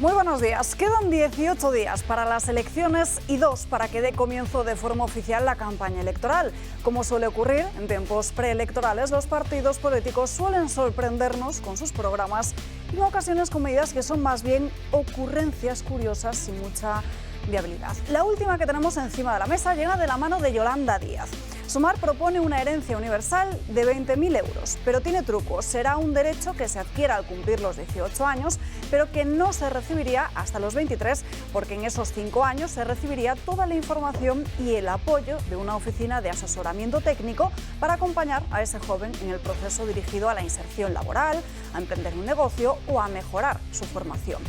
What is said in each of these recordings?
Muy buenos días. Quedan 18 días para las elecciones y 2 para que dé comienzo de forma oficial la campaña electoral. Como suele ocurrir en tiempos preelectorales, los partidos políticos suelen sorprendernos con sus programas y en ocasiones con medidas que son más bien ocurrencias curiosas sin mucha viabilidad. La última que tenemos encima de la mesa llega de la mano de Yolanda Díaz. Sumar propone una herencia universal de 20.000 euros, pero tiene truco. Será un derecho que se adquiera al cumplir los 18 años, pero que no se recibiría hasta los 23, porque en esos 5 años se recibiría toda la información y el apoyo de una oficina de asesoramiento técnico para acompañar a ese joven en el proceso dirigido a la inserción laboral, a emprender un negocio o a mejorar su formación.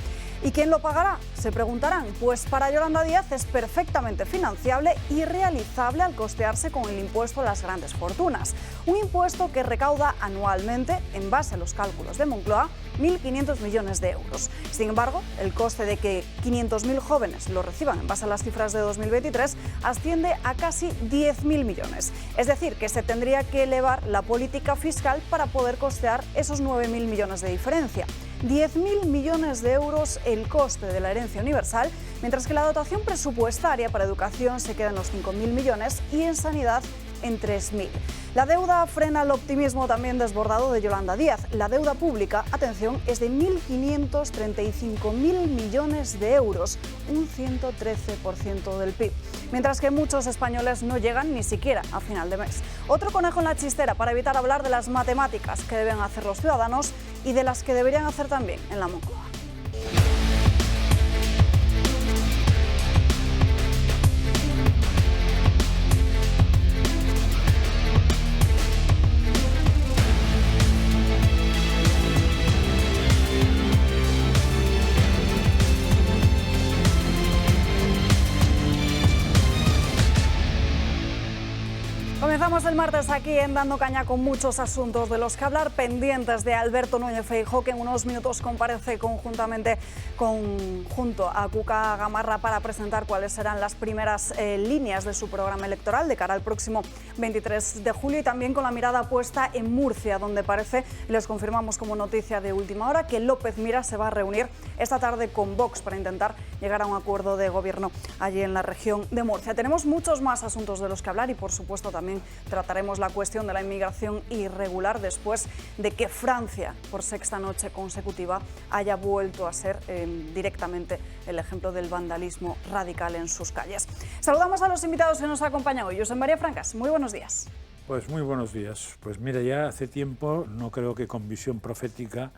¿Y quién lo pagará? Se preguntarán. Pues para Yolanda Díaz es perfectamente financiable y realizable al costearse con el impuesto a las grandes fortunas. Un impuesto que recauda anualmente, en base a los cálculos de Moncloa, 1.500 millones de euros. Sin embargo, el coste de que 500.000 jóvenes lo reciban en base a las cifras de 2023 asciende a casi 10.000 millones. Es decir, que se tendría que elevar la política fiscal para poder costear esos 9.000 millones de diferencia. 10.000 millones de euros el coste de la herencia universal, mientras que la dotación presupuestaria para educación se queda en los 5.000 millones y en sanidad en 3.000. La deuda frena el optimismo también desbordado de Yolanda Díaz. La deuda pública, atención, es de 1.535.000 millones de euros, un 113% del PIB, mientras que muchos españoles no llegan ni siquiera a final de mes. Otro conejo en la chistera para evitar hablar de las matemáticas que deben hacer los ciudadanos y de las que deberían hacer también en la Moncloa. Comenzamos el martes aquí en Dando Caña con muchos asuntos de los que hablar, pendientes de Alberto Núñez Feijóo, que en unos minutos comparece junto a Cuca Gamarra para presentar cuáles serán las primeras líneas de su programa electoral de cara al próximo 23 de julio y también con la mirada puesta en Murcia, donde parece, les confirmamos como noticia de última hora, que López Miras se va a reunir esta tarde con Vox para intentar llegar a un acuerdo de gobierno allí en la región de Murcia. Tenemos muchos más asuntos de los que hablar y, por supuesto, también trataremos la cuestión de la inmigración irregular después de que Francia, por sexta noche consecutiva, haya vuelto a ser directamente el ejemplo del vandalismo radical en sus calles. Saludamos a los invitados que nos acompañan hoy. José María Francas, muy buenos días. Pues muy buenos días. Pues mira, ya hace tiempo, no creo que con visión profética,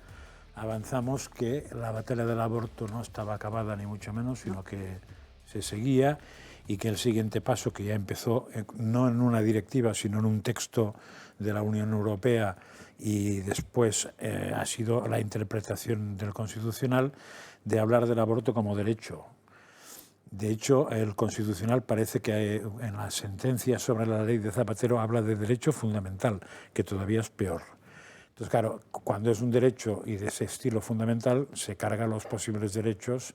avanzamos que la batalla del aborto no estaba acabada ni mucho menos, sino que se seguía y que el siguiente paso, que ya empezó no en una directiva, sino en un texto de la Unión Europea y después ha sido la interpretación del Constitucional de hablar del aborto como derecho. De hecho, el Constitucional parece que en la sentencia sobre la ley de Zapatero habla de derecho fundamental, que todavía es peor. Entonces, claro, cuando es un derecho y de ese estilo fundamental, se cargan los posibles derechos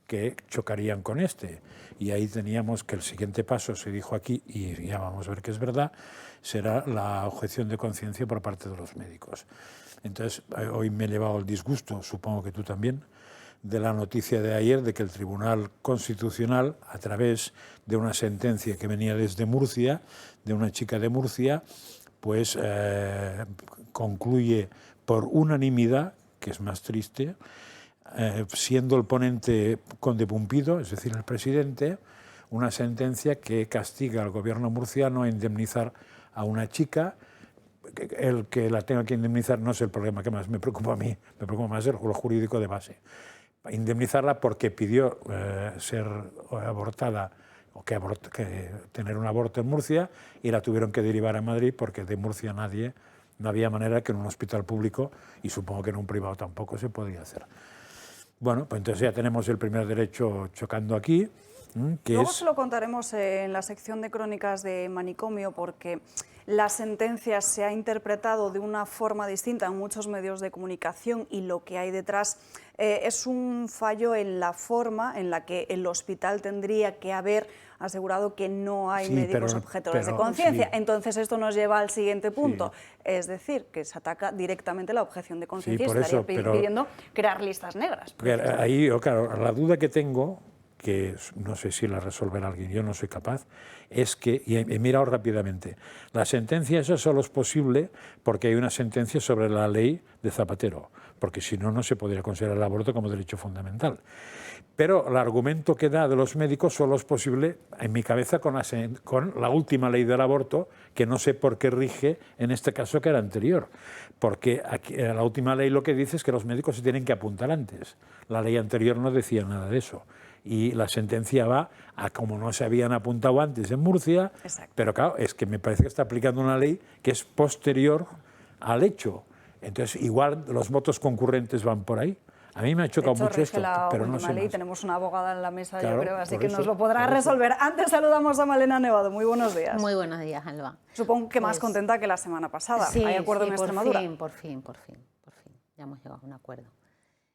que chocarían con este. Y ahí teníamos que el siguiente paso, se dijo aquí, y ya vamos a ver que es verdad, será la objeción de conciencia por parte de los médicos. Entonces, hoy me he llevado el disgusto, supongo que tú también, de la noticia de ayer de que el Tribunal Constitucional, a través de una sentencia que venía desde Murcia, de una chica de Murcia, pues concluye por unanimidad, que es más triste, siendo el ponente Conde Pumpido, es decir, el presidente, una sentencia que castiga al gobierno murciano a indemnizar a una chica. El que la tenga que indemnizar no es el problema que más me preocupa a mí, me preocupa más el jurídico de base. Indemnizarla porque pidió ser abortada o que tener un aborto en Murcia y la tuvieron que derivar a Madrid porque de Murcia no había manera que en un hospital público, y supongo que en un privado tampoco, se podía hacer. Bueno, pues entonces ya tenemos el primer derecho chocando aquí. Luego se lo contaremos en la sección de crónicas de Manicomio, porque la sentencia se ha interpretado de una forma distinta en muchos medios de comunicación y lo que hay detrás es un fallo en la forma en la que el hospital tendría que haber asegurado que no hay médicos objetores de conciencia. Entonces esto nos lleva al siguiente punto, es decir, que se ataca directamente la objeción de conciencia y estaría pidiendo crear listas negras. Ahí, claro, la duda que tengo, que no sé si la resolverá alguien, yo no soy capaz, es que, y he mirado rápidamente, la sentencia esa solo es posible porque hay una sentencia sobre la ley de Zapatero, porque si no, no se podría considerar el aborto como derecho fundamental. Pero el argumento que da de los médicos solo es posible, en mi cabeza, con la última ley del aborto, que no sé por qué rige en este caso que era anterior. Porque aquí, la última ley lo que dice es que los médicos se tienen que apuntar antes. La ley anterior no decía nada de eso. Y la sentencia va a como no se habían apuntado antes en Murcia. Exacto. Pero claro, es que me parece que está aplicando una ley que es posterior al hecho. Entonces, igual los votos concurrentes van por ahí. A mí me ha chocado mucho esto, pero no sé más. Tenemos una abogada en la mesa, claro, yo creo, así que nos lo podrá resolver. Antes saludamos a Malena Nevado. Muy buenos días. Muy buenos días, Alba. Supongo que más contenta que la semana pasada. Sí, ¿Hay acuerdo en Extremadura? Por fin. Ya hemos llegado a un acuerdo.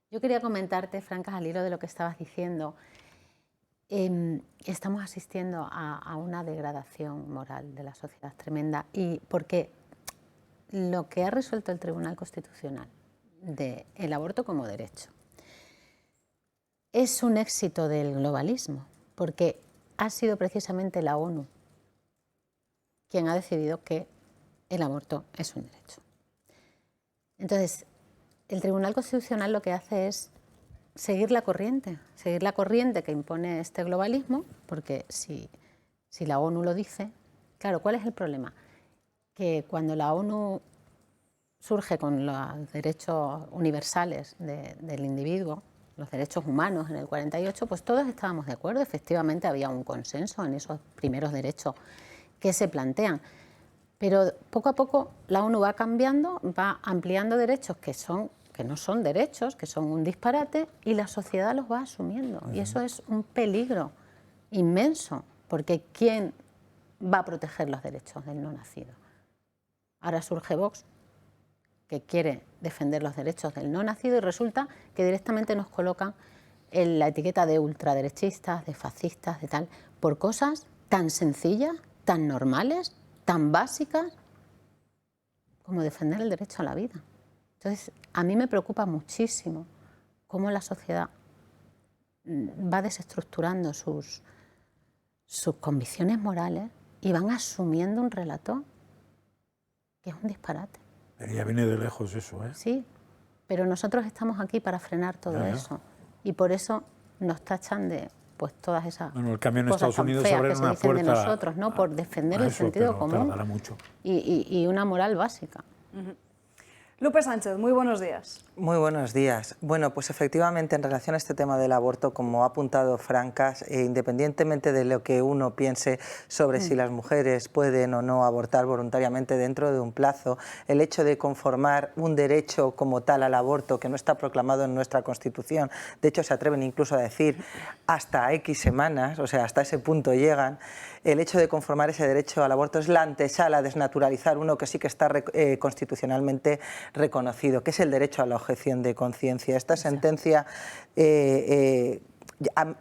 Yo quería comentarte, Franca, al hilo de lo que estabas diciendo. Estamos asistiendo a una degradación moral de la sociedad tremenda, y porque lo que ha resuelto el Tribunal Constitucional del aborto como derecho es un éxito del globalismo, porque ha sido precisamente la ONU quien ha decidido que el aborto es un derecho. Entonces, el Tribunal Constitucional lo que hace es seguir la corriente que impone este globalismo, porque si la ONU lo dice, claro, ¿cuál es el problema? Que cuando la ONU surge con los derechos universales del individuo, los derechos humanos en el 48, pues todos estábamos de acuerdo, efectivamente había un consenso en esos primeros derechos que se plantean, pero poco a poco la ONU va cambiando, va ampliando derechos que no son derechos, que son un disparate, y la sociedad los va asumiendo. Y eso es un peligro inmenso, porque ¿quién va a proteger los derechos del no nacido? Ahora surge Vox, que quiere defender los derechos del no nacido, y resulta que directamente nos colocan en la etiqueta de ultraderechistas, de fascistas, de tal, por cosas tan sencillas, tan normales, tan básicas, como defender el derecho a la vida. Entonces, a mí me preocupa muchísimo cómo la sociedad va desestructurando sus convicciones morales y van asumiendo un relato que es un disparate. Pero ya viene de lejos eso, ¿eh? Sí, pero nosotros estamos aquí para frenar todo eso, y por eso nos tachan de todas esas el cambio en cosas Estados Unidos tan feas abre que se una dicen de puerta nosotros, ¿no? Por defender el sentido común y una moral básica. Lupe Sánchez, muy buenos días. Muy buenos días. Bueno, pues efectivamente en relación a este tema del aborto, como ha apuntado Francas, independientemente de lo que uno piense sobre si las mujeres pueden o no abortar voluntariamente dentro de un plazo, el hecho de conformar un derecho como tal al aborto que no está proclamado en nuestra Constitución, de hecho se atreven incluso a decir hasta X semanas, o sea, hasta ese punto llegan, el hecho de conformar ese derecho al aborto es la antesala a desnaturalizar uno que sí que está constitucionalmente reconocido, que es el derecho a la objeción de conciencia. Esta sentencia,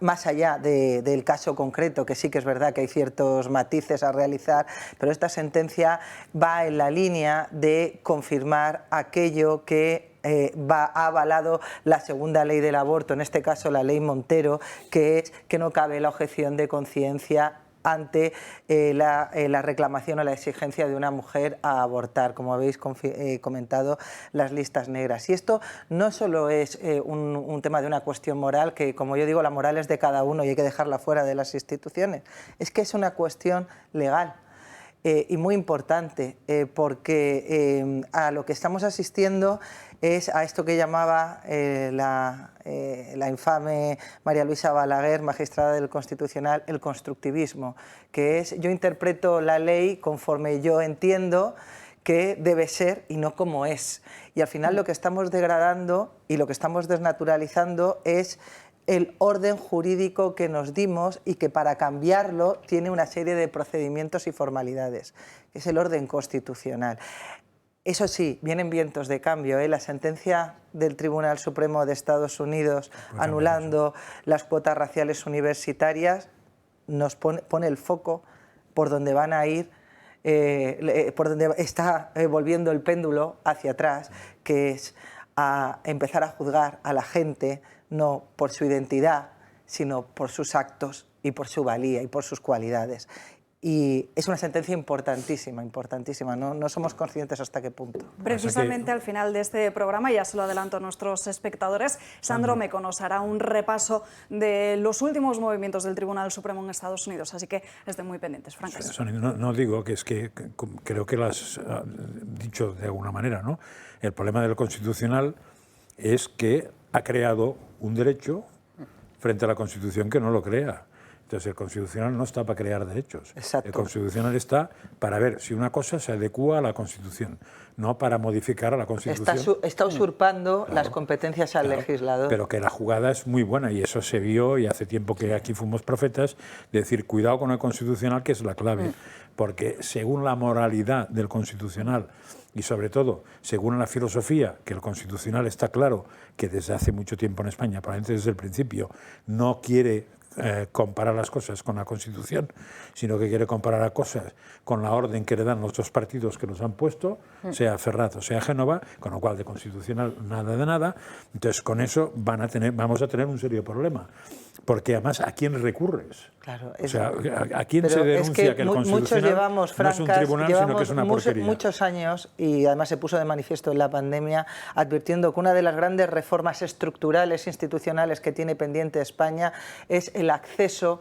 más allá del caso concreto, que sí que es verdad que hay ciertos matices a realizar, pero esta sentencia va en la línea de confirmar aquello que ha avalado la segunda ley del aborto, en este caso la ley Montero, que es que no cabe la objeción de conciencia ante la reclamación o la exigencia de una mujer a abortar, como habéis comentado, las listas negras. Y esto no solo es un tema de una cuestión moral, que como yo digo, la moral es de cada uno y hay que dejarla fuera de las instituciones, es que es una cuestión legal. Y muy importante, porque a lo que estamos asistiendo es a esto que llamaba la infame María Luisa Balaguer, magistrada del Constitucional, el constructivismo, que es yo interpreto la ley conforme yo entiendo que debe ser y no como es. Y al final lo que estamos degradando y lo que estamos desnaturalizando es el orden jurídico que nos dimos y que para cambiarlo tiene una serie de procedimientos y formalidades, que es el orden constitucional. Eso sí, vienen vientos de cambio, ¿eh? La sentencia del Tribunal Supremo de Estados Unidos anulando las cuotas raciales universitarias nos pone el foco por donde van a ir, por donde está volviendo el péndulo hacia atrás, que es a empezar a juzgar a la gente no por su identidad, sino por sus actos y por su valía y por sus cualidades. Y es una sentencia importantísima, importantísima. No somos conscientes hasta qué punto. Precisamente al final de este programa, ya se lo adelanto a nuestros espectadores, Sandro Meco nos hará un repaso de los últimos movimientos del Tribunal Supremo en Estados Unidos, así que estén muy pendientes, Francas. No digo que es que creo que lo has dicho de alguna manera, ¿no? El problema del Constitucional es que ha creado un derecho frente a la Constitución que no lo crea. Entonces, el Constitucional no está para crear derechos. Exacto. El Constitucional está para ver si una cosa se adecúa a la Constitución, no para modificar a la Constitución. Está usurpando las competencias al legislador. Pero que la jugada es muy buena y eso se vio, y hace tiempo que aquí fuimos profetas, de decir, cuidado con el Constitucional, que es la clave. Porque según la moralidad del Constitucional y sobre todo según la filosofía, que el Constitucional está claro que desde hace mucho tiempo en España, probablemente desde el principio, no quiere comparar las cosas con la Constitución, sino que quiere comparar las cosas con la orden que le dan los dos partidos que los han puesto, sea Ferraz o sea Génova, con lo cual de constitucional nada de nada. Entonces con eso vamos a tener un serio problema, porque además ¿a quién recurres? Claro, o sea, ¿a quién se denuncia que el Constitucional no es un tribunal, sino que es una porquería? Muchos años, y además se puso de manifiesto en la pandemia, advirtiendo que una de las grandes reformas estructurales institucionales que tiene pendiente España es el acceso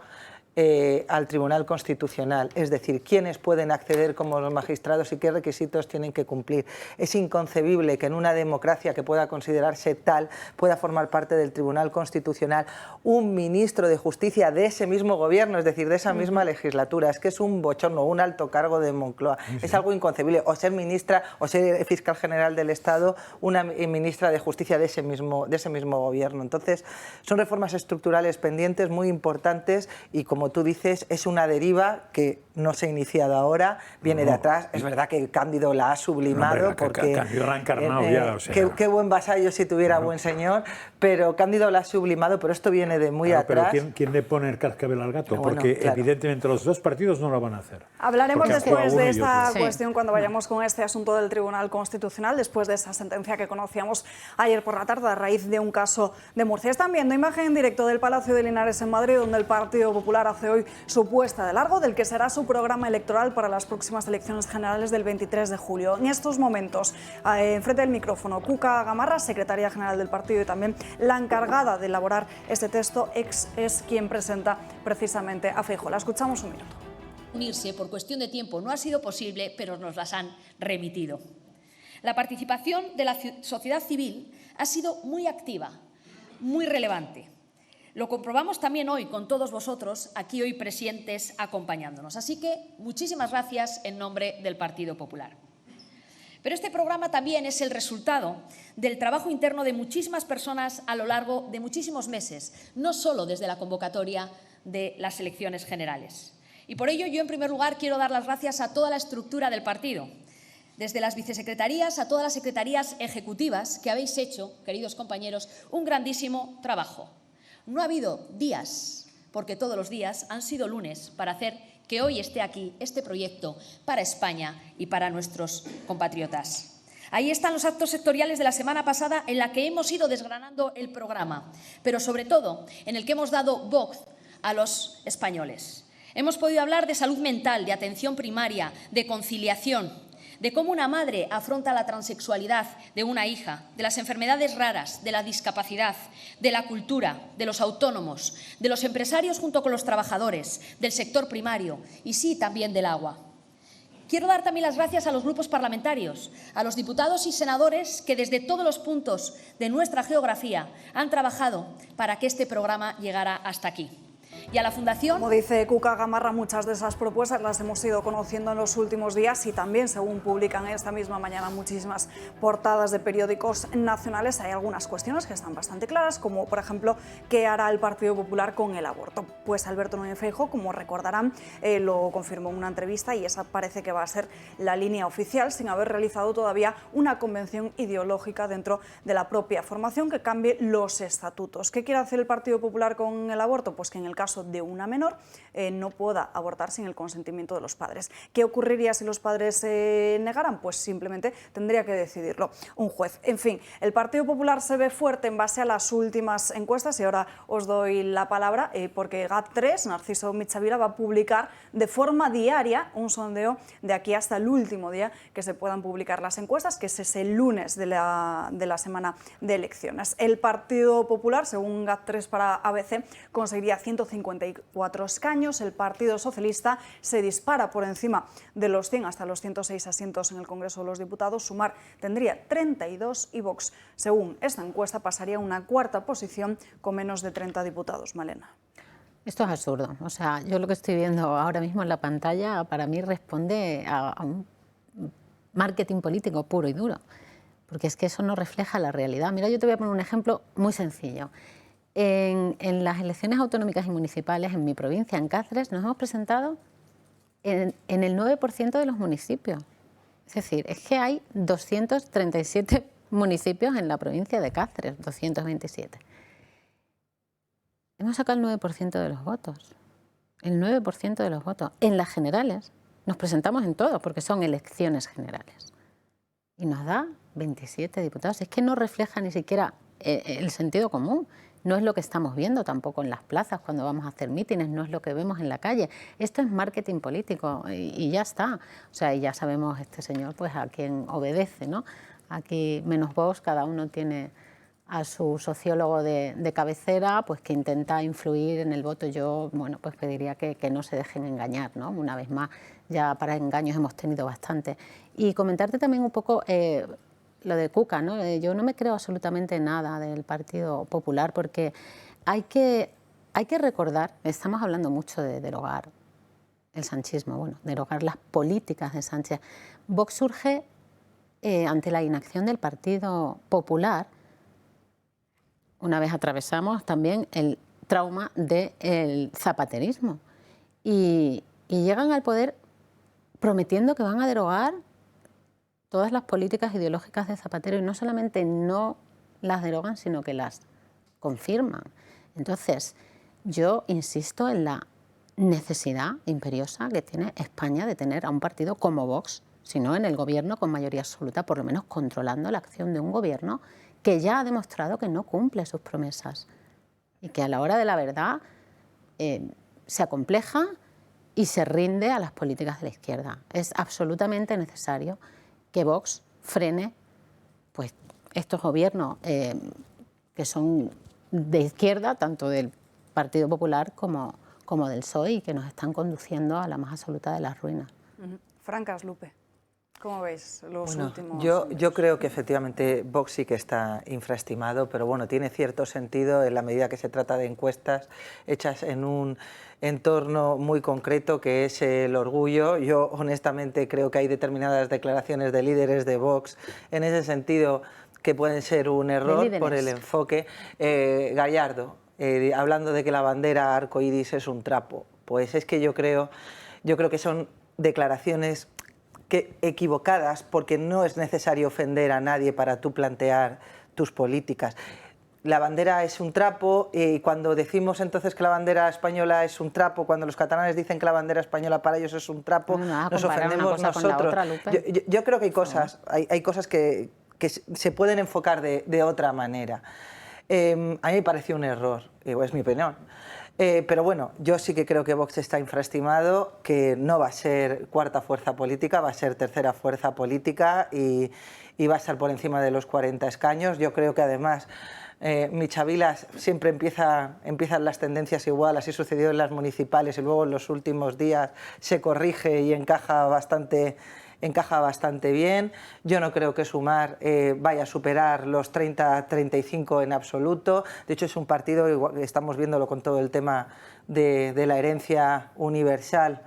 al Tribunal Constitucional, es decir, quiénes pueden acceder como los magistrados y qué requisitos tienen que cumplir. Es inconcebible que en una democracia que pueda considerarse tal pueda formar parte del Tribunal Constitucional un ministro de Justicia de ese mismo gobierno, es decir, de esa misma legislatura. Es que es un bochorno, un alto cargo de Moncloa. Sí. Es algo inconcebible. O ser ministra o ser fiscal general del Estado, una ministra de Justicia de ese mismo gobierno. Entonces, son reformas estructurales pendientes muy importantes y, como tú dices, es una deriva que no se ha iniciado ahora, viene de atrás. Es verdad que Cándido la ha sublimado, porque Cándido la ha encarnado ya. O sea, qué buen vasallo si tuviera buen señor, pero Cándido la ha sublimado, pero esto viene de muy atrás. Pero ¿quién le pone el cascabel al gato? Porque evidentemente los dos partidos no lo van a hacer. Hablaremos después de esta cuestión cuando vayamos con este asunto del Tribunal Constitucional, después de esa sentencia que conocíamos ayer por la tarde a raíz de un caso de Murcia. Están viendo imagen en directo del Palacio de Linares en Madrid, donde el Partido Popular hace hoy su puesta de largo del que será su programa electoral para las próximas elecciones generales del 23 de julio. En estos momentos, enfrente del micrófono, Cuca Gamarra, secretaria general del partido y también la encargada de elaborar este texto, es quien presenta precisamente a Feijóo. La escuchamos un minuto. Unirse por cuestión de tiempo no ha sido posible, pero nos las han remitido. La participación de la sociedad civil ha sido muy activa, muy relevante. Lo comprobamos también hoy con todos vosotros, aquí hoy presentes, acompañándonos. Así que muchísimas gracias en nombre del Partido Popular. Pero este programa también es el resultado del trabajo interno de muchísimas personas a lo largo de muchísimos meses, no solo desde la convocatoria de las elecciones generales. Y por ello yo, en primer lugar, quiero dar las gracias a toda la estructura del partido, desde las vicesecretarías a todas las secretarías ejecutivas que habéis hecho, queridos compañeros, un grandísimo trabajo. No ha habido días, porque todos los días han sido lunes, para hacer que hoy esté aquí este proyecto para España y para nuestros compatriotas. Ahí están los actos sectoriales de la semana pasada en la que hemos ido desgranando el programa, pero sobre todo en el que hemos dado voz a los españoles. Hemos podido hablar de salud mental, de atención primaria, de conciliación, de cómo una madre afronta la transexualidad de una hija, de las enfermedades raras, de la discapacidad, de la cultura, de los autónomos, de los empresarios junto con los trabajadores, del sector primario y sí, también del agua. Quiero dar también las gracias a los grupos parlamentarios, a los diputados y senadores que desde todos los puntos de nuestra geografía han trabajado para que este programa llegara hasta aquí. Y a la Fundación... Como dice Cuca Gamarra, muchas de esas propuestas las hemos ido conociendo en los últimos días y también, según publican esta misma mañana muchísimas portadas de periódicos nacionales, hay algunas cuestiones que están bastante claras, como por ejemplo, ¿qué hará el Partido Popular con el aborto? Pues Alberto Núñez Feijóo, como recordarán, lo confirmó en una entrevista y esa parece que va a ser la línea oficial, sin haber realizado todavía una convención ideológica dentro de la propia formación que cambie los estatutos. ¿Qué quiere hacer el Partido Popular con el aborto? Pues que en el caso de una menor no pueda abortar sin el consentimiento de los padres. ¿Qué ocurriría si los padres negaran? Pues simplemente tendría que decidirlo un juez. En fin, el Partido Popular se ve fuerte en base a las últimas encuestas y ahora os doy la palabra porque GAT3, Narciso Michavila, va a publicar de forma diaria un sondeo de aquí hasta el último día que se puedan publicar las encuestas, que es ese lunes de la semana de elecciones. El Partido Popular, según GAT3 para ABC, conseguiría 154 escaños. El Partido Socialista se dispara por encima de los 100 hasta los 106 asientos en el Congreso de los Diputados. Sumar tendría 32 y Vox, según esta encuesta, pasaría a una cuarta posición con menos de 30 diputados. Malena. Esto es absurdo. O sea, yo lo que estoy viendo ahora mismo en la pantalla para mí responde a un marketing político puro y duro, porque es que eso no refleja la realidad. Mira, yo te voy a poner un ejemplo muy sencillo. En las elecciones autonómicas y municipales en mi provincia, en Cáceres, nos hemos presentado en el 9% de los municipios. Es decir, es que hay 237 municipios en la provincia de Cáceres, 227. Hemos sacado el 9% de los votos. El 9% de los votos. En las generales nos presentamos en todo, porque son elecciones generales. Y nos da 27 diputados. Es que no refleja ni siquiera el sentido común. No es lo que estamos viendo tampoco en las plazas cuando vamos a hacer mítines, no es lo que vemos en la calle. Esto es marketing político y ya está. O sea, y ya sabemos este señor pues a quién obedece, ¿no? Aquí, menos Vox, cada uno tiene a su sociólogo de cabecera, pues que intenta influir en el voto. Yo, bueno, pues pediría que no se dejen engañar, ¿no? Una vez más, ya para engaños hemos tenido bastante. Y comentarte también un poco lo de Cuca, ¿no? Yo no me creo absolutamente nada del Partido Popular porque hay que recordar, estamos hablando mucho de derogar el sanchismo, bueno, derogar las políticas de Sánchez. Vox surge ante la inacción del Partido Popular. Una vez atravesamos también el trauma del zapaterismo y llegan al poder prometiendo que van a derogar todas las políticas ideológicas de Zapatero y no solamente no las derogan, sino que las confirman. Entonces, yo insisto en la necesidad imperiosa que tiene España de tener a un partido como Vox, sino en el gobierno con mayoría absoluta, por lo menos controlando la acción de un gobierno que ya ha demostrado que no cumple sus promesas y que a la hora de la verdad se acompleja y se rinde a las políticas de la izquierda. Es absolutamente necesario que Vox frene pues, estos gobiernos que son de izquierda, tanto del Partido Popular como del PSOE, y que nos están conduciendo a la más absoluta de las ruinas. Francas, Lupe, ¿cómo veis los últimos? Yo creo que efectivamente Vox sí que está infraestimado, pero bueno, tiene cierto sentido en la medida que se trata de encuestas hechas en un entorno muy concreto que es el orgullo. Yo honestamente creo que hay determinadas declaraciones de líderes de Vox en ese sentido que pueden ser un error por el enfoque. Gallardo, hablando de que la bandera arcoíris es un trapo, pues es que yo creo que son declaraciones equivocadas, porque no es necesario ofender a nadie para tú plantear tus políticas. La bandera es un trapo y cuando decimos entonces que la bandera española es un trapo, cuando los catalanes dicen que la bandera española para ellos es un trapo, nos ofendemos nosotros. Yo creo que hay cosas que se pueden enfocar de otra manera. A mí me pareció un error, es mi opinión. Pero bueno, yo sí que creo que Vox está infraestimado, que no va a ser cuarta fuerza política, va a ser tercera fuerza política y va a estar por encima de los 40 escaños. Yo creo que además Michavila siempre empiezan las tendencias igual, así sucedió en las municipales y luego en los últimos días se corrige y encaja bastante encaja bastante bien. Yo no creo que Sumar vaya a superar los 30-35 en absoluto. De hecho, es un partido, igual, estamos viéndolo con todo el tema de la herencia universal,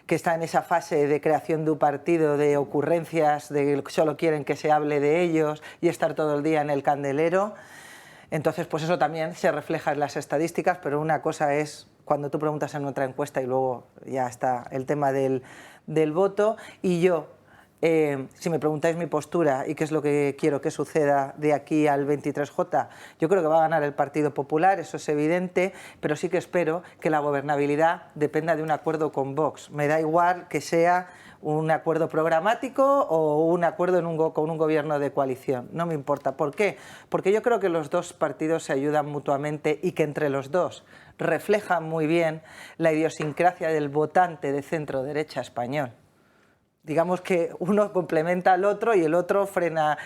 que está en esa fase de creación de un partido, de ocurrencias, de que solo quieren que se hable de ellos y estar todo el día en el candelero. Entonces, pues eso también se refleja en las estadísticas, pero una cosa es cuando tú preguntas en otra encuesta y luego ya está el tema del voto. Y yo, si me preguntáis mi postura y qué es lo que quiero que suceda de aquí al 23J, yo creo que va a ganar el Partido Popular, eso es evidente, pero sí que espero que la gobernabilidad dependa de un acuerdo con Vox. Me da igual que sea un acuerdo programático o un acuerdo con un gobierno de coalición, no me importa. ¿Por qué? Porque yo creo que los dos partidos se ayudan mutuamente y que entre los dos reflejan muy bien la idiosincrasia del votante de centro-derecha español. Digamos que uno complementa al otro y el otro frena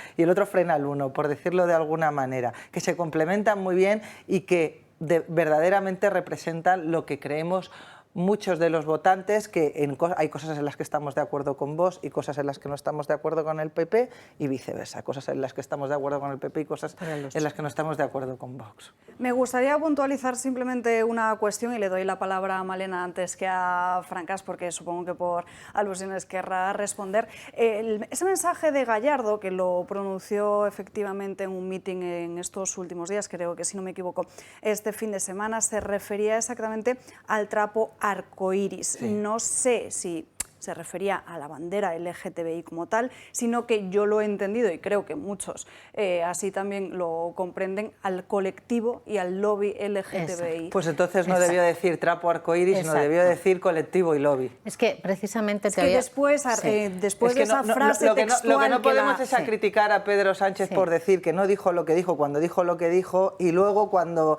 al uno, por decirlo de alguna manera, que se complementan muy bien y que verdaderamente representan lo que creemos muchos de los votantes, que hay cosas en las que estamos de acuerdo con Vox y cosas en las que no estamos de acuerdo con el PP y viceversa, cosas en las que estamos de acuerdo con el PP y cosas en las que no estamos de acuerdo con Vox. Me gustaría puntualizar simplemente una cuestión y le doy la palabra a Malena antes que a Francas, porque supongo que por alusiones querrá responder. Ese mensaje de Gallardo, que lo pronunció efectivamente en un mitin en estos últimos días, creo que si no me equivoco, este fin de semana, se refería exactamente al trapo arcoíris. Sí. No sé si se refería a la bandera LGTBI como tal, sino que yo lo he entendido, y creo que muchos así también lo comprenden, al colectivo y al lobby LGTBI. Exacto. Pues entonces no debió decir trapo arcoíris, sino debió decir colectivo y lobby. Es que precisamente... después de esa frase textual... Lo que no podemos es criticar a Pedro Sánchez por decir que no dijo lo que dijo cuando dijo lo que dijo, y luego cuando...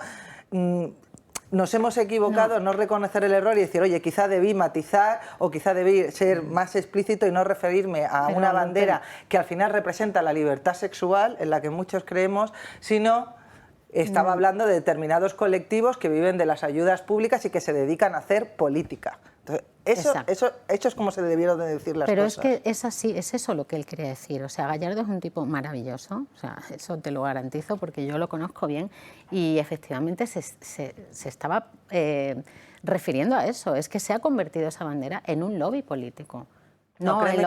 nos hemos equivocado, no reconocer el error y decir, oye, quizá debí matizar o quizá debí ser más explícito y no referirme a una bandera que al final representa la libertad sexual, en la que muchos creemos, sino estaba hablando de determinados colectivos que viven de las ayudas públicas y que se dedican a hacer política. Entonces, eso es como se debieron de decir las cosas. Pero es que es así, es eso lo que él quería decir. O sea, Gallardo es un tipo maravilloso, o sea, eso te lo garantizo porque yo lo conozco bien y efectivamente se estaba refiriendo a eso. Es que se ha convertido esa bandera en un lobby político. No, créeme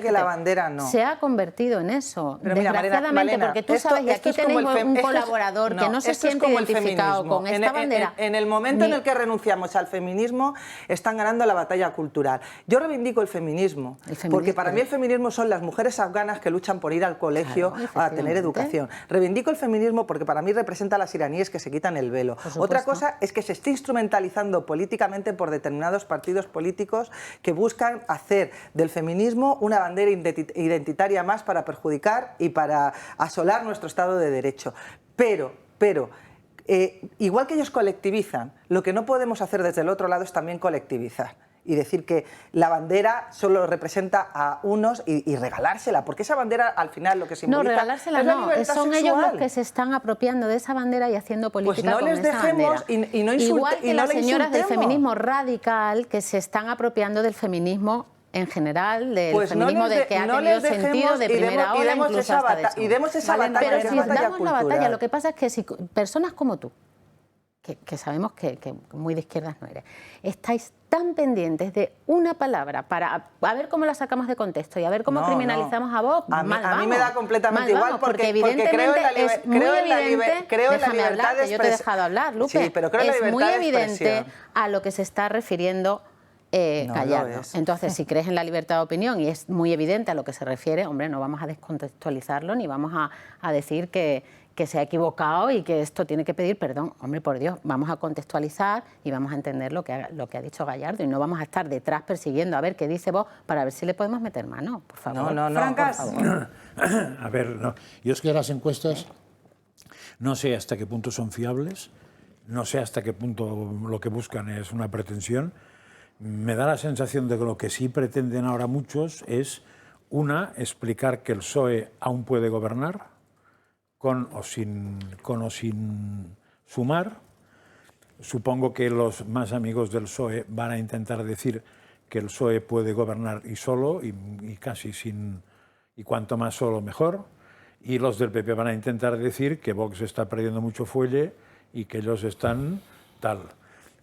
que la bandera no. Se ha convertido en eso, pero mira, desgraciadamente, Malena, porque tú sabes, y aquí tenéis un colaborador que no se siente identificado con esta bandera. En el momento en el que renunciamos al feminismo, están ganando la batalla cultural. Yo reivindico el feminismo, porque para mí el feminismo son las mujeres afganas que luchan por ir al colegio a tener educación. Reivindico el feminismo porque para mí representa a las iraníes que se quitan el velo. Otra cosa es que se esté instrumentalizando políticamente por determinados partidos políticos que buscan hacer del feminismo una bandera identitaria más para perjudicar y para asolar nuestro Estado de Derecho. Pero igual que ellos colectivizan, lo que no podemos hacer desde el otro lado es también colectivizar y decir que la bandera solo representa a unos y regalársela, porque esa bandera al final lo que simboliza... No, regalársela no, son ellos los que se están apropiando de esa bandera y haciendo política con esa bandera. Y no igual que las señoras del feminismo radical que se están apropiando del feminismo en general, del feminismo de que ha tenido sentido de primera hora, incluso hasta después. Y demos esa batalla. Pero si damos la batalla, lo que pasa es que si personas como tú, que sabemos que muy de izquierdas no eres, estáis tan pendientes de una palabra para a ver cómo la sacamos de contexto y a ver cómo criminalizamos a Vox, a mí me da completamente igual porque evidentemente es muy evidente, déjame hablar, que yo te he dejado hablar, Lupe, sí, pero creo es muy evidente a lo que se está refiriendo Gallardo. Entonces, si crees en la libertad de opinión y es muy evidente a lo que se refiere, hombre, no vamos a descontextualizarlo ni vamos a decir que se ha equivocado y que esto tiene que pedir perdón. Hombre, por Dios, vamos a contextualizar y vamos a entender lo que ha dicho Gallardo y no vamos a estar detrás persiguiendo a ver qué dice Vox para ver si le podemos meter mano, por favor. No, Francas. por favor. A ver, no. Yo es que las encuestas no sé hasta qué punto son fiables, no sé hasta qué punto lo que buscan es una pretensión. Me da la sensación de que lo que sí pretenden ahora muchos es, explicar que el PSOE aún puede gobernar, con o sin Sumar. Supongo que los más amigos del PSOE van a intentar decir que el PSOE puede gobernar y solo, y casi sin, y cuanto más solo mejor, y los del PP van a intentar decir que Vox está perdiendo mucho fuelle y que ellos están tal.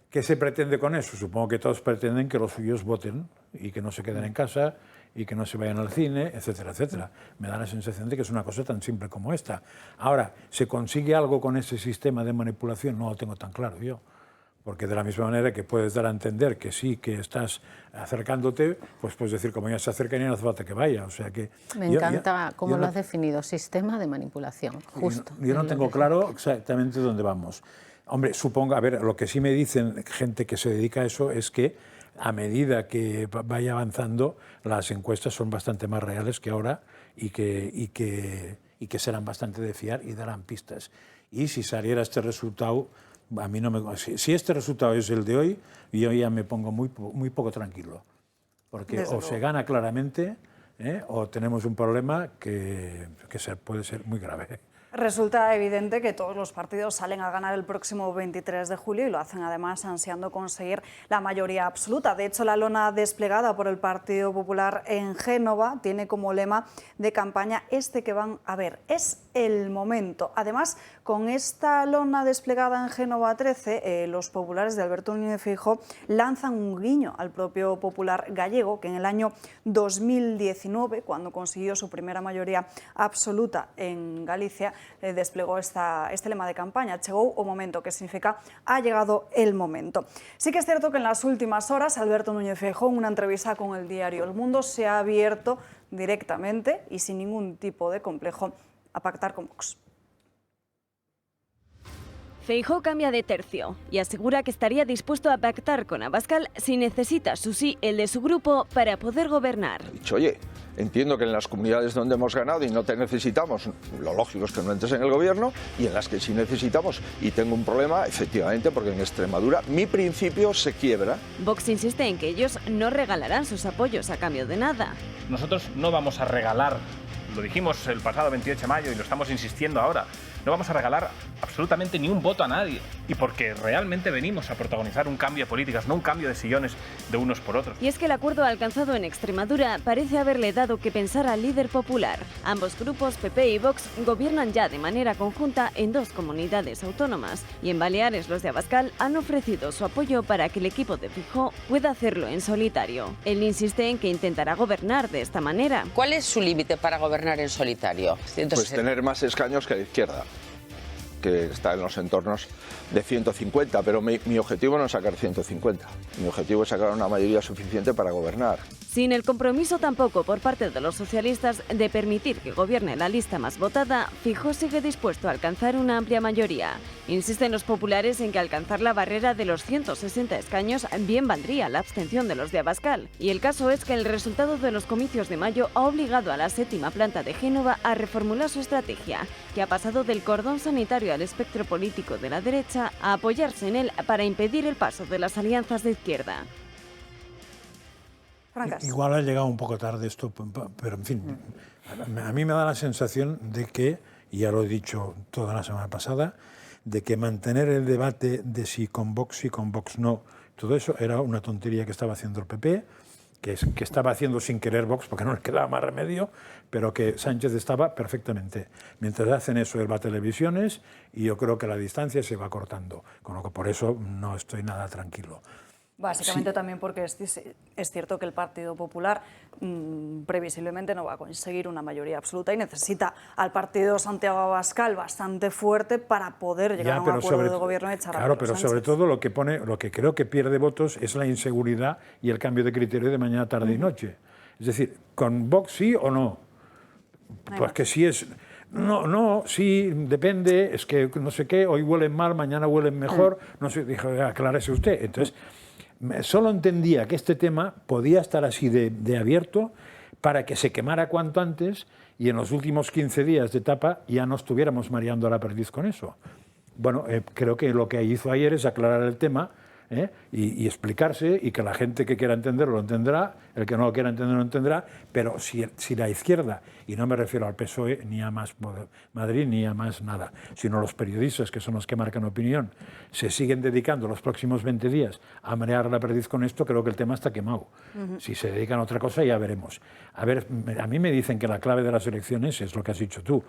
¿Qué se pretende con eso? Supongo que todos pretenden que los suyos voten y que no se queden en casa y que no se vayan al cine, etcétera, etcétera. Me da la sensación de que es una cosa tan simple como esta. Ahora, ¿se consigue algo con ese sistema de manipulación? No lo tengo tan claro yo. Porque de la misma manera que puedes dar a entender que sí, que estás acercándote, pues puedes decir, como ya se acercan, y no hace falta que vaya. O sea que Me encanta cómo lo has definido, sistema de manipulación, justo. Yo no tengo claro exactamente dónde vamos. Hombre, supongo, a ver, lo que sí me dicen gente que se dedica a eso es que a medida que vaya avanzando, las encuestas son bastante más reales que ahora y que serán bastante de fiar y darán pistas. Y si saliera este resultado, a mí no me... Si este resultado es el de hoy, yo ya me pongo muy poco tranquilo. Porque o se gana claramente, o tenemos un problema que puede ser muy grave. Resulta evidente que todos los partidos salen a ganar el próximo 23 de julio y lo hacen además ansiando conseguir la mayoría absoluta. De hecho, la lona desplegada por el Partido Popular en Génova tiene como lema de campaña este que van a ver. Es el momento. Además, con esta lona desplegada en Génova 13, los populares de Alberto Núñez Feijóo lanzan un guiño al propio popular gallego, que en el año 2019, cuando consiguió su primera mayoría absoluta en Galicia, desplegó este lema de campaña, chegou o momento, que significa ha llegado el momento. Sí que es cierto que en las últimas horas Alberto Núñez Feijóo, en una entrevista con el diario El Mundo, se ha abierto directamente y sin ningún tipo de complejo a pactar con Vox. Feijóo cambia de tercio y asegura que estaría dispuesto a pactar con Abascal si necesita su sí, el de su grupo, para poder gobernar. He dicho, oye, entiendo que en las comunidades donde hemos ganado y no te necesitamos, lo lógico es que no entres en el gobierno, y en las que sí necesitamos, y tengo un problema, efectivamente, porque en Extremadura mi principio se quiebra. Vox insiste en que ellos no regalarán sus apoyos a cambio de nada. Nosotros no vamos a regalar, lo dijimos el pasado 28 de mayo y lo estamos insistiendo ahora, no vamos a regalar absolutamente ni un voto a nadie. Y porque realmente venimos a protagonizar un cambio de políticas, no un cambio de sillones de unos por otros. Y es que el acuerdo alcanzado en Extremadura parece haberle dado que pensar al líder popular. Ambos grupos, PP y Vox, gobiernan ya de manera conjunta en 2 comunidades autónomas. Y en Baleares los de Abascal han ofrecido su apoyo para que el equipo de Feijóo pueda hacerlo en solitario. Él insiste en que intentará gobernar de esta manera. ¿Cuál es su límite para gobernar en solitario? 160. Pues tener más escaños que la izquierda, que está en los entornos de 150, pero mi objetivo no es sacar 150, mi objetivo es sacar una mayoría suficiente para gobernar. Sin el compromiso tampoco por parte de los socialistas de permitir que gobierne la lista más votada, Feijóo sigue dispuesto a alcanzar una amplia mayoría. Insisten los populares en que alcanzar la barrera de los 160 escaños bien valdría la abstención de los de Abascal. Y el caso es que el resultado de los comicios de mayo ha obligado a la 7ª planta de Génova a reformular su estrategia, que ha pasado del cordón sanitario al espectro político de la derecha a apoyarse en él para impedir el paso de las alianzas de izquierda. Francas. Igual ha llegado un poco tarde esto, pero en fin, a mí me da la sensación de que, y ya lo he dicho toda la semana pasada, de que mantener el debate de si con Vox no, todo eso era una tontería que estaba haciendo el PP, que estaba haciendo sin querer Vox, porque no le quedaba más remedio, pero que Sánchez estaba perfectamente. Mientras hacen eso, él va a televisiones y yo creo que la distancia se va cortando, con lo que por eso no estoy nada tranquilo. Básicamente también porque es cierto que el Partido Popular previsiblemente no va a conseguir una mayoría absoluta y necesita al partido Santiago Abascal bastante fuerte para poder llegar a un acuerdo de gobierno y echar a Pedro pero Sánchez. sobre todo lo que creo que pierde votos es la inseguridad y el cambio de criterio de mañana, tarde y noche. Es decir, ¿con Vox sí o no? Pues que sí es... No, sí, depende, es que no sé qué, hoy huelen mal, mañana huelen mejor, no sé, dijo, aclárese usted. Entonces, solo entendía que este tema podía estar así de abierto para que se quemara cuanto antes y en los últimos 15 días de etapa ya no estuviéramos mareando a la perdiz con eso. Bueno, creo que lo que hizo ayer es aclarar el tema, y explicarse, y que la gente que quiera entenderlo lo entenderá, el que no lo quiera entender no entenderá, pero si la izquierda, y no me refiero al PSOE ni a Más Madrid ni a más nada, sino los periodistas, que son los que marcan opinión, se siguen dedicando los próximos 20 días a marear la perdiz con esto, creo que el tema está quemado. Si se dedican a otra cosa ya veremos. A ver, a mí me dicen que la clave de las elecciones es lo que has dicho tú.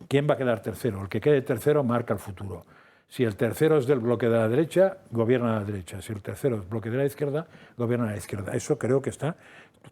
¿Quién va a quedar tercero? El que quede tercero marca el futuro. Si el tercero es del bloque de la derecha, gobierna la derecha. Si el tercero es bloque de la izquierda, gobierna la izquierda. Eso creo que está.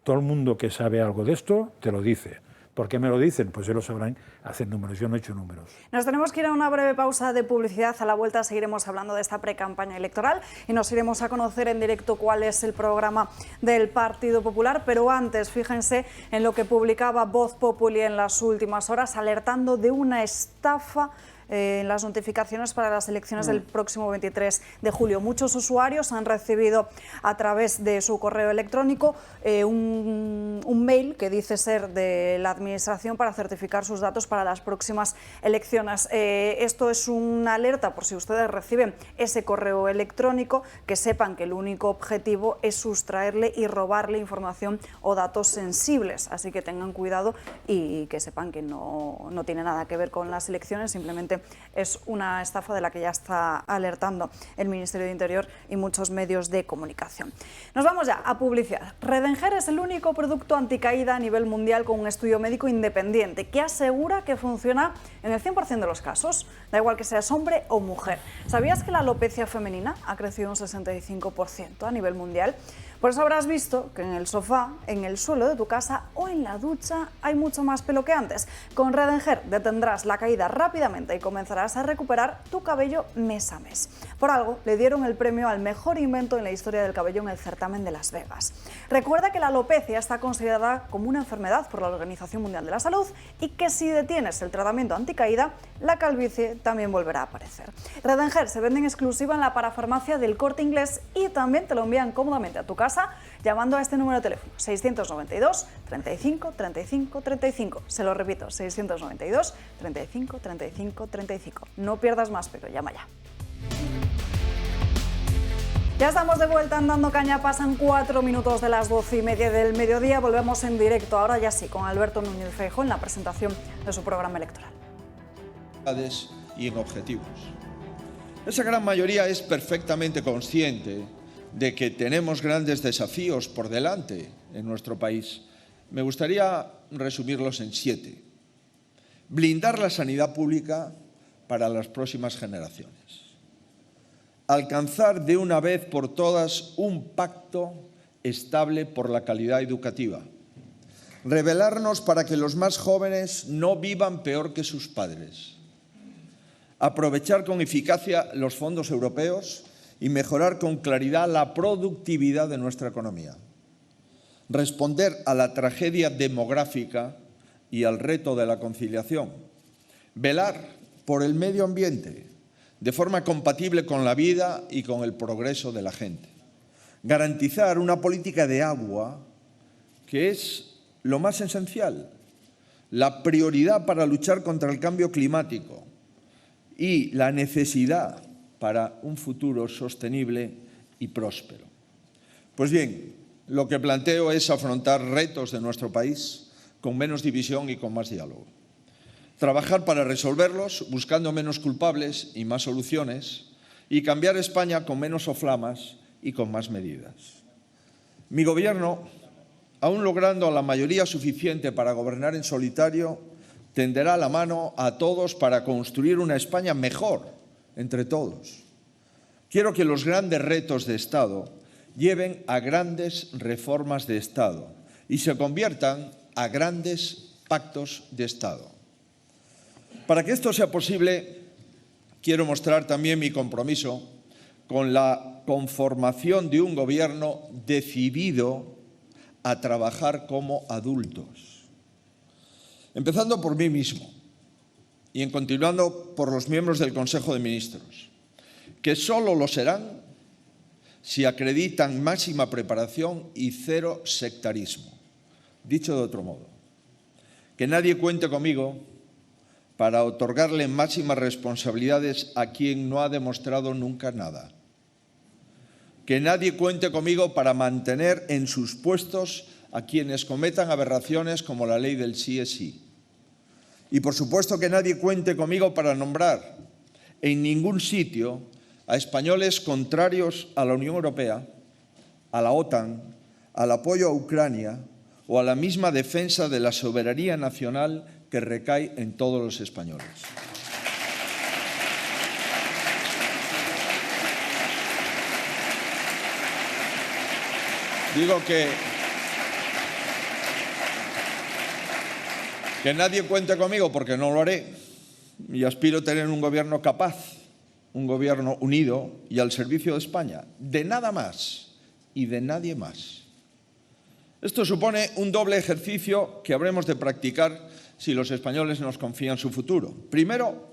Todo el mundo que sabe algo de esto te lo dice. ¿Por qué me lo dicen? Pues ellos sabrán hacer números. Yo no he hecho números. Nos tenemos que ir a una breve pausa de publicidad. A la vuelta seguiremos hablando de esta precampaña electoral y nos iremos a conocer en directo cuál es el programa del Partido Popular. Pero antes, fíjense en lo que publicaba Voz Populi en las últimas horas, alertando de una estafa en las notificaciones para las elecciones del próximo 23 de julio. Muchos usuarios han recibido a través de su correo electrónico un mail que dice ser de la Administración para certificar sus datos para las próximas elecciones. Esto es una alerta por si ustedes reciben ese correo electrónico, que sepan que el único objetivo es sustraerle y robarle información o datos sensibles. Así que tengan cuidado y que sepan que no tiene nada que ver con las elecciones, simplemente es una estafa de la que ya está alertando el Ministerio de Interior y muchos medios de comunicación. Nos vamos ya a publicidad. Redenger es el único producto anticaída a nivel mundial con un estudio médico independiente que asegura que funciona en el 100% de los casos, da igual que seas hombre o mujer. ¿Sabías que la alopecia femenina ha crecido un 65% a nivel mundial? Por eso habrás visto que en el sofá, en el suelo de tu casa o en la ducha hay mucho más pelo que antes. Con Redenger detendrás la caída rápidamente y comenzarás a recuperar tu cabello mes a mes. Por algo le dieron el premio al mejor invento en la historia del cabello en el certamen de Las Vegas. Recuerda que la alopecia está considerada como una enfermedad por la Organización Mundial de la Salud y que si detienes el tratamiento anticaída, la calvicie también volverá a aparecer. Redenger se vende en exclusiva en la parafarmacia del Corte Inglés y también te lo envían cómodamente a tu casa llamando a este número de teléfono 692 35 35 35. Se lo repito, 692 35 35 35. No pierdas más, pero llama ya. Ya estamos de vuelta en Dando Caña, pasan 4 minutos de las 12:30 del mediodía. Volvemos en directo, ahora ya sí, con Alberto Núñez Feijóo en la presentación de su programa electoral. Y en objetivos. Esa gran mayoría es perfectamente consciente de que tenemos grandes desafíos por delante en nuestro país. Me gustaría resumirlos en 7. Blindar la sanidad pública para las próximas generaciones. Alcanzar de una vez por todas un pacto estable por la calidad educativa. Rebelarnos para que los más jóvenes no vivan peor que sus padres. Aprovechar con eficacia los fondos europeos y mejorar con claridad la productividad de nuestra economía. Responder a la tragedia demográfica y al reto de la conciliación. Velar por el medio ambiente de forma compatible con la vida y con el progreso de la gente. Garantizar una política de agua que es lo más esencial, la prioridad para luchar contra el cambio climático y la necesidad para un futuro sostenible y próspero. Pues bien, lo que planteo es afrontar retos de nuestro país con menos división y con más diálogo. Trabajar para resolverlos buscando menos culpables y más soluciones y cambiar España con menos soflamas y con más medidas. Mi gobierno, aún logrando la mayoría suficiente para gobernar en solitario, tenderá la mano a todos para construir una España mejor entre todos. Quiero que los grandes retos de Estado lleven a grandes reformas de Estado y se conviertan a grandes pactos de Estado. Para que esto sea posible, quiero mostrar también mi compromiso con la conformación de un gobierno decidido a trabajar como adultos. Empezando por mí mismo y continuando por los miembros del Consejo de Ministros, que solo lo serán si acreditan máxima preparación y cero sectarismo. Dicho de otro modo, que nadie cuente conmigo para otorgarle máximas responsabilidades a quien no ha demostrado nunca nada. que nadie cuente conmigo para mantener en sus puestos a quienes cometan aberraciones como la ley del sí es sí. Y por supuesto que nadie cuente conmigo para nombrar en ningún sitio a españoles contrarios a la Unión Europea, a la OTAN, al apoyo a Ucrania o a la misma defensa de la soberanía nacional que recae en todos los españoles. Digo que nadie cuente conmigo porque no lo haré y aspiro a tener un gobierno capaz, un gobierno unido y al servicio de España, de nada más y de nadie más. Esto supone un doble ejercicio que habremos de practicar si los españoles nos confían su futuro. Primero,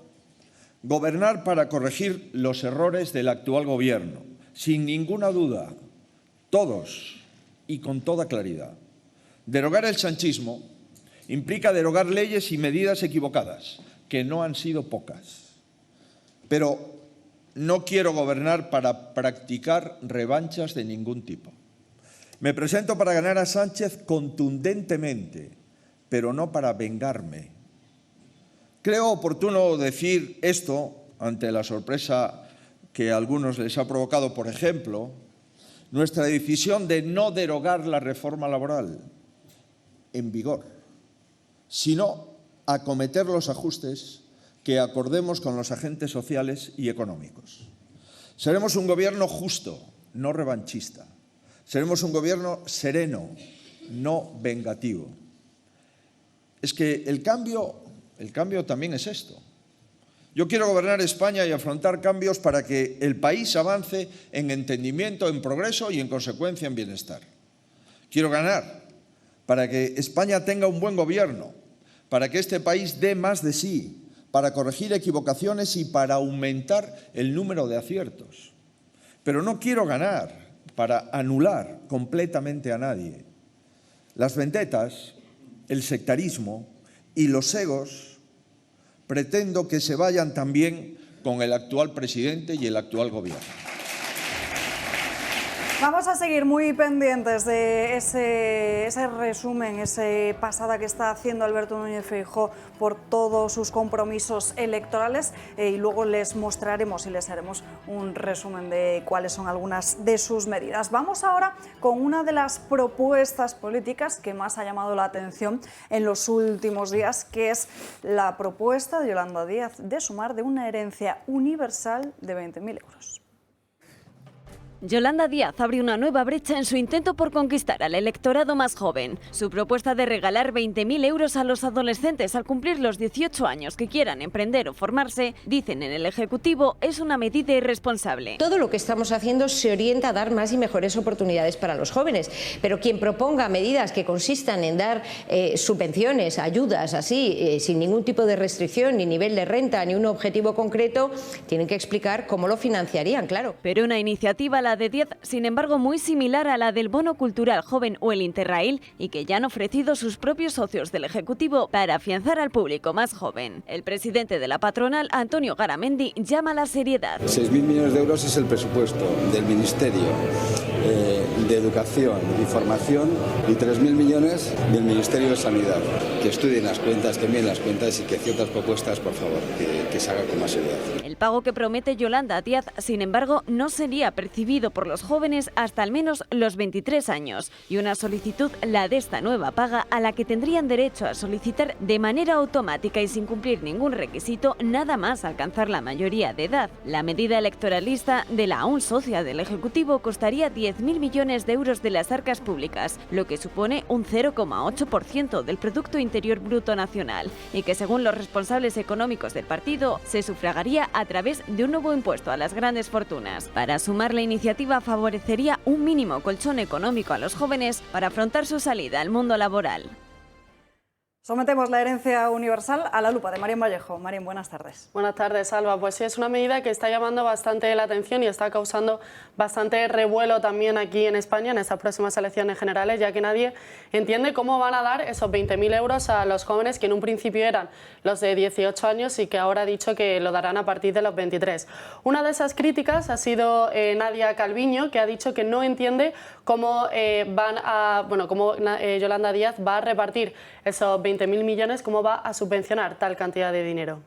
gobernar para corregir los errores del actual gobierno, sin ninguna duda, todos y con toda claridad. Derogar el sanchismo implica derogar leyes y medidas equivocadas, que no han sido pocas. Pero no quiero gobernar para practicar revanchas de ningún tipo. Me presento para ganar a Sánchez contundentemente, pero no para vengarme. Creo oportuno decir esto ante la sorpresa que a algunos les ha provocado, por ejemplo, nuestra decisión de no derogar la reforma laboral en vigor, sino acometer los ajustes que acordemos con los agentes sociales y económicos. Seremos un gobierno justo, no revanchista. Seremos un gobierno sereno, no vengativo. Es que el cambio también es esto. Yo quiero gobernar España y afrontar cambios para que el país avance en entendimiento, en progreso y, en consecuencia, en bienestar. Quiero ganar para que España tenga un buen gobierno, para que este país dé más de sí, para corregir equivocaciones y para aumentar el número de aciertos. Pero no quiero ganar para anular completamente a nadie. Las vendetas, el sectarismo y los egos pretendo que se vayan también con el actual presidente y el actual gobierno. Vamos a seguir muy pendientes de ese resumen, esa pasada que está haciendo Alberto Núñez Feijóo por todos sus compromisos electorales y luego les mostraremos y les haremos un resumen de cuáles son algunas de sus medidas. Vamos ahora con una de las propuestas políticas que más ha llamado la atención en los últimos días, que es la propuesta de Yolanda Díaz de sumar de una herencia universal de 20.000 euros. Yolanda Díaz abre una nueva brecha en su intento por conquistar al electorado más joven. Su propuesta de regalar 20.000 euros a los adolescentes al cumplir los 18 años que quieran emprender o formarse, dicen en el Ejecutivo, es una medida irresponsable. Todo lo que estamos haciendo se orienta a dar más y mejores oportunidades para los jóvenes, pero quien proponga medidas que consistan en dar subvenciones, ayudas, así, sin ningún tipo de restricción, ni nivel de renta, ni un objetivo concreto, tienen que explicar cómo lo financiarían, claro. Pero una iniciativa, la de Díaz, sin embargo muy similar a la del Bono Cultural Joven o el Interrail, y que ya han ofrecido sus propios socios del Ejecutivo para afianzar al público más joven. El presidente de la patronal, Antonio Garamendi, llama a la seriedad. 6.000 millones de euros es el presupuesto del Ministerio de Educación y Formación y 3.000 millones del Ministerio de Sanidad. Que estudien las cuentas, que miren las cuentas y que ciertas propuestas, por favor, que se hagan con más seriedad. El pago que promete Yolanda Díaz, sin embargo, no sería percibido por los jóvenes hasta al menos los 23 años y una solicitud, la de esta nueva paga, a la que tendrían derecho a solicitar de manera automática y sin cumplir ningún requisito nada más alcanzar la mayoría de edad. La medida electoralista de la aún socia del Ejecutivo costaría 10.000 millones de euros de las arcas públicas, lo que supone un 0,8% del Producto Interior Bruto Nacional y que, según los responsables económicos del partido, se sufragaría a través de un nuevo impuesto a las grandes fortunas. Para sumar, la iniciativa favorecería un mínimo colchón económico a los jóvenes para afrontar su salida al mundo laboral. Sometemos la herencia universal a la lupa de Marín Vallejo. Marín, buenas tardes. Buenas tardes, Alba. Pues sí, es una medida que está llamando bastante la atención y está causando bastante revuelo también aquí en España en estas próximas elecciones generales, ya que nadie entiende cómo van a dar esos 20.000 euros a los jóvenes que en un principio eran los de 18 años y que ahora ha dicho que lo darán a partir de los 23. Una de esas críticas ha sido Nadia Calviño, que ha dicho que no entiende cómo Yolanda Díaz va a repartir esos 20.000 millones, cómo va a subvencionar tal cantidad de dinero.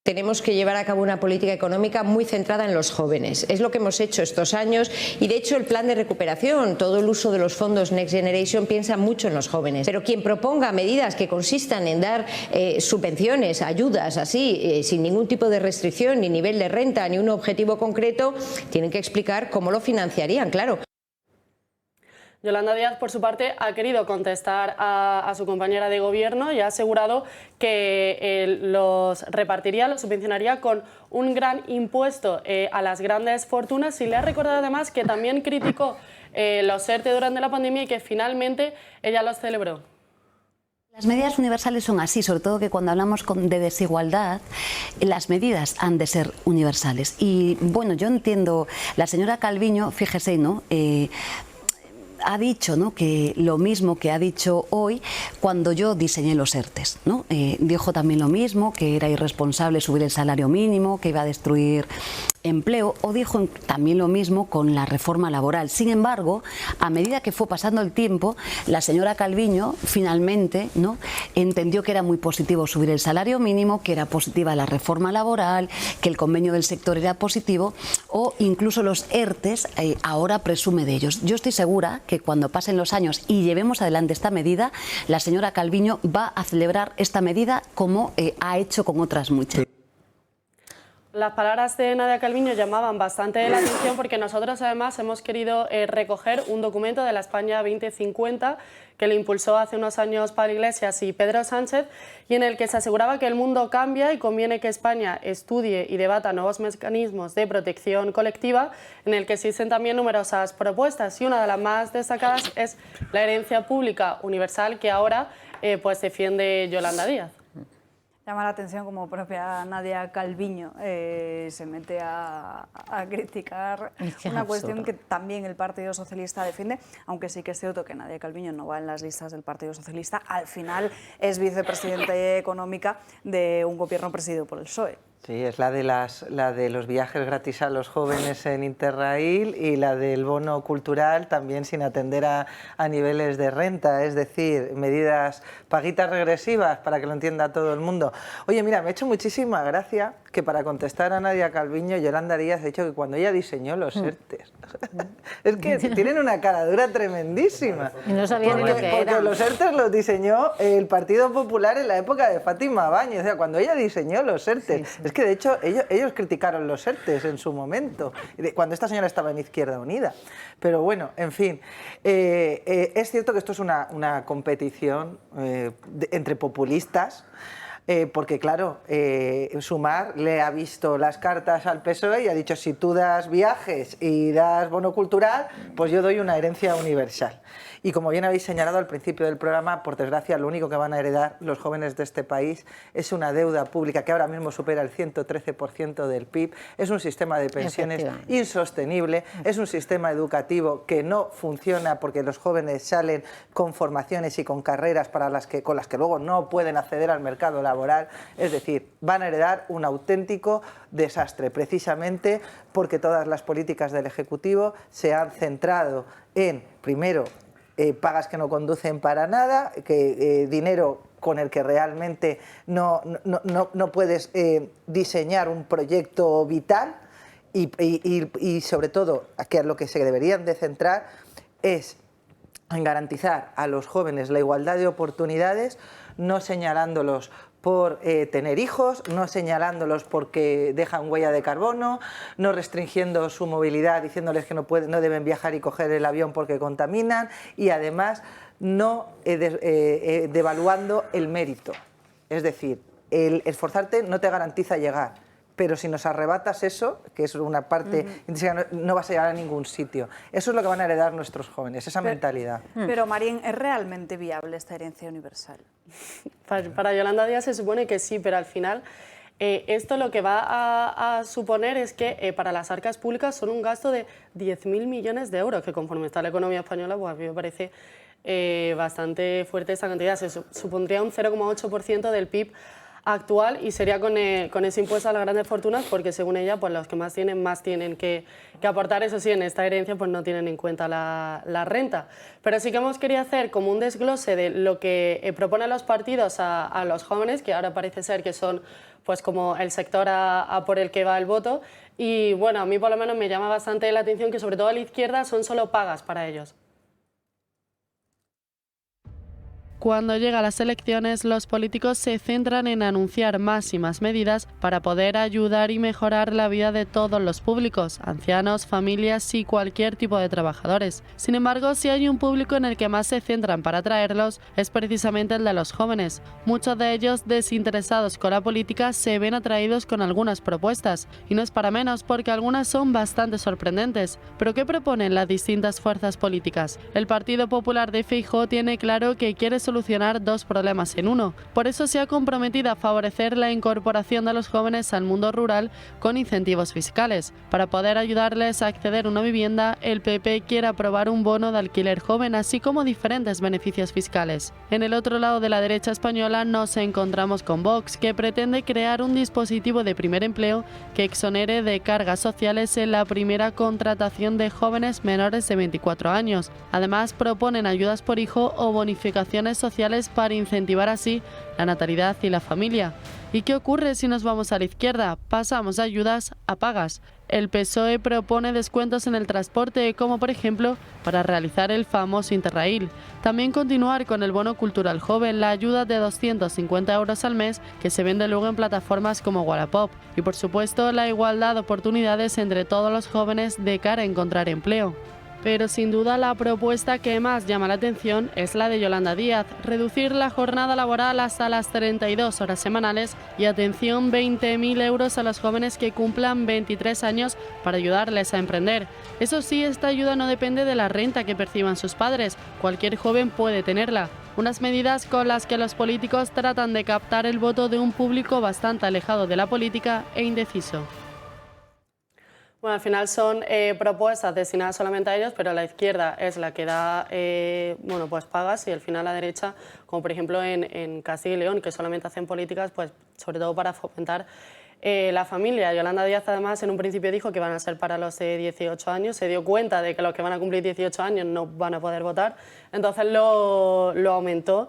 Tenemos que llevar a cabo una política económica muy centrada en los jóvenes. Es lo que hemos hecho estos años y, de hecho, el plan de recuperación, todo el uso de los fondos Next Generation piensa mucho en los jóvenes. Pero quien proponga medidas que consistan en dar subvenciones, ayudas, así, sin ningún tipo de restricción, ni nivel de renta, ni un objetivo concreto, tienen que explicar cómo lo financiarían, claro. Yolanda Díaz, por su parte, ha querido contestar a su compañera de gobierno y ha asegurado que los repartiría, los subvencionaría con un gran impuesto a las grandes fortunas, y le ha recordado además que también criticó los ERTE durante la pandemia y que finalmente ella los celebró. Las medidas universales son así, sobre todo que cuando hablamos de desigualdad, las medidas han de ser universales. Y bueno, yo entiendo, la señora Calviño, fíjese, ¿no? Ha dicho, ¿no?, que lo mismo que ha dicho hoy cuando yo diseñé los ERTES, ¿no? Dijo también lo mismo, que era irresponsable subir el salario mínimo, que iba a destruir empleo, o dijo también lo mismo con la reforma laboral. Sin embargo, a medida que fue pasando el tiempo, la señora Calviño finalmente, ¿no?, entendió que era muy positivo subir el salario mínimo, que era positiva la reforma laboral, que el convenio del sector era positivo, o incluso los ERTES, ahora presume de ellos. Yo estoy segura que cuando pasen los años y llevemos adelante esta medida, la señora Calviño va a celebrar esta medida como ha hecho con otras muchas. Las palabras de Nadia Calviño llamaban bastante la atención porque nosotros además hemos querido recoger un documento de la España 2050 que le impulsó hace unos años Pablo Iglesias y Pedro Sánchez, y en el que se aseguraba que el mundo cambia y conviene que España estudie y debata nuevos mecanismos de protección colectiva, en el que existen también numerosas propuestas, y una de las más destacadas es la herencia pública universal que ahora pues defiende Yolanda Díaz. Llama la atención como propia Nadia Calviño se mete a criticar una cuestión que también el Partido Socialista defiende, aunque sí que es cierto que Nadia Calviño no va en las listas del Partido Socialista, al final es vicepresidenta económica de un gobierno presidido por el PSOE. Sí, es la de los viajes gratis a los jóvenes en Interrail y la del bono cultural también sin atender a niveles de renta, es decir, medidas, paguitas regresivas para que lo entienda todo el mundo. Oye, mira, me ha hecho muchísima gracia que para contestar a Nadia Calviño, Yolanda Díaz ha dicho que cuando ella diseñó los ERTES, es que tienen una caradura tremendísima. Y no sabían ni lo que porque eran. los ERTES los diseñó el Partido Popular en la época de Fátima Báñez, o sea, cuando ella diseñó los ERTES. Sí. Es que de hecho ellos criticaron los ERTES en su momento, cuando esta señora estaba en Izquierda Unida. Pero bueno, en fin, es cierto que esto es una competición entre populistas, porque claro, Sumar le ha visto las cartas al PSOE y ha dicho: si tú das viajes y das bono cultural, pues yo doy una herencia universal. Y como bien habéis señalado al principio del programa, por desgracia lo único que van a heredar los jóvenes de este país es una deuda pública que ahora mismo supera el 113% del PIB, es un sistema de pensiones insostenible, es un sistema educativo que no funciona porque los jóvenes salen con formaciones y con carreras con las que luego no pueden acceder al mercado laboral, es decir, van a heredar un auténtico desastre, precisamente porque todas las políticas del Ejecutivo se han centrado en, primero, pagas que no conducen para nada, dinero con el que realmente no puedes diseñar un proyecto vital y sobre todo, que lo que se deberían de centrar es en garantizar a los jóvenes la igualdad de oportunidades, no señalándolos por tener hijos, no señalándolos porque dejan huella de carbono, no restringiendo su movilidad diciéndoles que no deben viajar y coger el avión porque contaminan, y además no devaluando el mérito. Es decir, el esforzarte no te garantiza llegar, pero si nos arrebatas eso, que es una parte, no vas a llegar a ningún sitio. Eso es lo que van a heredar nuestros jóvenes, esa mentalidad. Pero Marín, ¿es realmente viable esta herencia universal? Para Yolanda Díaz se supone que sí, pero al final esto lo que va a suponer es que para las arcas públicas son un gasto de 10.000 millones de euros, que conforme está la economía española, pues a mí me parece bastante fuerte esta cantidad. Se supondría un 0,8% del PIB actual y sería con ese impuesto a las grandes fortunas, porque según ella pues los que más tienen que aportar. Eso sí, en esta herencia pues no tienen en cuenta la renta. Pero sí que hemos querido hacer como un desglose de lo que proponen los partidos a los jóvenes, que ahora parece ser que son pues como el sector a por el que va el voto. Y bueno, a mí por lo menos me llama bastante la atención que sobre todo a la izquierda son solo pagas para ellos. Cuando llegan las elecciones, los políticos se centran en anunciar más y más medidas para poder ayudar y mejorar la vida de todos los públicos, ancianos, familias y cualquier tipo de trabajadores. Sin embargo, si hay un público en el que más se centran para atraerlos, es precisamente el de los jóvenes. Muchos de ellos, desinteresados con la política, se ven atraídos con algunas propuestas. Y no es para menos, porque algunas son bastante sorprendentes. ¿Pero qué proponen las distintas fuerzas políticas? El Partido Popular de Feijóo tiene claro que quiere solucionar dos problemas en uno. Por eso se ha comprometido a favorecer la incorporación de los jóvenes al mundo rural con incentivos fiscales. Para poder ayudarles a acceder a una vivienda, el PP quiere aprobar un bono de alquiler joven, así como diferentes beneficios fiscales. En el otro lado de la derecha española nos encontramos con Vox, que pretende crear un dispositivo de primer empleo que exonere de cargas sociales en la primera contratación de jóvenes menores de 24 años. Además, proponen ayudas por hijo o bonificaciones sociales para incentivar así la natalidad y la familia. ¿Y qué ocurre si nos vamos a la izquierda? Pasamos de ayudas a pagas. El PSOE propone descuentos en el transporte, como por ejemplo para realizar el famoso Interrail. También continuar con el bono cultural joven, la ayuda de 250 euros al mes que se vende luego en plataformas como Wallapop. Y por supuesto la igualdad de oportunidades entre todos los jóvenes de cara a encontrar empleo. Pero sin duda la propuesta que más llama la atención es la de Yolanda Díaz, reducir la jornada laboral hasta las 32 horas semanales y atención 20.000 euros a los jóvenes que cumplan 23 años para ayudarles a emprender. Eso sí, esta ayuda no depende de la renta que perciban sus padres, cualquier joven puede tenerla. Unas medidas con las que los políticos tratan de captar el voto de un público bastante alejado de la política e indeciso. Bueno, al final son propuestas destinadas solamente a ellos, pero la izquierda es la que da pues pagas y al final la derecha, como por ejemplo en Castilla y León, que solamente hacen políticas pues sobre todo para fomentar la familia. Yolanda Díaz además en un principio dijo que van a ser para los de 18 años, se dio cuenta de que los que van a cumplir 18 años no van a poder votar, entonces lo aumentó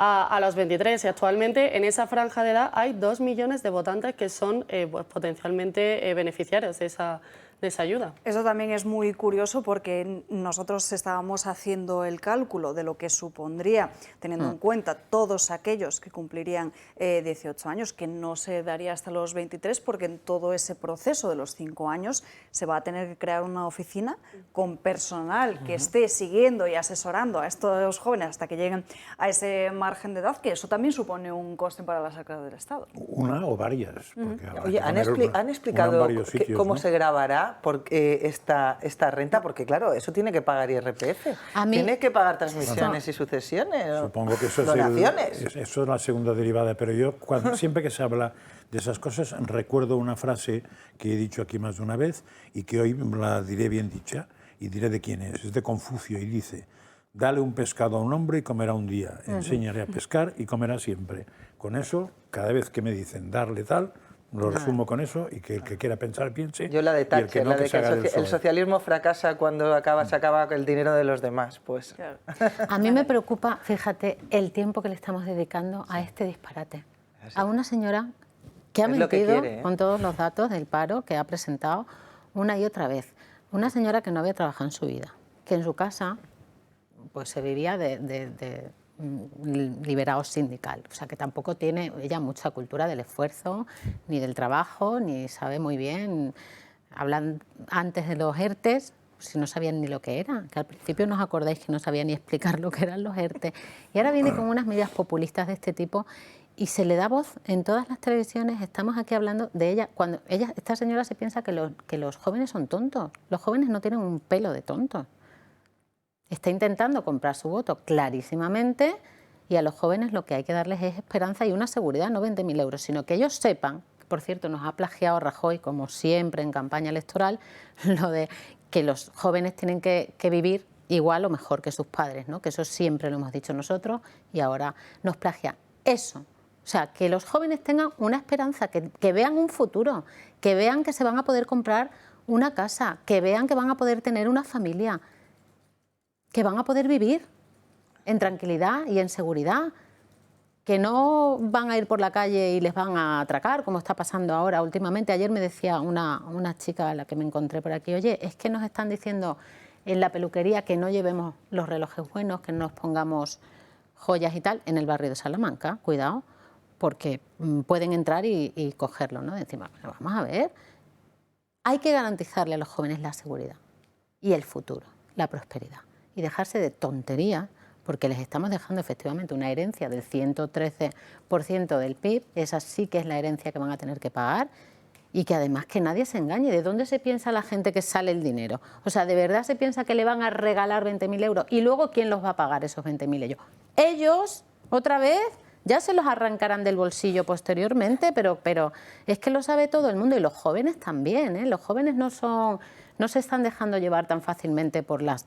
a los 23 y actualmente en esa franja de edad hay 2 millones de votantes que son pues, potencialmente beneficiarios de esa ayuda. Eso también es muy curioso porque nosotros estábamos haciendo el cálculo de lo que supondría, teniendo en cuenta todos aquellos que cumplirían 18 años, que no se daría hasta los 23 porque en todo ese proceso de los 5 años se va a tener que crear una oficina con personal que esté siguiendo y asesorando a estos jóvenes hasta que lleguen a ese margen de edad, que eso también supone un coste para las arcas del Estado. Una o varias. Oye, ¿han explicado sitios, cómo ¿no? se grabará esta renta? Porque claro, eso tiene que pagar IRPF, tiene que pagar transmisiones y sucesiones, supongo que eso donaciones. Eso es la segunda derivada, pero yo siempre que se habla de esas cosas recuerdo una frase que he dicho aquí más de una vez y que hoy la diré bien dicha y diré de quién es de Confucio y dice: dale un pescado a un hombre y comerá un día, enséñale a pescar y comerá siempre. Con eso, cada vez que me dicen darle tal, lo resumo con eso y que el que quiera pensar piense. Yo la de Thatcher, no, la de que el socialismo fracasa cuando se acaba el dinero de los demás. Pues. Claro. A mí me preocupa, fíjate, el tiempo que le estamos dedicando a este disparate. A una señora que ha mentido con todos los datos del paro que ha presentado una y otra vez. Una señora que no había trabajado en su vida, que en su casa pues se vivía de liberado sindical, o sea que tampoco tiene ella mucha cultura del esfuerzo, ni del trabajo, ni sabe muy bien. Hablan antes de los ERTEs, si no sabían ni lo que era, que al principio no os acordáis que no sabía ni explicar lo que eran los ERTEs, y ahora viene con unas medidas populistas de este tipo y se le da voz en todas las televisiones. Estamos aquí hablando de ella. Cuando esta señora se piensa que los jóvenes son tontos. Los jóvenes no tienen un pelo de tontos. Está intentando comprar su voto clarísimamente, y a los jóvenes lo que hay que darles es esperanza y una seguridad, no 20.000 euros, sino que ellos sepan, por cierto, nos ha plagiado Rajoy, como siempre en campaña electoral, lo de que los jóvenes tienen que vivir igual o mejor que sus padres, ¿no? Que eso siempre lo hemos dicho nosotros y ahora nos plagia. Eso, o sea, que los jóvenes tengan una esperanza, que vean un futuro, que vean que se van a poder comprar una casa, que vean que van a poder tener una familia, que van a poder vivir en tranquilidad y en seguridad, que no van a ir por la calle y les van a atracar, como está pasando ahora últimamente. Ayer me decía una chica a la que me encontré por aquí, oye, es que nos están diciendo en la peluquería que no llevemos los relojes buenos, que no nos pongamos joyas y tal, en el barrio de Salamanca, cuidado, porque pueden entrar y cogerlo, ¿no? Encima, pero vamos a ver, hay que garantizarle a los jóvenes la seguridad y el futuro, la prosperidad, y dejarse de tonterías, porque les estamos dejando efectivamente una herencia del 113% del PIB, esa sí que es la herencia que van a tener que pagar, y que además que nadie se engañe. ¿De dónde se piensa la gente que sale el dinero? O sea, ¿de verdad se piensa que le van a regalar 20.000 euros? ¿Y luego quién los va a pagar esos 20.000 euros? Ellos, otra vez, ya se los arrancarán del bolsillo posteriormente, pero es que lo sabe todo el mundo, y los jóvenes también, ¿eh? Los jóvenes no se están dejando llevar tan fácilmente por las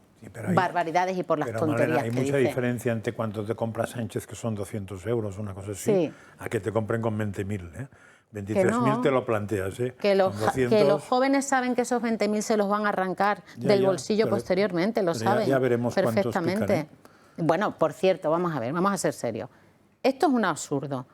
barbaridades y por las tonterías. Malena, hay mucha diferencia entre cuánto te compra Sánchez, que son 200 euros, una cosa así, sí, a que te compren con 20.000, ¿eh? 23.000 te lo planteas, ¿eh? Que los jóvenes saben que esos 20.000 se los van a arrancar del bolsillo posteriormente, lo saben ya veremos perfectamente. Bueno, por cierto, vamos a ver, vamos a ser serios. Esto es un absurdo,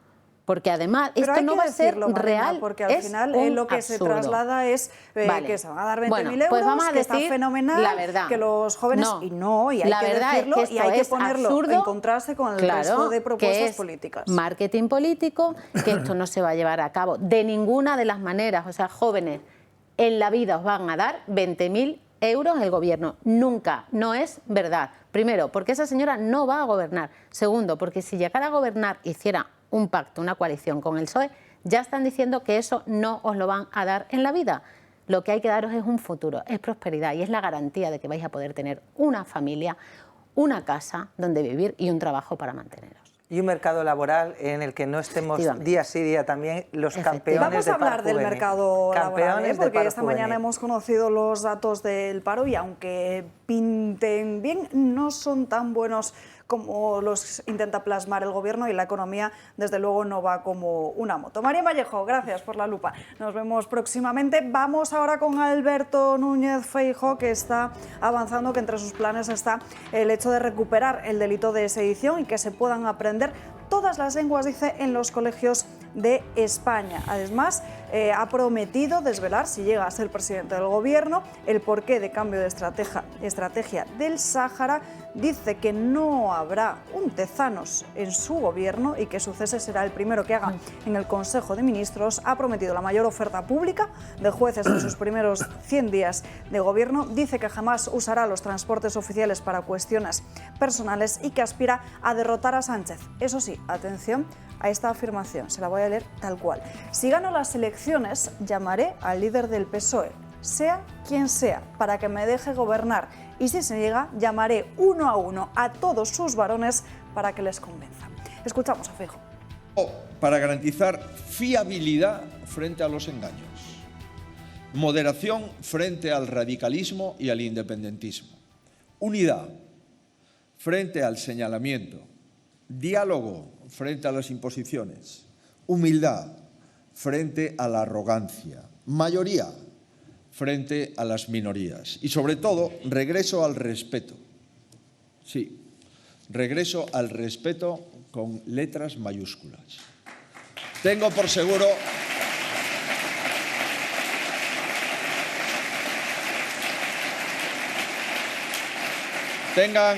porque además esto no va a ser real, porque al final lo que se traslada es que se van a dar 20.000 euros, pues vamos a que decir está fenomenal, la verdad, que los jóvenes... y hay que decirlo, y hay que ponerlo en contraste con el resto de propuestas políticas. Marketing político, que esto no se va a llevar a cabo de ninguna de las maneras. O sea, jóvenes, en la vida os van a dar 20.000 euros el gobierno. Nunca, no es verdad. Primero, porque esa señora no va a gobernar. Segundo, porque si llegara a gobernar, hiciera un pacto, una coalición con el PSOE, ya están diciendo que eso no os lo van a dar en la vida. Lo que hay que daros es un futuro, es prosperidad, y es la garantía de que vais a poder tener una familia, una casa donde vivir y un trabajo para manteneros. Y un mercado laboral en el que no estemos día sí día también los campeones. Vamos a hablar del mercado laboral, porque esta mañana hemos conocido los datos del paro y aunque pinten bien, no son tan buenos como los intenta plasmar el gobierno, y la economía desde luego no va como una moto. María Vallejo, gracias por la lupa. Nos vemos próximamente. Vamos ahora con Alberto Núñez Feijóo, que está avanzando, que entre sus planes está el hecho de recuperar el delito de sedición y que se puedan aprender todas las lenguas, dice, en los colegios de España. Además, ha prometido desvelar, si llega a ser presidente del gobierno, el porqué de cambio de estrategia del Sáhara. Dice que no habrá un Tezanos en su gobierno y que su cese será el primero que haga en el Consejo de Ministros. Ha prometido la mayor oferta pública de jueces en sus primeros 100 días de gobierno. Dice que jamás usará los transportes oficiales para cuestiones personales y que aspira a derrotar a Sánchez. Eso sí, atención a esta afirmación, se la voy a leer tal cual. Si gano las elecciones, llamaré al líder del PSOE, sea quien sea, para que me deje gobernar. Y si se niega, llamaré uno a uno a todos sus varones para que les convenza. Escuchamos a Feijóo. Para garantizar fiabilidad frente a los engaños, moderación frente al radicalismo y al independentismo, unidad frente al señalamiento, diálogo frente a las imposiciones, humildad frente a la arrogancia, mayoría frente a las minorías y, sobre todo, regreso al respeto. Sí, regreso al respeto con letras mayúsculas. Tengo por seguro tengan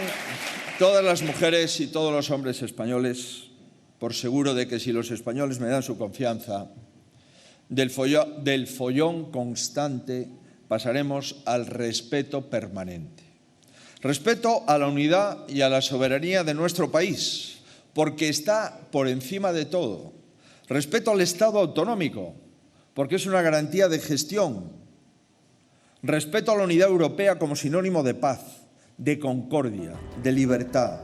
todas las mujeres y todos los hombres españoles por seguro de que si los españoles me dan su confianza, del follón constante pasaremos al respeto permanente. Respeto a la unidad y a la soberanía de nuestro país, porque está por encima de todo. Respeto al Estado autonómico, porque es una garantía de gestión. Respeto a la unidad europea como sinónimo de paz, de concordia, de libertad.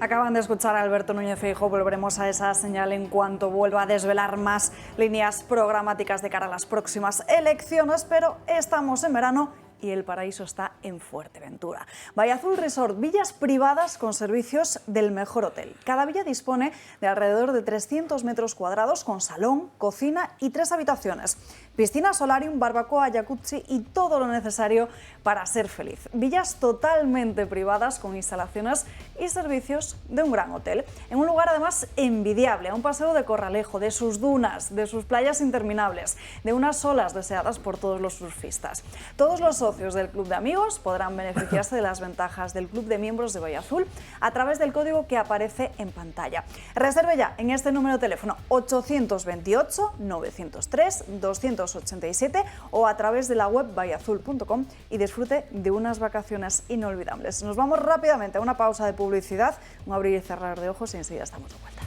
Acaban de escuchar a Alberto Núñez Feijóo. Volveremos a esa señal en cuanto vuelva a desvelar más líneas programáticas de cara a las próximas elecciones, pero estamos en verano y el paraíso está en Fuerteventura. Bahía Azul Resort, villas privadas con servicios del mejor hotel. Cada villa dispone de alrededor de 300 metros cuadrados con salón, cocina y 3 habitaciones. Piscina, solarium, barbacoa, jacuzzi y todo lo necesario para ser feliz. Villas totalmente privadas con instalaciones y servicios de un gran hotel. En un lugar además envidiable, a un paseo de Corralejo, de sus dunas, de sus playas interminables, de unas olas deseadas por todos los surfistas. Todos los socios del Club de Amigos podrán beneficiarse de las ventajas del Club de Miembros de Bahía Azul a través del código que aparece en pantalla. Reserve ya en este número de teléfono 828 903 287 o a través de la web bahiazul.com y disfrute de unas vacaciones inolvidables. Nos vamos rápidamente a una pausa de publicidad, un abrir y cerrar de ojos y enseguida estamos de vuelta.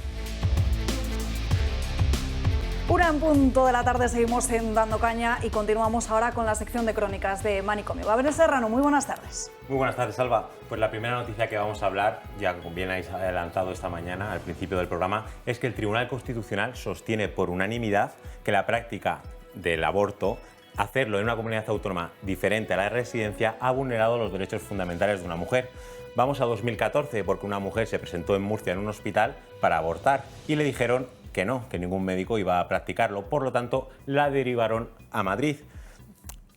1:00 p.m, seguimos en Dando Caña y continuamos ahora con la sección de crónicas de Manicomio. Gabriel Serrano, muy buenas tardes. Muy buenas tardes, Alba. Pues la primera noticia que vamos a hablar, ya como bien habéis adelantado esta mañana al principio del programa, es que el Tribunal Constitucional sostiene por unanimidad que la práctica del aborto, hacerlo en una comunidad autónoma diferente a la residencia, ha vulnerado los derechos fundamentales de una mujer. Vamos a 2014, porque una mujer se presentó en Murcia en un hospital para abortar y le dijeron que no, que ningún médico iba a practicarlo. Por lo tanto, la derivaron a Madrid.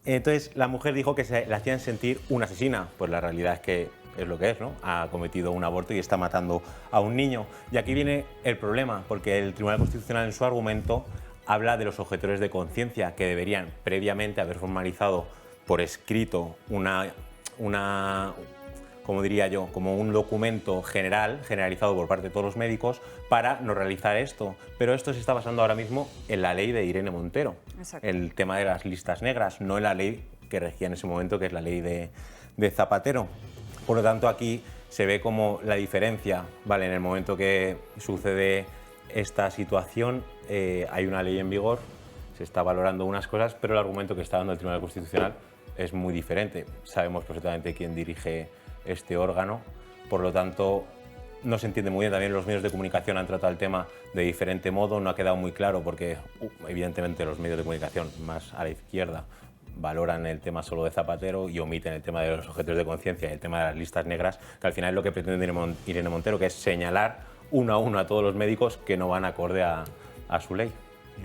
Entonces, la mujer dijo que se la hacían sentir una asesina. Pues la realidad es que es lo que es, ¿no? Ha cometido un aborto y está matando a un niño. Y aquí viene el problema, porque el Tribunal Constitucional en su argumento habla de los objetores de conciencia que deberían previamente haber formalizado por escrito como diría yo, como un documento generalizado por parte de todos los médicos para no realizar esto. Pero esto se está basando ahora mismo en la ley de Irene Montero, Exacto. El tema de las listas negras, no en la ley que regía en ese momento, que es la ley de Zapatero. Por lo tanto, aquí se ve como la diferencia, ¿vale? En el momento que sucede esta situación, hay una ley en vigor, se está valorando unas cosas, pero el argumento que está dando el Tribunal Constitucional es muy diferente. Sabemos perfectamente quién dirige este órgano, por lo tanto no se entiende muy bien. También los medios de comunicación han tratado el tema de diferente modo, no ha quedado muy claro porque evidentemente los medios de comunicación más a la izquierda valoran el tema solo de Zapatero y omiten el tema de los objetores de conciencia y el tema de las listas negras, que al final es lo que pretende Irene Montero, que es señalar uno a uno a todos los médicos que no van acorde a su ley.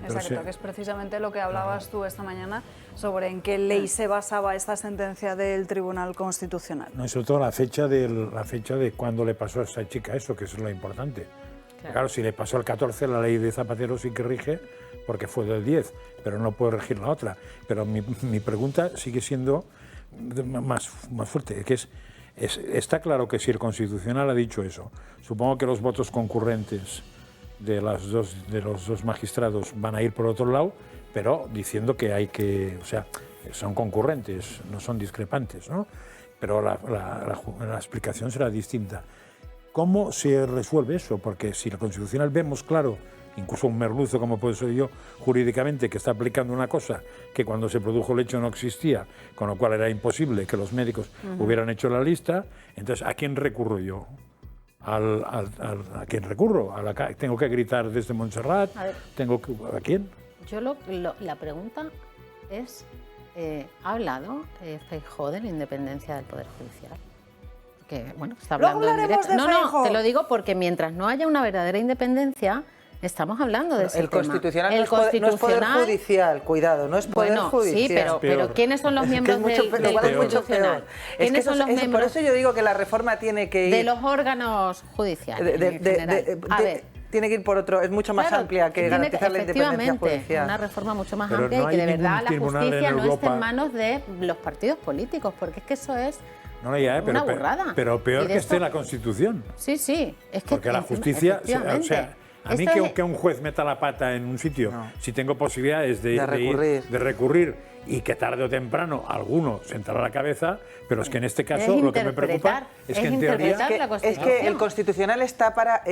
Exacto, que es precisamente lo que hablabas tú esta mañana sobre en qué ley se basaba esta sentencia del Tribunal Constitucional. No, y sobre todo la fecha de cuándo le pasó a esa chica eso, que eso es lo importante. Claro, si le pasó el 14, la ley de Zapatero sí que rige, porque fue del 10, pero no puede regir la otra. Pero mi pregunta sigue siendo más fuerte, que está claro que si el Constitucional ha dicho eso, supongo que los votos concurrentes de los dos magistrados van a ir por otro lado, pero diciendo que hay que, o sea, son concurrentes, no son discrepantes, ¿no? Pero la explicación será distinta. ¿Cómo se resuelve eso? Porque si el Constitucional vemos claro, incluso un merluzo como puedo ser yo jurídicamente, que está aplicando una cosa que cuando se produjo el hecho no existía, con lo cual era imposible que los médicos hubieran hecho la lista, entonces ¿a quién recurro yo? ¿A quién recurro? ¿Tengo que gritar desde Montserrat? ¿A quién? Yo la pregunta es, ¿ha hablado Feijóo de la independencia del Poder Judicial? Que, bueno, está hablando en directo. No, te lo digo porque mientras no haya una verdadera independencia, estamos hablando de ese tema. Constitucional no es Poder Judicial, cuidado, no es Poder Judicial. Sí, pero ¿quiénes son los miembros del Constitucional? ¿Quiénes son los miembros? Por eso yo digo que la reforma tiene que ir... De los órganos judiciales, en general. A ver, tiene que ir por otro, es mucho más amplia que garantizar la independencia judicial. Una reforma mucho más amplia y que de verdad la justicia no esté en manos de los partidos políticos, porque es que eso es... una burrada. Pero peor que esté la Constitución. Sí, es que... Porque la justicia, o sea, a mí que un juez meta la pata en un sitio, si tengo posibilidades de recurrir y que tarde o temprano alguno sentará la cabeza, pero es que en este caso lo que me preocupa es que en teoría... Es que el Constitucional está para...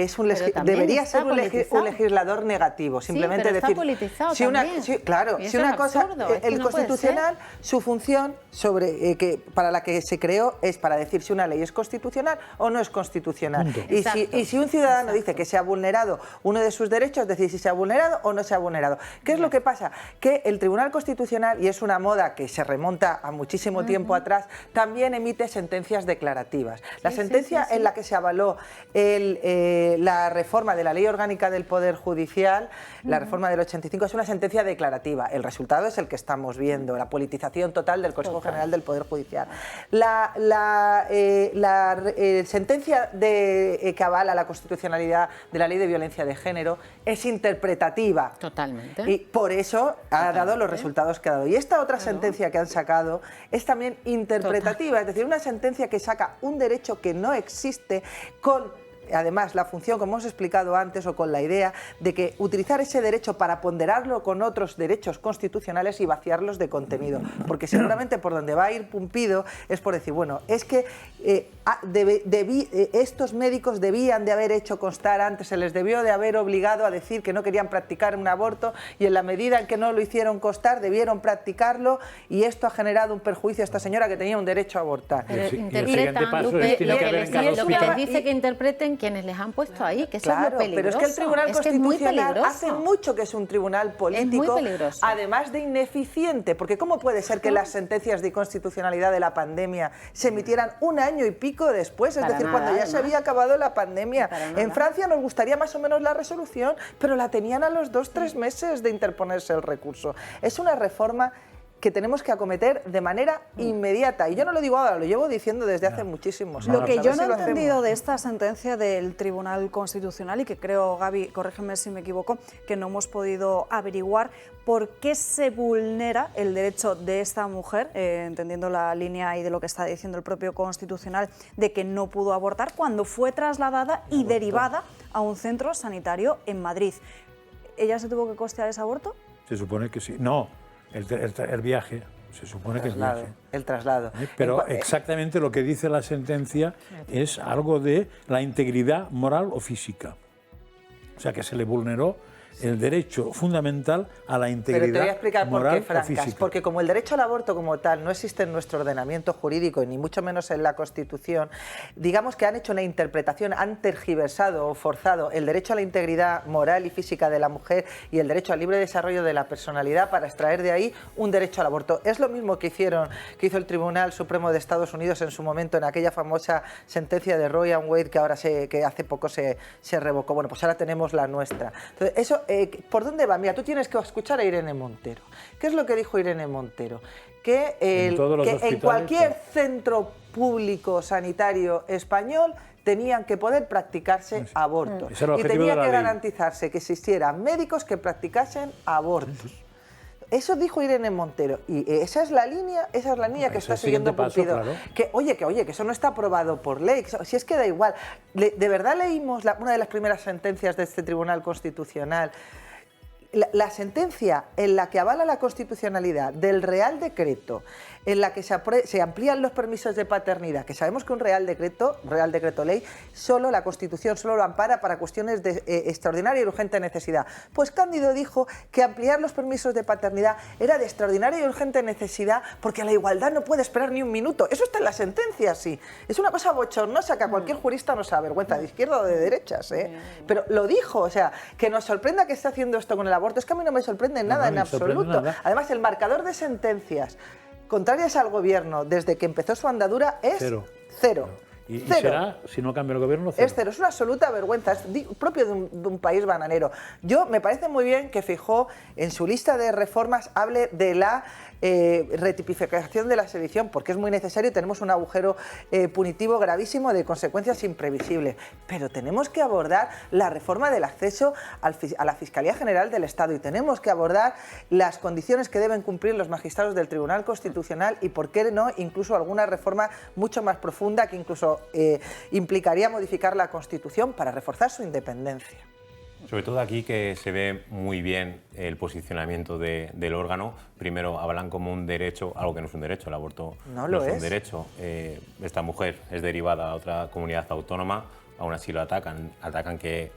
debería ser un legislador negativo, simplemente sí, pero decir... Está politizado claro, si una cosa... absurdo, el Constitucional, su función para la que se creó es para decir si una ley es constitucional o no es constitucional. Y si un ciudadano dice que se ha vulnerado uno de sus derechos, decir si se ha vulnerado o no se ha vulnerado. ¿Qué es lo que pasa? Que el Tribunal Constitucional, y es una moda que se remonta a muchísimo tiempo atrás, también emite sentencias declarativas. La sentencia en la que se avaló la reforma de la Ley Orgánica del Poder Judicial, la reforma del 85, es una sentencia declarativa. El resultado es el que estamos viendo, la politización total del Consejo General del Poder Judicial. La sentencia que avala la constitucionalidad de la Ley de Violencia de Género es interpretativa. Totalmente. Y por eso ha dado los resultados que ha dado. Y esta otra sentencia que han sacado es también interpretativa, es decir, una sentencia que saca un derecho que no existe con... Además, la función, como hemos explicado antes, o con la idea de que utilizar ese derecho para ponderarlo con otros derechos constitucionales y vaciarlos de contenido. Porque seguramente por donde va a ir Pumpido es por decir, bueno, es que estos médicos debían de haber hecho constar antes, se les debió de haber obligado a decir que no querían practicar un aborto y en la medida en que no lo hicieron constar, debieron practicarlo y esto ha generado un perjuicio a esta señora que tenía un derecho a abortar. Pero interpretan, lo que les dice que interpreten quienes les han puesto ahí, que eso es muy peligroso. Pero es que el Tribunal Constitucional hace mucho que es un tribunal político, además de ineficiente, porque ¿cómo puede ser que las sentencias de inconstitucionalidad de la pandemia se emitieran un año y pico después? Es decir, cuando ya se había acabado la pandemia. En Francia nos gustaría más o menos la resolución, pero la tenían a los 2-3 meses de interponerse el recurso. Es una reforma que tenemos que acometer de manera inmediata. Y yo no lo digo ahora, lo llevo diciendo desde hace muchísimos años. Lo que yo no he entendido de esta sentencia del Tribunal Constitucional, y que creo, Gaby, corrígeme si me equivoco, que no hemos podido averiguar por qué se vulnera el derecho de esta mujer, entendiendo la línea y de lo que está diciendo el propio Constitucional, de que no pudo abortar cuando fue trasladada y derivada a un centro sanitario en Madrid. ¿Ella se tuvo que costear ese aborto? Se supone que sí. No. El viaje, se supone que es viaje. El traslado. Pero exactamente lo que dice la sentencia es algo de la integridad moral o física. O sea, que se le vulneró el derecho fundamental a la integridad moral. Pero te voy a explicar por qué, Francas. O porque como el derecho al aborto como tal no existe en nuestro ordenamiento jurídico y ni mucho menos en la Constitución, digamos que han hecho una interpretación, han tergiversado o forzado el derecho a la integridad moral y física de la mujer y el derecho al libre desarrollo de la personalidad para extraer de ahí un derecho al aborto. Es lo mismo que hizo el Tribunal Supremo de Estados Unidos en su momento en aquella famosa sentencia de Roe and Wade que hace poco se revocó. Bueno, pues ahora tenemos la nuestra. Entonces, eso ¿por dónde va? Mira, tú tienes que escuchar a Irene Montero. ¿Qué es lo que dijo Irene Montero? Que en cualquier centro público sanitario español tenían que poder practicarse abortos. Y tenía que garantizarse que existieran médicos que practicasen abortos. Eso dijo Irene Montero y esa es la línea que está siguiendo Pumpido. Claro. Que eso no está aprobado por ley, si es que da igual. De verdad leímos una de las primeras sentencias de este Tribunal Constitucional, la sentencia en la que avala la constitucionalidad del Real Decreto, en la que se amplían los permisos de paternidad, que sabemos que un Real Decreto Ley, solo la Constitución solo lo ampara para cuestiones de extraordinaria y urgente necesidad. Pues Cándido dijo que ampliar los permisos de paternidad era de extraordinaria y urgente necesidad porque la igualdad no puede esperar ni un minuto. Eso está en la sentencia, sí. Es una cosa bochornosa que a cualquier jurista nos avergüenza, de izquierda o de derechas, Pero lo dijo, o sea, que nos sorprenda que esté haciendo esto con el aborto, es que a mí no me sorprende nada en absoluto. Además, el marcador de sentencias contrarias al gobierno desde que empezó su andadura es cero. Y será, si no cambia el gobierno, cero. Es cero, es una absoluta vergüenza, es propio de un país bananero. Me parece muy bien que Feijóo en su lista de reformas hable de la retipificación de la sedición, porque es muy necesario, tenemos un agujero punitivo gravísimo de consecuencias imprevisibles, pero tenemos que abordar la reforma del acceso a la Fiscalía General del Estado y tenemos que abordar las condiciones que deben cumplir los magistrados del Tribunal Constitucional y, por qué no, incluso alguna reforma mucho más profunda que incluso implicaría modificar la Constitución para reforzar su independencia. Sobre todo aquí que se ve muy bien el posicionamiento del órgano. Primero hablan como un derecho, algo que no es un derecho, el aborto no es un derecho. Esta mujer es derivada a otra comunidad autónoma, aún así lo atacan que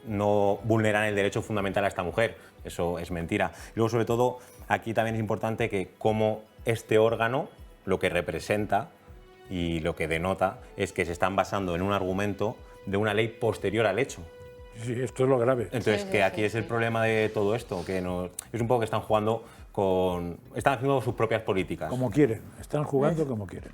no vulneran el derecho fundamental a esta mujer. Eso es mentira. Y luego, sobre todo, aquí también es importante que como este órgano, lo que representa y lo que denota es que se están basando en un argumento de una ley posterior al hecho. Sí, esto es lo grave. Entonces, que aquí es el problema de todo esto, que es un poco que están jugando están haciendo sus propias políticas. Como quieren, están jugando como quieren.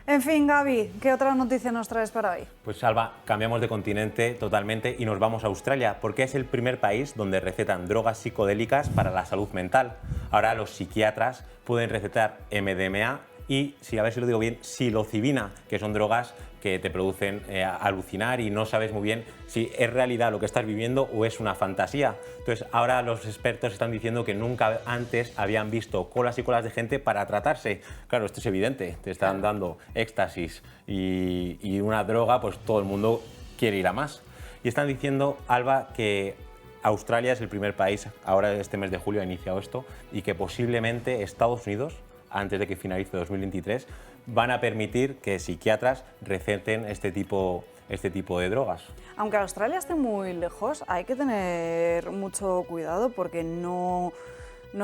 En fin, Gaby, ¿qué otra noticia nos traes para hoy? Pues Salva, cambiamos de continente totalmente y nos vamos a Australia, porque es el primer país donde recetan drogas psicodélicas para la salud mental. Ahora los psiquiatras pueden recetar MDMA y, a ver si lo digo bien, psilocibina, que son drogas que te producen alucinar y no sabes muy bien si es realidad lo que estás viviendo o es una fantasía. Entonces, ahora los expertos están diciendo que nunca antes habían visto colas y colas de gente para tratarse. Claro, esto es evidente, te están dando éxtasis y una droga, pues todo el mundo quiere ir a más. Y están diciendo, Alba, que Australia es el primer país, ahora este mes de julio ha iniciado esto, y que posiblemente Estados Unidos, antes de que finalice 2023, van a permitir que psiquiatras receten este tipo de drogas. Aunque Australia esté muy lejos, hay que tener mucho cuidado porque no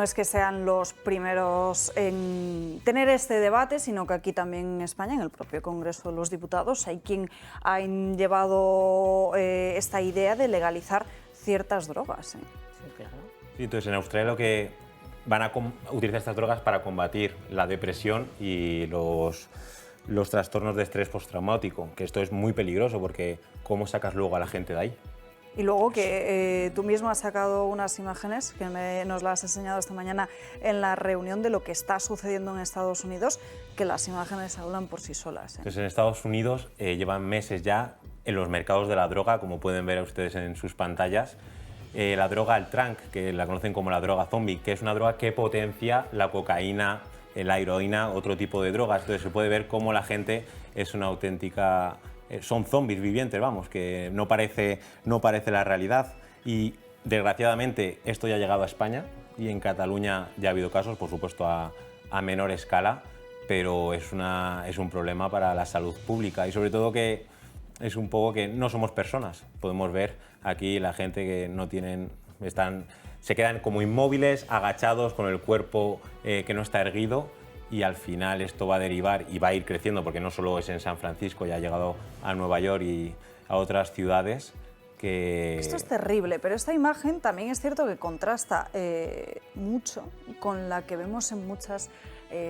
es que sean los primeros en tener este debate, sino que aquí también en España, en el propio Congreso de los Diputados, hay quien ha llevado esta idea de legalizar ciertas drogas. Sí, claro. Sí, entonces, en Australia lo que van a utilizar estas drogas para combatir la depresión y los trastornos de estrés postraumático, que esto es muy peligroso porque ¿cómo sacas luego a la gente de ahí? Y luego que tú mismo has sacado unas imágenes que nos las has enseñado esta mañana en la reunión de lo que está sucediendo en Estados Unidos, que las imágenes hablan por sí solas. Entonces, en Estados Unidos llevan meses ya en los mercados de la droga, como pueden ver ustedes en sus pantallas, la droga, el tranq, que la conocen como la droga zombie, que es una droga que potencia la cocaína, la heroína, otro tipo de drogas. Entonces se puede ver cómo la gente es una auténtica... son zombies vivientes, vamos, que no parece la realidad. Y desgraciadamente esto ya ha llegado a España y en Cataluña ya ha habido casos, por supuesto a menor escala, pero es un problema para la salud pública y sobre todo que es un poco que no somos personas. Podemos ver aquí la gente que no tienen, se quedan como inmóviles, agachados, con el cuerpo que no está erguido, y al final esto va a derivar y va a ir creciendo, porque no solo es en San Francisco, ya ha llegado a Nueva York y a otras ciudades. Esto es terrible, pero esta imagen también es cierto que contrasta mucho con la que vemos en muchas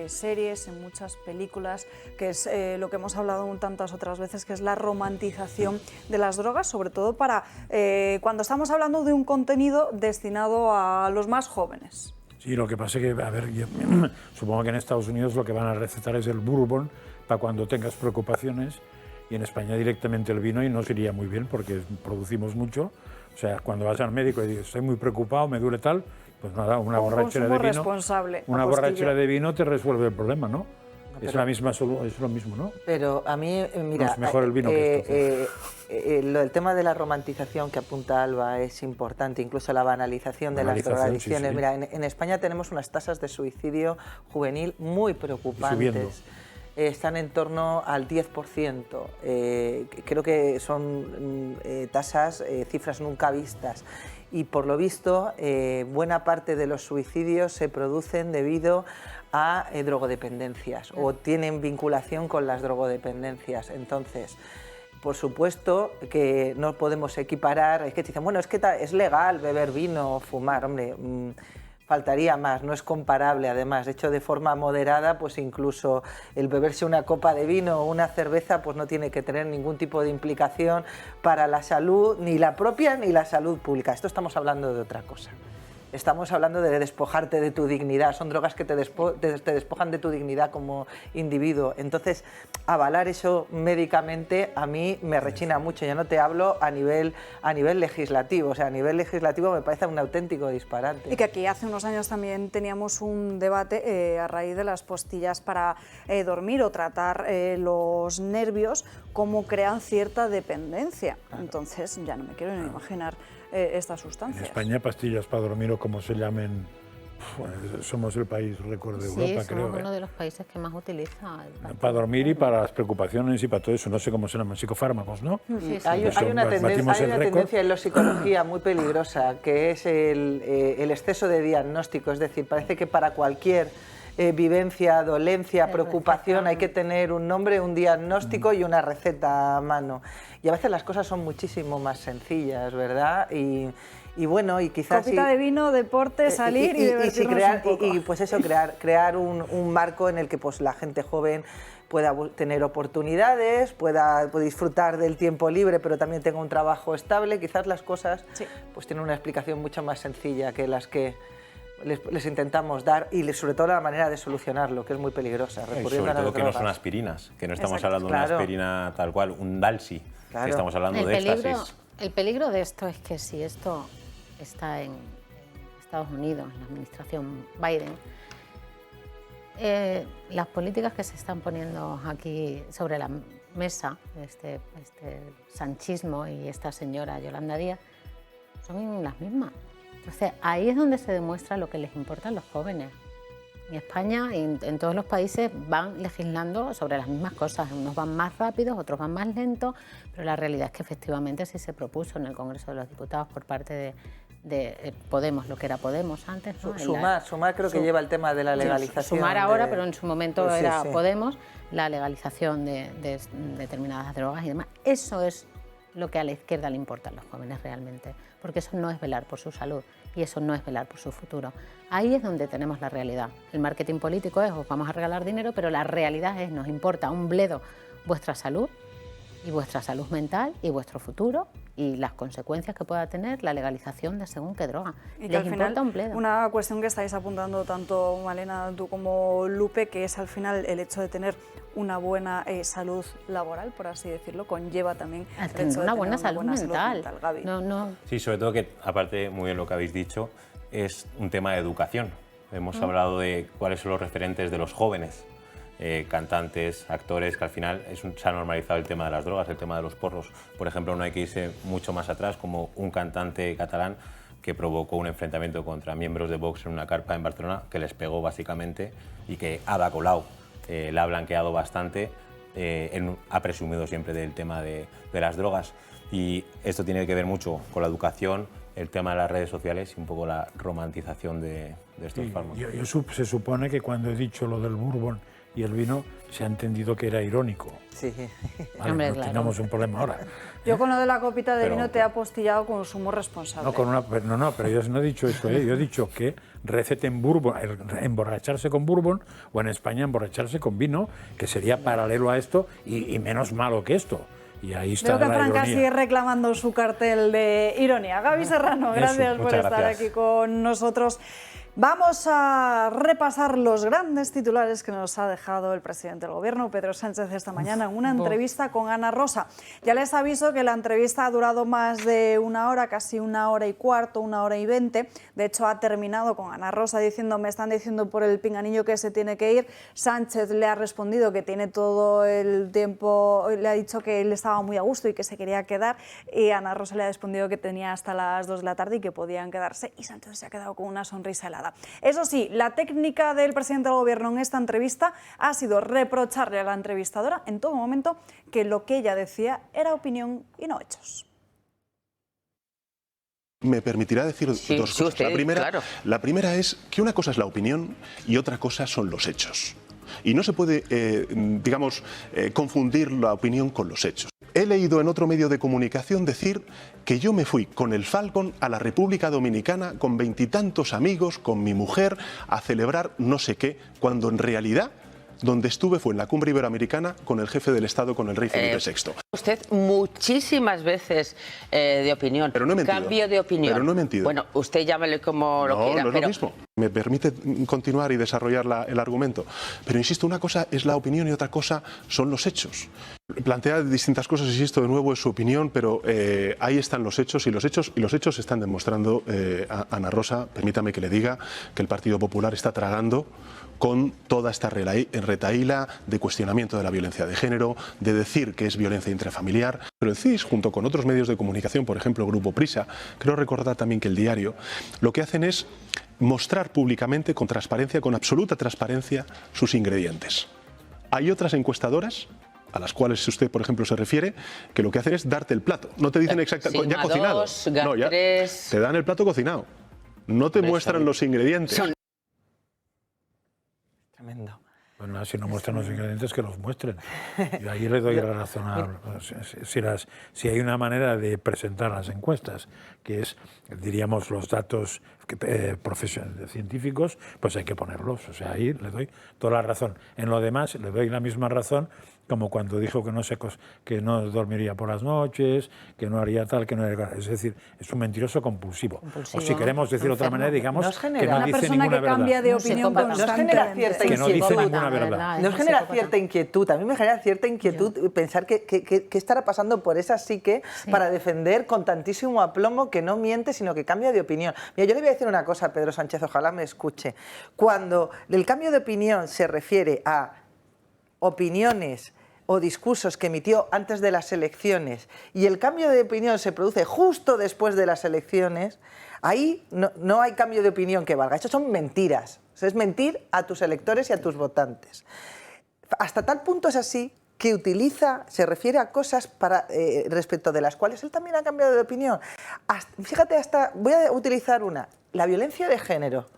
series, en muchas películas, que es lo que hemos hablado tantas otras veces, que es la romantización de las drogas, sobre todo para cuando estamos hablando de un contenido destinado a los más jóvenes. Sí, lo que pasa es que, a ver, yo supongo que en Estados Unidos lo que van a recetar es el bourbon para cuando tengas preocupaciones, y en España directamente el vino, y no sería muy bien porque producimos mucho. O sea, cuando vas al médico y dices, estoy muy preocupado, me duele tal, pues nada, una borrachera de vino, borrachera de vino te resuelve el problema, ¿no? Es lo mismo, ¿no? Pero a mí, mira, no, es mejor el vino que esto. El tema de la romantización que apunta Alba es importante, incluso la banalización de las drogadicciones. Sí, sí. Mira, en España tenemos unas tasas de suicidio juvenil muy preocupantes. Están en torno al 10%. Creo que son cifras nunca vistas. Y por lo visto, buena parte de los suicidios se producen debido a drogodependencias o tienen vinculación con las drogodependencias. Entonces, por supuesto que no podemos equiparar, es que te dicen, bueno, es que es legal beber vino o fumar, hombre, faltaría más, no es comparable además, hecho de forma moderada, pues incluso el beberse una copa de vino o una cerveza pues no tiene que tener ningún tipo de implicación para la salud, ni la propia ni la salud pública. Esto estamos hablando de otra cosa. estamos hablando de despojarte de tu dignidad, son drogas que te despojan de tu dignidad como individuo. Entonces, avalar eso médicamente a mí me rechina mucho. Ya no te hablo a nivel legislativo, o sea, a nivel legislativo me parece un auténtico disparate. Y que aquí hace unos años también teníamos un debate a raíz de las pastillas para dormir o tratar los nervios, cómo crean cierta dependencia. Entonces, ya no me quiero ni imaginar estas sustancias. En España, pastillas para dormir o como se llamen, somos el país récord de Europa, creo. Sí, somos uno de los países que más utiliza. Para dormir y para las preocupaciones y para todo eso, no sé cómo se llaman, psicofármacos, ¿no? Sí, hay una tendencia en la psicología muy peligrosa, que es el exceso de diagnóstico, es decir, parece que para cualquier vivencia, dolencia, preocupación, hay que tener un nombre, un diagnóstico y una receta a mano. Y a veces las cosas son muchísimo más sencillas, ¿verdad? Y bueno, y quizás... Copita de vino, deporte, salir y divertirnos un poco. Y pues eso, crear un marco en el que pues la gente joven pueda tener oportunidades, pueda disfrutar del tiempo libre, pero también tenga un trabajo estable. Quizás las cosas pues tienen una explicación mucho más sencilla que las que les intentamos dar, y sobre todo la manera de solucionarlo, que es muy peligrosa. Y sobre todo que no son aspirinas, que no estamos hablando de una aspirina tal cual, un Dalsi, que estamos hablando de éxtasis. El peligro de esto es que si esto está en Estados Unidos, en la administración Biden, las políticas que se están poniendo aquí sobre la mesa, este sanchismo y esta señora Yolanda Díaz, son las mismas. Entonces, ahí es donde se demuestra lo que les importa a los jóvenes. En España y en todos los países van legislando sobre las mismas cosas. Unos van más rápidos, otros van más lentos, pero la realidad es que efectivamente sí se propuso en el Congreso de los Diputados por parte de Podemos, lo que era Podemos antes, ¿no? Sumar creo que lleva el tema de la legalización. Sumar ahora, pero en su momento era Podemos, la legalización de determinadas drogas y demás. Eso es lo que a la izquierda le importa a los jóvenes realmente, porque eso no es velar por su salud y eso no es velar por su futuro. Ahí es donde tenemos la realidad. El marketing político es, os vamos a regalar dinero, pero la realidad es, nos importa un bledo vuestra salud y vuestra salud mental y vuestro futuro y las consecuencias que pueda tener la legalización de según qué droga. Y que al final, un bledo. Una cuestión que estáis apuntando tanto Malena, tú como Lupe, que es al final el hecho de tener una buena salud laboral, por así decirlo, conlleva también el hecho de una buena salud mental. Gaby. Sí, sobre todo que, aparte, muy bien lo que habéis dicho, es un tema de educación. Hemos hablado de cuáles son los referentes de los jóvenes, cantantes, actores, que al final se ha normalizado el tema de las drogas, el tema de los porros. Por ejemplo, no hay que irse mucho más atrás, como un cantante catalán que provocó un enfrentamiento contra miembros de Vox en una carpa en Barcelona, que les pegó básicamente y que Ada Colau la ha blanqueado bastante. Él ha presumido siempre del tema de las drogas, y esto tiene que ver mucho con la educación, el tema de las redes sociales y un poco la romantización de estos fármacos. Se supone que cuando he dicho lo del bourbon y el vino, se ha entendido que era irónico. Sí. Vale, hombre, no tengamos un problema ahora. Yo con lo de la copita de vino te he apostillado consumo responsable. Pero yo no he dicho eso, yo he dicho que receten bourbon, emborracharse con bourbon, o en España emborracharse con vino, que sería paralelo a esto y menos malo que esto. Y ahí está Veo que la Fran ironía. sigue reclamando su cartel de ironía. Gaby Serrano, gracias por estar aquí con nosotros. Vamos a repasar los grandes titulares que nos ha dejado el presidente del Gobierno, Pedro Sánchez, esta mañana en una entrevista con Ana Rosa. Ya les aviso que la entrevista ha durado más de una hora, casi una hora y cuarto, una hora y 20. De hecho, ha terminado con Ana Rosa diciendo, me están diciendo por el pinganillo que se tiene que ir. Sánchez le ha respondido que tiene todo el tiempo, le ha dicho que él estaba muy a gusto y que se quería quedar. Y Ana Rosa le ha respondido que tenía hasta las 2 de la tarde y que podían quedarse. Y Sánchez se ha quedado con una sonrisa helada. Eso sí, la técnica del presidente del Gobierno en esta entrevista ha sido reprocharle a la entrevistadora en todo momento que lo que ella decía era opinión y no hechos. Me permitirá decir dos cosas. Usted, la primera es que una cosa es la opinión y otra cosa son los hechos. Y no se puede, confundir la opinión con los hechos. He leído en otro medio de comunicación decir que yo me fui con el Falcon a la República Dominicana con 20 y tantos amigos, con mi mujer, a celebrar no sé qué, cuando en realidad donde estuve fue en la cumbre iberoamericana con el jefe del Estado, con el rey Felipe VI. Usted muchísimas veces de opinión. Pero no he mentido. Cambio de opinión. Pero no he mentido. Bueno, usted llámale como lo quiera. No es lo mismo. Me permite continuar y desarrollar el argumento. Pero insisto, una cosa es la opinión y otra cosa son los hechos. Plantea distintas cosas, insisto, de nuevo es su opinión, pero ahí están los hechos y los hechos están demostrando, Ana Rosa, permítame que le diga que el Partido Popular está tragando con toda esta retahíla de cuestionamiento de la violencia de género, de decir que es violencia intrafamiliar. Pero el CIS, junto con otros medios de comunicación, por ejemplo, Grupo Prisa, creo recordar también que El Diario, lo que hacen es mostrar públicamente, con transparencia, con absoluta transparencia, sus ingredientes. Hay otras encuestadoras a las cuales usted, por ejemplo, se refiere, que lo que hacen es darte el plato. No te dicen exactamente, ya cocinado. No, ya te dan el plato cocinado. No te muestran los ingredientes. Tremendo. Bueno, si no muestran los ingredientes, que los muestren. Yo ahí le doy la razón si hay una manera de presentar las encuestas, que es, diríamos, los datos científicos, pues hay que ponerlos. O sea, ahí le doy toda la razón. En lo demás, le doy la misma razón como cuando dijo que no dormiría por las noches, que no haría tal, que no haría... Es decir, es un mentiroso compulsivo. O si queremos decir de otra manera, digamos que no dice ninguna verdad. Cambia de opinión constantemente. Que no dice ninguna verdad. Nos genera cierta inquietud. A mí me genera cierta inquietud pensar qué estará pasando por esa psique para defender con tantísimo aplomo que no miente, sino que cambia de opinión. Mira, yo le voy a decir una cosa, Pedro Sánchez, ojalá me escuche. Cuando el cambio de opinión se refiere a opiniones o discursos que emitió antes de las elecciones y el cambio de opinión se produce justo después de las elecciones, ahí no hay cambio de opinión que valga. Esto son mentiras. O sea, es mentir a tus electores y a tus votantes. Hasta tal punto es así que se refiere a cosas respecto de las cuales él también ha cambiado de opinión. Fíjate, voy a utilizar la violencia de género.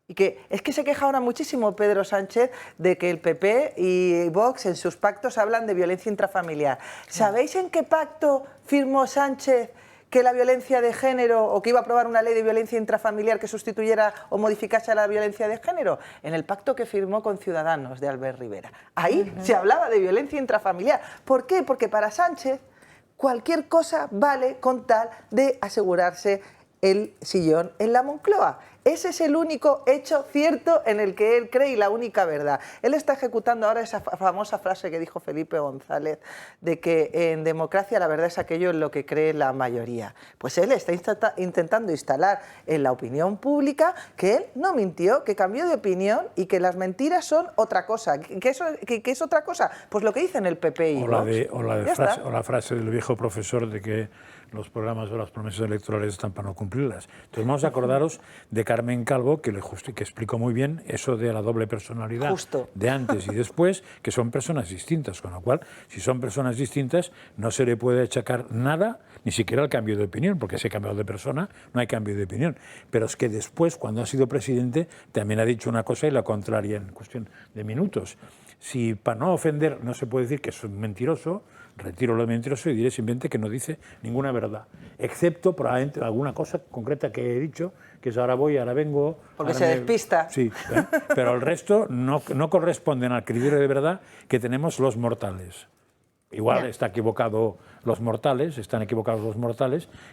Y es que se queja ahora muchísimo Pedro Sánchez de que el PP y Vox en sus pactos hablan de violencia intrafamiliar. ¿Sabéis en qué pacto firmó Sánchez que la violencia de género, o que iba a aprobar una ley de violencia intrafamiliar que sustituyera o modificase a la violencia de género? En el pacto que firmó con Ciudadanos de Albert Rivera. Ahí se hablaba de violencia intrafamiliar. ¿Por qué? Porque para Sánchez cualquier cosa vale con tal de asegurarse el sillón en la Moncloa. Ese es el único hecho cierto en el que él cree y la única verdad. Él está ejecutando ahora esa famosa frase que dijo Felipe González de que en democracia la verdad es aquello en lo que cree la mayoría. Pues él está intentando instalar en la opinión pública que él no mintió, que cambió de opinión y que las mentiras son otra cosa. ¿Qué es otra cosa? Pues lo que dicen el PP y Vox. O la frase del viejo profesor de que los programas o las promesas electorales están para no cumplirlas. Entonces vamos a acordaros de Carmen Calvo, que explicó muy bien eso de la doble personalidad de antes y después, que son personas distintas, con lo cual, si son personas distintas, no se le puede achacar nada, ni siquiera el cambio de opinión, porque si hay cambio de persona, no hay cambio de opinión. Pero es que después, cuando ha sido presidente, también ha dicho una cosa y la contraria en cuestión de minutos. Si para no ofender no se puede decir que es un mentiroso, retiro lo de mentiroso y diré simplemente que no dice ninguna verdad, excepto probablemente alguna cosa concreta que he dicho, que es ahora voy, ahora vengo... Porque se despista. Sí, pero el resto no corresponden al criterio de verdad que tenemos los mortales. Igual están equivocados los mortales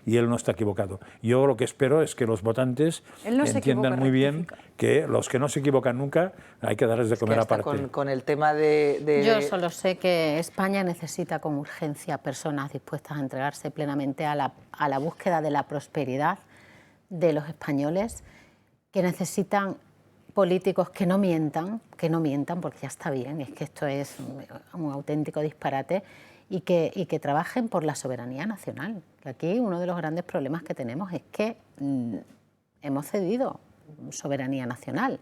y él no está equivocado. Yo lo que espero es que los votantes entiendan muy bien que los que no se equivocan nunca hay que darles de comer aparte. Con el tema de... Yo solo sé que España necesita con urgencia personas dispuestas a entregarse plenamente a la búsqueda de la prosperidad de los españoles, que necesitan políticos que no mientan, porque ya está bien, es que esto es un auténtico disparate, y que trabajen por la soberanía nacional. Que aquí uno de los grandes problemas que tenemos es que hemos cedido soberanía nacional.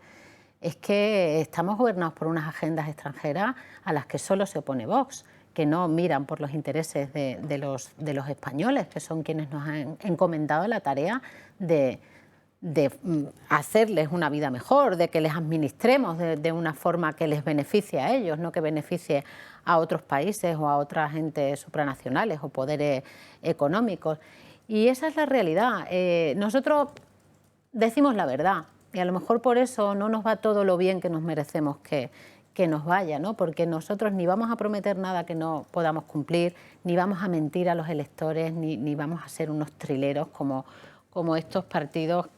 Es que estamos gobernados por unas agendas extranjeras a las que solo se opone Vox, que no miran por los intereses de los españoles, que son quienes nos han encomendado la tarea de hacerles una vida mejor, de que les administremos de una forma que les beneficie a ellos, no que beneficie a otros países o a otras entes supranacionales o poderes económicos. Y esa es la realidad. Nosotros decimos la verdad y a lo mejor por eso no nos va todo lo bien que nos merecemos que que nos vaya, ¿no? Porque nosotros ni vamos a prometer nada que no podamos cumplir, ni vamos a mentir a los electores, ni vamos a ser unos trileros como estos partidos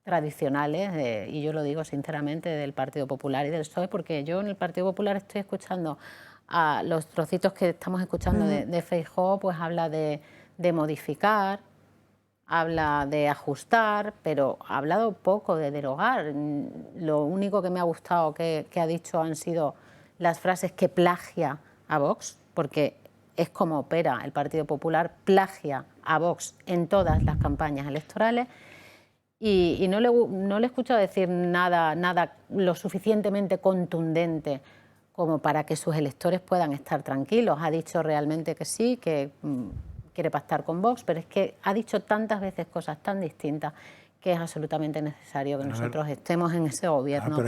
tradicionales, y yo lo digo sinceramente, del Partido Popular y del PSOE, porque yo en el Partido Popular estoy escuchando a los trocitos que estamos escuchando de Feijóo, pues habla de modificar, habla de ajustar, pero ha hablado poco de derogar. Lo único que me ha gustado que ha dicho han sido las frases que plagia a Vox, porque es como opera el Partido Popular, plagia a Vox en todas las campañas electorales. Y no le he escuchado decir nada lo suficientemente contundente como para que sus electores puedan estar tranquilos. Ha dicho realmente que sí, que quiere pactar con Vox, pero es que ha dicho tantas veces cosas tan distintas que es absolutamente necesario que nosotros estemos en ese gobierno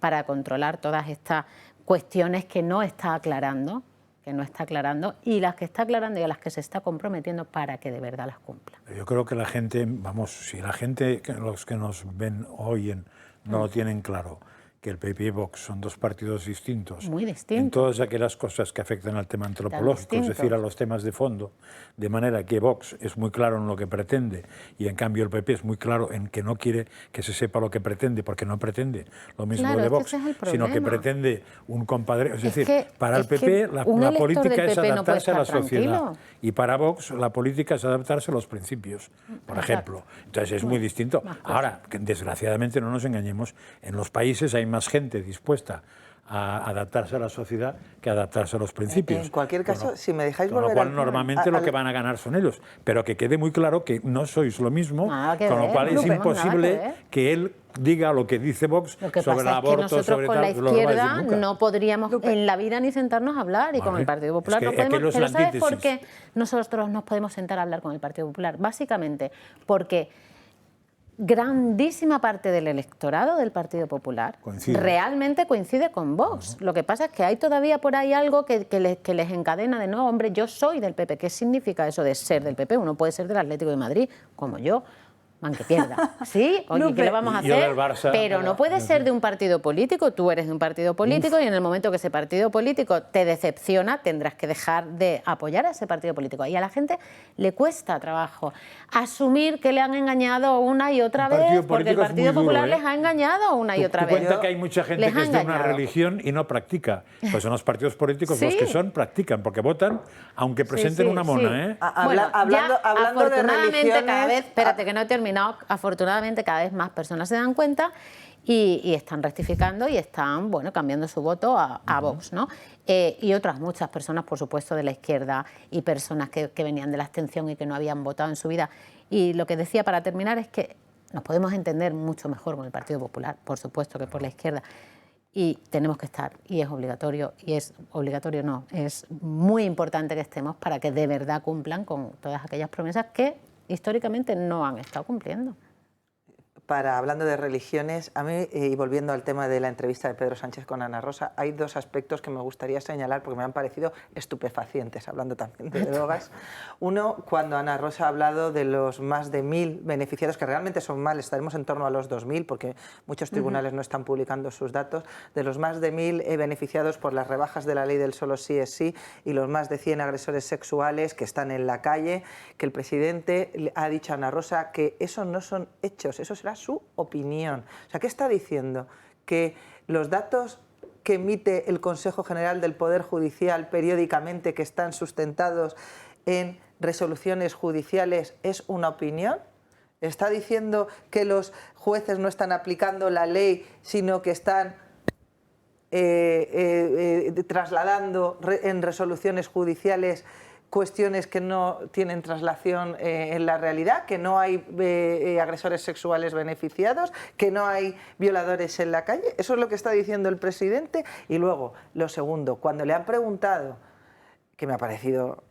para controlar todas estas cuestiones que no está aclarando, y las que está aclarando y a las que se está comprometiendo para que de verdad las cumpla. Yo creo que la gente, si la gente, los que nos ven o oyen, no lo tienen claro, que el PP y Vox son dos partidos distintos. Muy distintos. En todas aquellas cosas que afectan al tema antropológico, es decir, a los temas de fondo, de manera que Vox es muy claro en lo que pretende y en cambio el PP es muy claro en que no quiere que se sepa lo que pretende, porque no pretende lo mismo de Vox, sino que pretende un compadre. Es decir, para el PP la política es adaptarse a la sociedad y para Vox la política es adaptarse a los principios, por ejemplo. Entonces es muy distinto. Ahora, desgraciadamente, no nos engañemos, en los países hay más gente dispuesta a adaptarse a la sociedad que a adaptarse a los principios. En cualquier caso, si me dejáis volver... Con lo cual, normalmente lo que van a ganar son ellos. Pero que quede muy claro que no sois lo mismo, con lo cual es imposible que él diga lo que dice Vox sobre el aborto, sobre tal... Con la izquierda no podríamos en la vida ni sentarnos a hablar, y con el Partido Popular no podemos... Pero ¿sabes por qué nosotros nos podemos sentar a hablar con el Partido Popular? Básicamente porque grandísima parte del electorado del Partido Popular realmente coincide con Vox. Lo que pasa es que hay todavía por ahí algo que les encadena de no, hombre, yo soy del PP. ¿Qué significa eso de ser del PP? Uno puede ser del Atlético de Madrid, como yo, aunque pierda. ¿Sí? Oye, ¿qué le vamos a hacer? Barça, pero no puedes ser de un partido político. Tú eres de un partido político y en el momento que ese partido político te decepciona, tendrás que dejar de apoyar a ese partido político. Y a la gente le cuesta trabajo asumir que le han engañado una y otra vez, porque el Partido Popular les ha engañado una y otra vez. Cuenta que hay mucha gente que es de una religión y no practica. Pues son los partidos políticos los que practican, porque votan, aunque presenten una mona. Hablando de religiones... Cada vez, espérate que no he terminado, afortunadamente cada vez más personas se dan cuenta y están rectificando y están cambiando su voto a Vox, ¿no? Y otras muchas personas, por supuesto, de la izquierda y personas que venían de la abstención y que no habían votado en su vida. Y lo que decía para terminar es que nos podemos entender mucho mejor con el Partido Popular, por supuesto, que por la izquierda. Y tenemos que estar, y es obligatorio, es muy importante que estemos para que de verdad cumplan con todas aquellas promesas que históricamente no han estado cumpliendo. Hablando de religiones, a mí, y volviendo al tema de la entrevista de Pedro Sánchez con Ana Rosa, hay dos aspectos que me gustaría señalar porque me han parecido estupefacientes, hablando también de drogas. Uno, cuando Ana Rosa ha hablado de los más de 1.000 beneficiados, que realmente son más, estaremos en torno a los 2.000, porque muchos tribunales no están publicando sus datos, de los más de 1.000 beneficiados por las rebajas de la ley del solo sí es sí, y los más de 100 agresores sexuales que están en la calle, que el presidente ha dicho a Ana Rosa que eso no son hechos, eso será su opinión. O sea, ¿qué está diciendo? Que los datos que emite el Consejo General del Poder Judicial periódicamente, que están sustentados en resoluciones judiciales, es una opinión. ¿Está diciendo que los jueces no están aplicando la ley, sino que están trasladando en resoluciones judiciales cuestiones que no tienen traslación en la realidad, que no hay agresores sexuales beneficiados, que no hay violadores en la calle? Eso es lo que está diciendo el presidente. Y luego, lo segundo, cuando le han preguntado, que me ha parecido,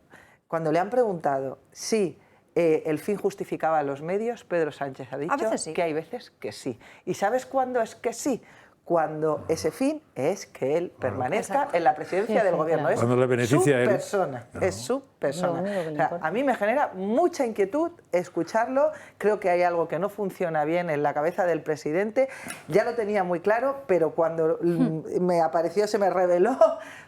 cuando le han preguntado si el fin justificaba los medios, Pedro Sánchez ha dicho que hay veces que sí. ¿Y sabes cuándo es que sí? cuando ese fin es que él permanezca en la presidencia del gobierno. Es cuando le beneficia a él. Persona, es su persona. O sea, a mí me genera mucha inquietud escucharlo. Creo que hay algo que no funciona bien en la cabeza del presidente. Ya lo tenía muy claro, pero cuando me apareció, se me reveló,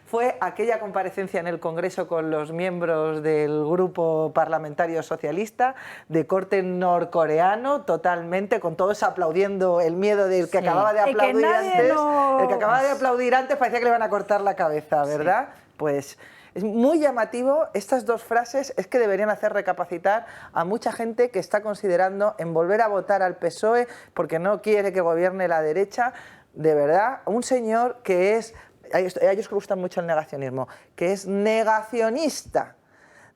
fue aquella comparecencia en el Congreso con los miembros del grupo parlamentario socialista de corte norcoreano, totalmente, con todos aplaudiendo, el miedo del que acababa de aplaudir antes. El que acababa de aplaudir antes parecía que le iban a cortar la cabeza, ¿verdad? Sí. Pues es muy llamativo. Estas dos frases es que deberían hacer recapacitar a mucha gente que está considerando en volver a votar al PSOE porque no quiere que gobierne la derecha. De verdad, un señor que es, a ellos que gustan mucho el negacionismo, que es negacionista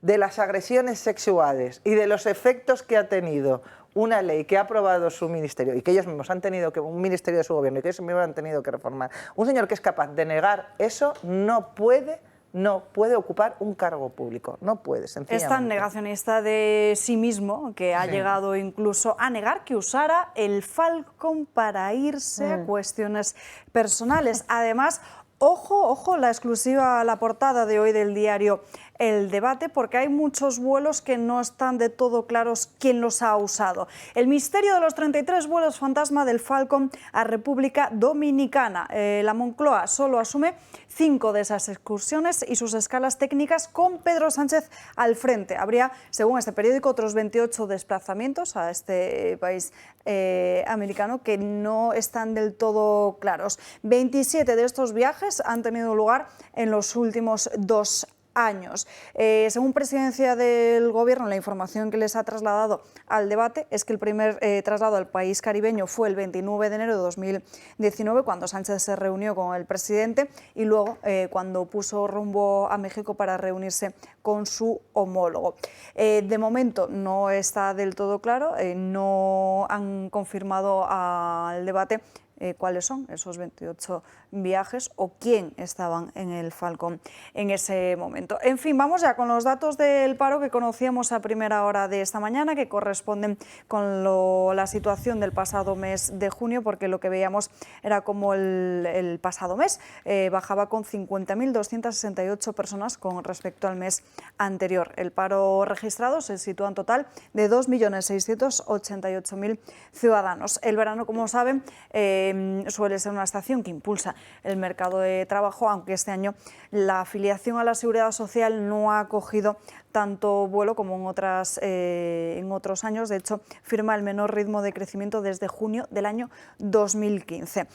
de las agresiones sexuales y de los efectos que ha tenido una ley que ha aprobado su ministerio y que ellos mismos han tenido que, un ministerio de su gobierno y que ellos mismos han tenido que reformar. Un señor que es capaz de negar eso no puede ocupar un cargo público, no puede, sencillamente. Es tan negacionista de sí mismo que ha llegado incluso a negar que usara el Falcon para irse a cuestiones personales. Además, ojo, la exclusiva, la portada de hoy del diario El Debate, porque hay muchos vuelos que no están de todo claros quién los ha usado. El misterio de los 33 vuelos fantasma del Falcon a República Dominicana. La Moncloa solo asume 5 de esas excursiones y sus escalas técnicas con Pedro Sánchez al frente. Habría, según este periódico, otros 28 desplazamientos a este país americano que no están del todo claros. 27 de estos viajes han tenido lugar en los últimos 2 años. Según Presidencia del Gobierno, la información que les ha trasladado al debate es que el primer traslado al país caribeño fue el 29 de enero de 2019, cuando Sánchez se reunió con el presidente, y luego cuando puso rumbo a México para reunirse con su homólogo. De momento no está del todo claro, no han confirmado al debate cuáles son esos 28 viajes o quién estaban en el Falcon en ese momento. En fin, vamos ya con los datos del paro que conocíamos a primera hora de esta mañana, que corresponden con la situación del pasado mes de junio, porque lo que veíamos era como el pasado mes bajaba con 50.268 personas con respecto al mes anterior. El paro registrado se sitúa en total de 2.688.000 ciudadanos. El verano, como saben, suele ser una estación que impulsa el mercado de trabajo, aunque este año la afiliación a la Seguridad Social no ha cogido tanto vuelo como en otros años. De hecho, firma el menor ritmo de crecimiento desde junio del año 2015.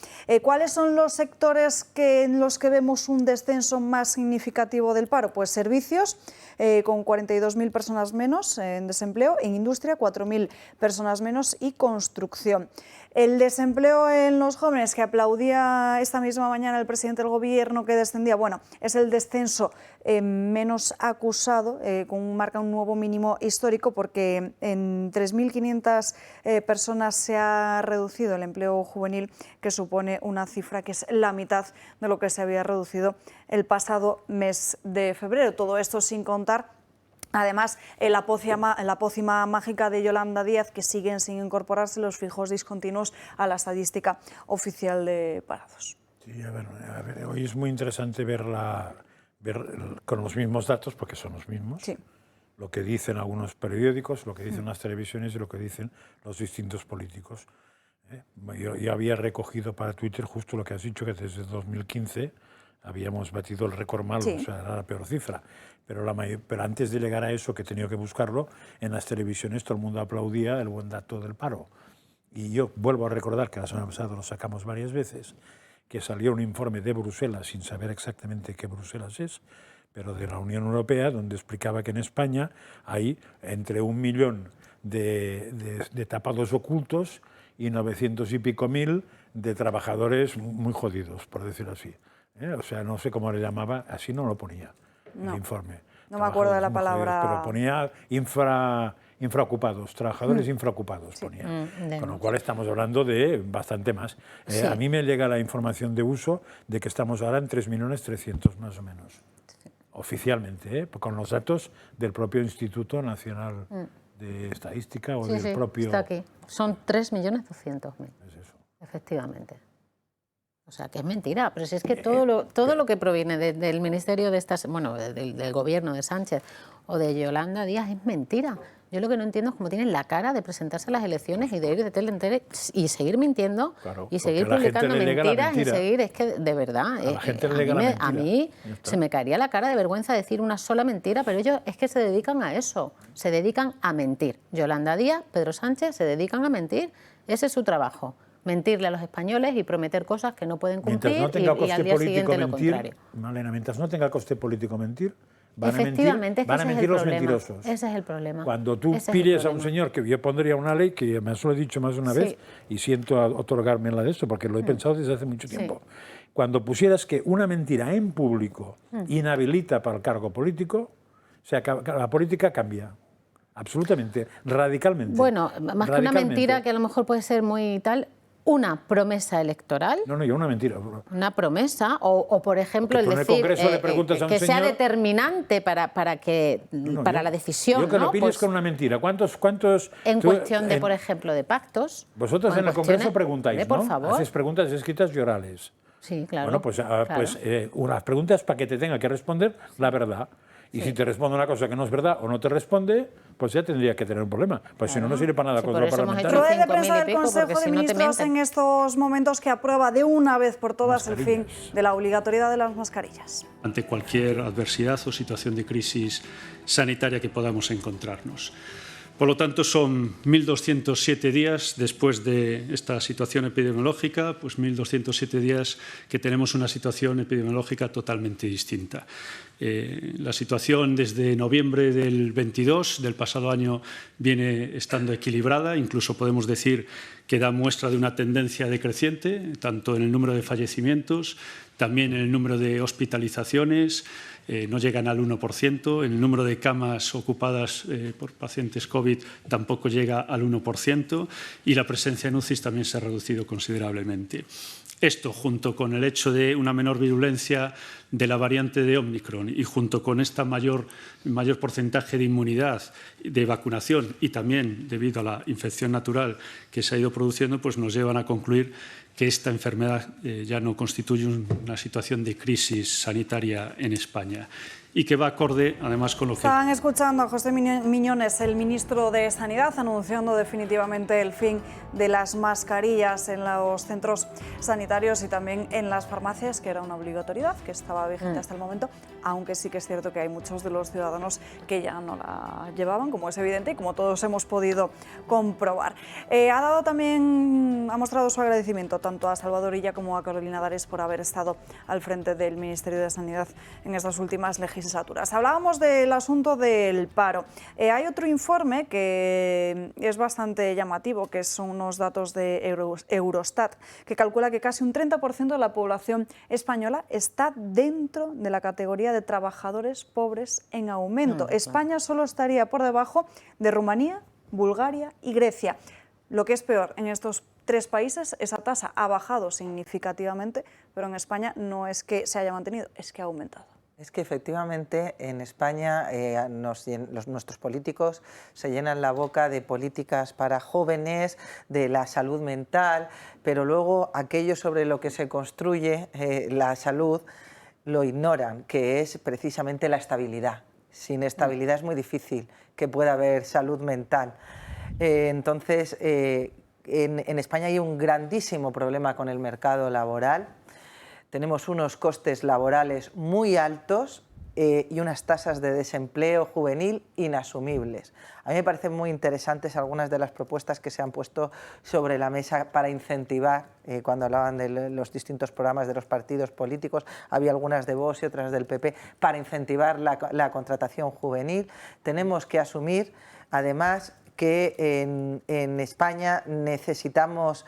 ¿Cuáles son los sectores en los que vemos un descenso más significativo del paro? Pues servicios, con 42.000 personas menos en desempleo, en industria 4.000 personas menos y construcción. El desempleo en los jóvenes, que aplaudía esta misma mañana el presidente del Gobierno que descendía, bueno, es el descenso menos acusado, marca un nuevo mínimo histórico, porque en 3.500 personas se ha reducido el empleo juvenil, que supone una cifra que es la mitad de lo que se había reducido el pasado mes de febrero. Todo esto sin contar, además, la pócima mágica de Yolanda Díaz, que siguen sin incorporarse los fijos discontinuos a la estadística oficial de parados. Sí, a ver, hoy es muy interesante ver con los mismos datos, porque son los mismos, sí, lo que dicen algunos periódicos, lo que dicen las televisiones y lo que dicen los distintos políticos. Yo había recogido para Twitter justo lo que has dicho, que desde 2015 habíamos batido el récord malo, sí, o sea, era la peor cifra. Pero antes de llegar a eso, que he tenido que buscarlo, en las televisiones todo el mundo aplaudía el buen dato del paro. Y yo vuelvo a recordar que la semana pasada lo sacamos varias veces, que salió un informe de Bruselas, sin saber exactamente qué Bruselas es, pero de la Unión Europea, donde explicaba que en España hay entre 1 millón de tapados ocultos y 900 y pico mil de trabajadores muy jodidos, por decirlo así. O sea, no sé cómo le llamaba, así no lo ponía el informe. No me acuerdo de la palabra. Pero ponía infraocupados, trabajadores infraocupados, sí, ponía. Con lo cual estamos hablando de bastante más. Sí. A mí me llega la información de uso de que estamos ahora en 3.300.000 más o menos, sí, oficialmente, con los datos del propio Instituto Nacional de Estadística o del propio... Está aquí. Son 3.200.000. Es eso. Efectivamente. O sea, que es mentira, pero si es que todo lo que proviene del ministerio de estas, bueno, del gobierno de Sánchez o de Yolanda Díaz es mentira. Yo lo que no entiendo es cómo tienen la cara de presentarse a las elecciones y de ir de tele en tele y seguir mintiendo, claro, y seguir publicando mentiras y seguir, es que de verdad, a mí se me caería la cara de vergüenza decir una sola mentira, pero ellos es que se dedican a eso, se dedican a mentir. Yolanda Díaz, Pedro Sánchez se dedican a mentir, ese es su trabajo. Mentirle a los españoles y prometer cosas que no pueden cumplir y al día siguiente lo contrario. Malena, mientras no tenga coste político mentir, van a mentir los mentirosos. Ese es el problema. Cuando tú pilles a un señor, que yo pondría una ley, que me lo he dicho más de una vez, y siento otorgarme la de esto, porque lo he pensado desde hace mucho tiempo. Cuando pusieras que una mentira en público inhabilita para el cargo político, o sea, la política cambia. Absolutamente, radicalmente. Bueno, más que una mentira, que a lo mejor puede ser muy tal, una promesa electoral. No, yo una mentira. Una promesa, o por ejemplo, el decir que sea determinante para la decisión. Yo que lo pilles con una mentira. ¿Cuántos en cuestión de, por ejemplo, de pactos? Vosotros en el Congreso preguntáis, ¿no? Por favor. Haces preguntas escritas y orales. Sí, claro. Bueno, pues unas preguntas para que te tenga que responder la verdad. Y si te responde una cosa que no es verdad o no te responde, pues ya tendría que tener un problema. Pues si no, no sirve para nada control parlamentario. Rueda de prensa del Consejo de Ministros en estos momentos que aprueba de una vez por todas el fin de la obligatoriedad de las mascarillas. Ante cualquier adversidad o situación de crisis sanitaria que podamos encontrarnos. Por lo tanto, son 1.207 días después de esta situación epidemiológica, pues 1.207 días que tenemos una situación epidemiológica totalmente distinta. La situación desde noviembre del 22, del pasado año, viene estando equilibrada, incluso podemos decir que da muestra de una tendencia decreciente, tanto en el número de fallecimientos, también en el número de hospitalizaciones, no llegan al 1%, en el número de camas ocupadas por pacientes COVID tampoco llega al 1%, y la presencia en UCIs también se ha reducido considerablemente. Esto, junto con el hecho de una menor virulencia de la variante de Omicron y junto con este mayor porcentaje de inmunidad, de vacunación y también debido a la infección natural que se ha ido produciendo, pues nos llevan a concluir que esta enfermedad ya no constituye una situación de crisis sanitaria en España y que va acorde, además, con lo que... Estaban escuchando a José Miñones, el ministro de Sanidad, anunciando definitivamente el fin de las mascarillas en los centros sanitarios y también en las farmacias, que era una obligatoriedad que estaba vigente hasta el momento, aunque sí que es cierto que hay muchos de los ciudadanos que ya no la llevaban, como es evidente y como todos hemos podido comprobar. Ha mostrado su agradecimiento tanto a Salvador Illa como a Carolina Darias por haber estado al frente del Ministerio de Sanidad en estas últimas legislaturas. Hablábamos del asunto del paro. Hay otro informe que es bastante llamativo, que son unos datos de Eurostat, que calcula que casi un 30% de la población española está dentro de la categoría de trabajadores pobres en aumento. España solo estaría por debajo de Rumanía, Bulgaria y Grecia. Lo que es peor, en estos tres países esa tasa ha bajado significativamente, pero en España no es que se haya mantenido, es que ha aumentado. Es que efectivamente en España nuestros políticos se llenan la boca de políticas para jóvenes, de la salud mental, pero luego aquello sobre lo que se construye la salud lo ignoran, que es precisamente la estabilidad. Sin estabilidad es muy difícil que pueda haber salud mental. Entonces, en España hay un grandísimo problema con el mercado laboral. Tenemos unos costes laborales muy altos y unas tasas de desempleo juvenil inasumibles. A mí me parecen muy interesantes algunas de las propuestas que se han puesto sobre la mesa para incentivar, cuando hablaban de los distintos programas de los partidos políticos, había algunas de Vox y otras del PP, para incentivar la contratación juvenil. Tenemos que asumir, además, que en España necesitamos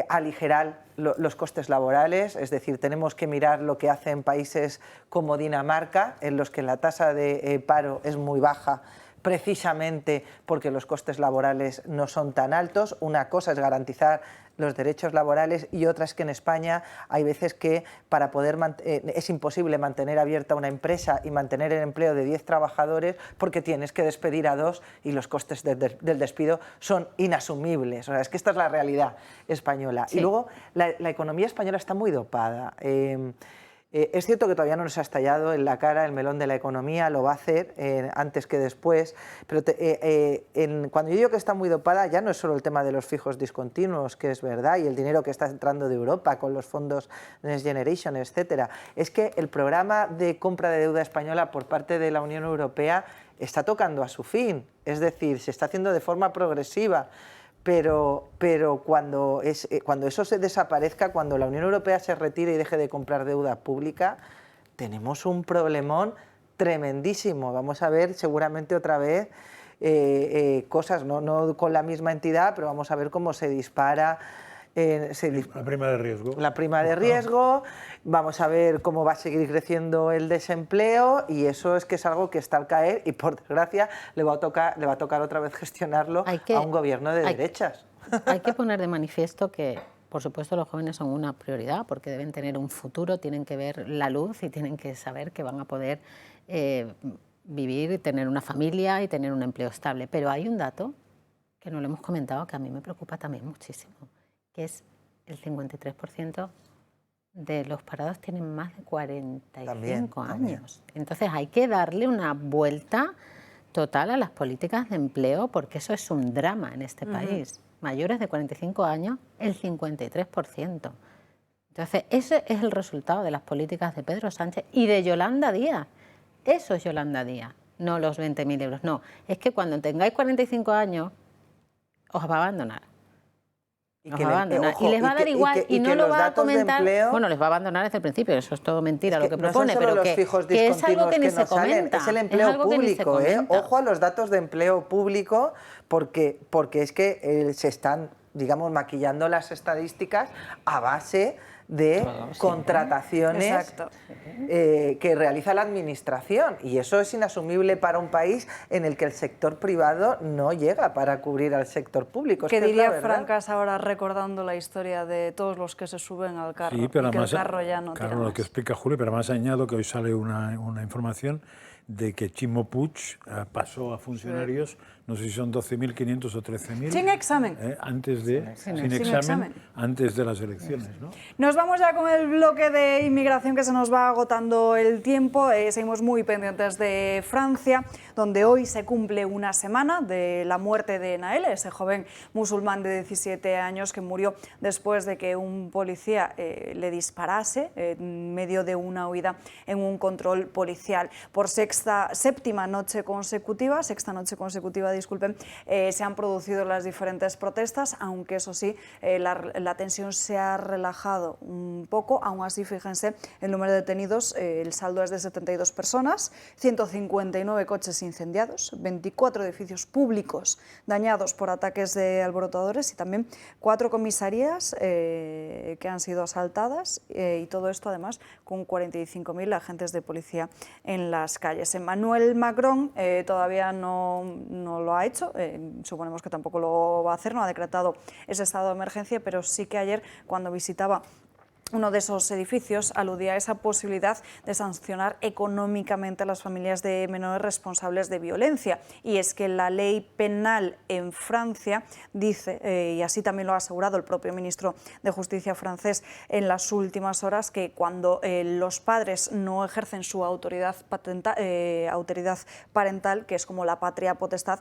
aligerar los costes laborales, es decir, tenemos que mirar lo que hacen países como Dinamarca, en los que la tasa de paro es muy baja, precisamente porque los costes laborales no son tan altos. Una cosa es garantizar los derechos laborales y otra es que en España hay veces que para poder es imposible mantener abierta una empresa y mantener el empleo de 10 trabajadores porque tienes que despedir a 2 y los costes del despido son inasumibles. O sea, es que esta es la realidad española. Sí. Y luego la economía española está muy dopada. Es cierto que todavía no nos ha estallado en la cara el melón de la economía, lo va a hacer antes que después, pero cuando yo digo que está muy dopada ya no es solo el tema de los fijos discontinuos, que es verdad, y el dinero que está entrando de Europa con los fondos Next Generation, etcétera. Es que el programa de compra de deuda española por parte de la Unión Europea está tocando a su fin, es decir, se está haciendo de forma progresiva. Pero cuando eso se desaparezca, cuando la Unión Europea se retire y deje de comprar deuda pública, tenemos un problemón tremendísimo. Vamos a ver seguramente otra vez cosas, no con la misma entidad, pero vamos a ver cómo se dispara. La prima de riesgo. La prima de riesgo, vamos a ver cómo va a seguir creciendo el desempleo y eso es que es algo que está al caer y por desgracia le va a tocar otra vez gestionarlo a un gobierno de derechas. Hay que poner de manifiesto que, por supuesto, los jóvenes son una prioridad porque deben tener un futuro, tienen que ver la luz y tienen que saber que van a poder vivir, tener una familia y tener un empleo estable. Pero hay un dato que no lo hemos comentado que a mí me preocupa también muchísimo, que es el 53% de los parados tienen más de 45 años. Entonces hay que darle una vuelta total a las políticas de empleo porque eso es un drama en este país. Mayores de 45 años, el 53%. Entonces ese es el resultado de las políticas de Pedro Sánchez y de Yolanda Díaz. Eso es Yolanda Díaz, no los 20.000 euros. No, es que cuando tengáis 45 años os va a abandonar. Y les va a dar igual y no lo va a comentar. Bueno, les va a abandonar desde el principio, eso es todo mentira lo que propone, pero que es algo que ni se comenta. Es el empleo público, ojo a los datos de empleo público, porque es que se están, digamos, maquillando las estadísticas a base de contrataciones que realiza la administración y eso es inasumible para un país en el que el sector privado no llega para cubrir al sector público. ¿Qué diría Francas ahora recordando la historia de todos los que se suben al carro y que el carro ya no tira más? Lo que explica Julio, pero además añado que hoy sale una información de que Ximo Puig pasó a funcionarios, no sé si son 12.500 o 13.000. Sin examen. Sin examen, antes de las elecciones, ¿no? Nos vamos ya con el bloque de inmigración que se nos va agotando el tiempo. Seguimos muy pendientes de Francia, donde hoy se cumple una semana de la muerte de Nael, ese joven musulmán de 17 años que murió después de que un policía le disparase en medio de una huida en un control policial. Por sexta noche consecutiva, se han producido las diferentes protestas, aunque eso sí, la tensión se ha relajado un poco. Aún así, fíjense, el número de detenidos, el saldo es de 72 personas, 159 coches incendiados, 24 edificios públicos dañados por ataques de alborotadores y también 4 comisarías que han sido asaltadas y todo esto además con 45.000 agentes de policía en las calles. Emmanuel Macron todavía no lo ha hecho, suponemos que tampoco lo va a hacer, no ha decretado ese estado de emergencia, pero sí que ayer cuando visitaba uno de esos edificios aludía a esa posibilidad de sancionar económicamente a las familias de menores responsables de violencia. Y es que la ley penal en Francia dice, y así también lo ha asegurado el propio ministro de Justicia francés en las últimas horas, que cuando los padres no ejercen su autoridad parental, que es como la patria potestad,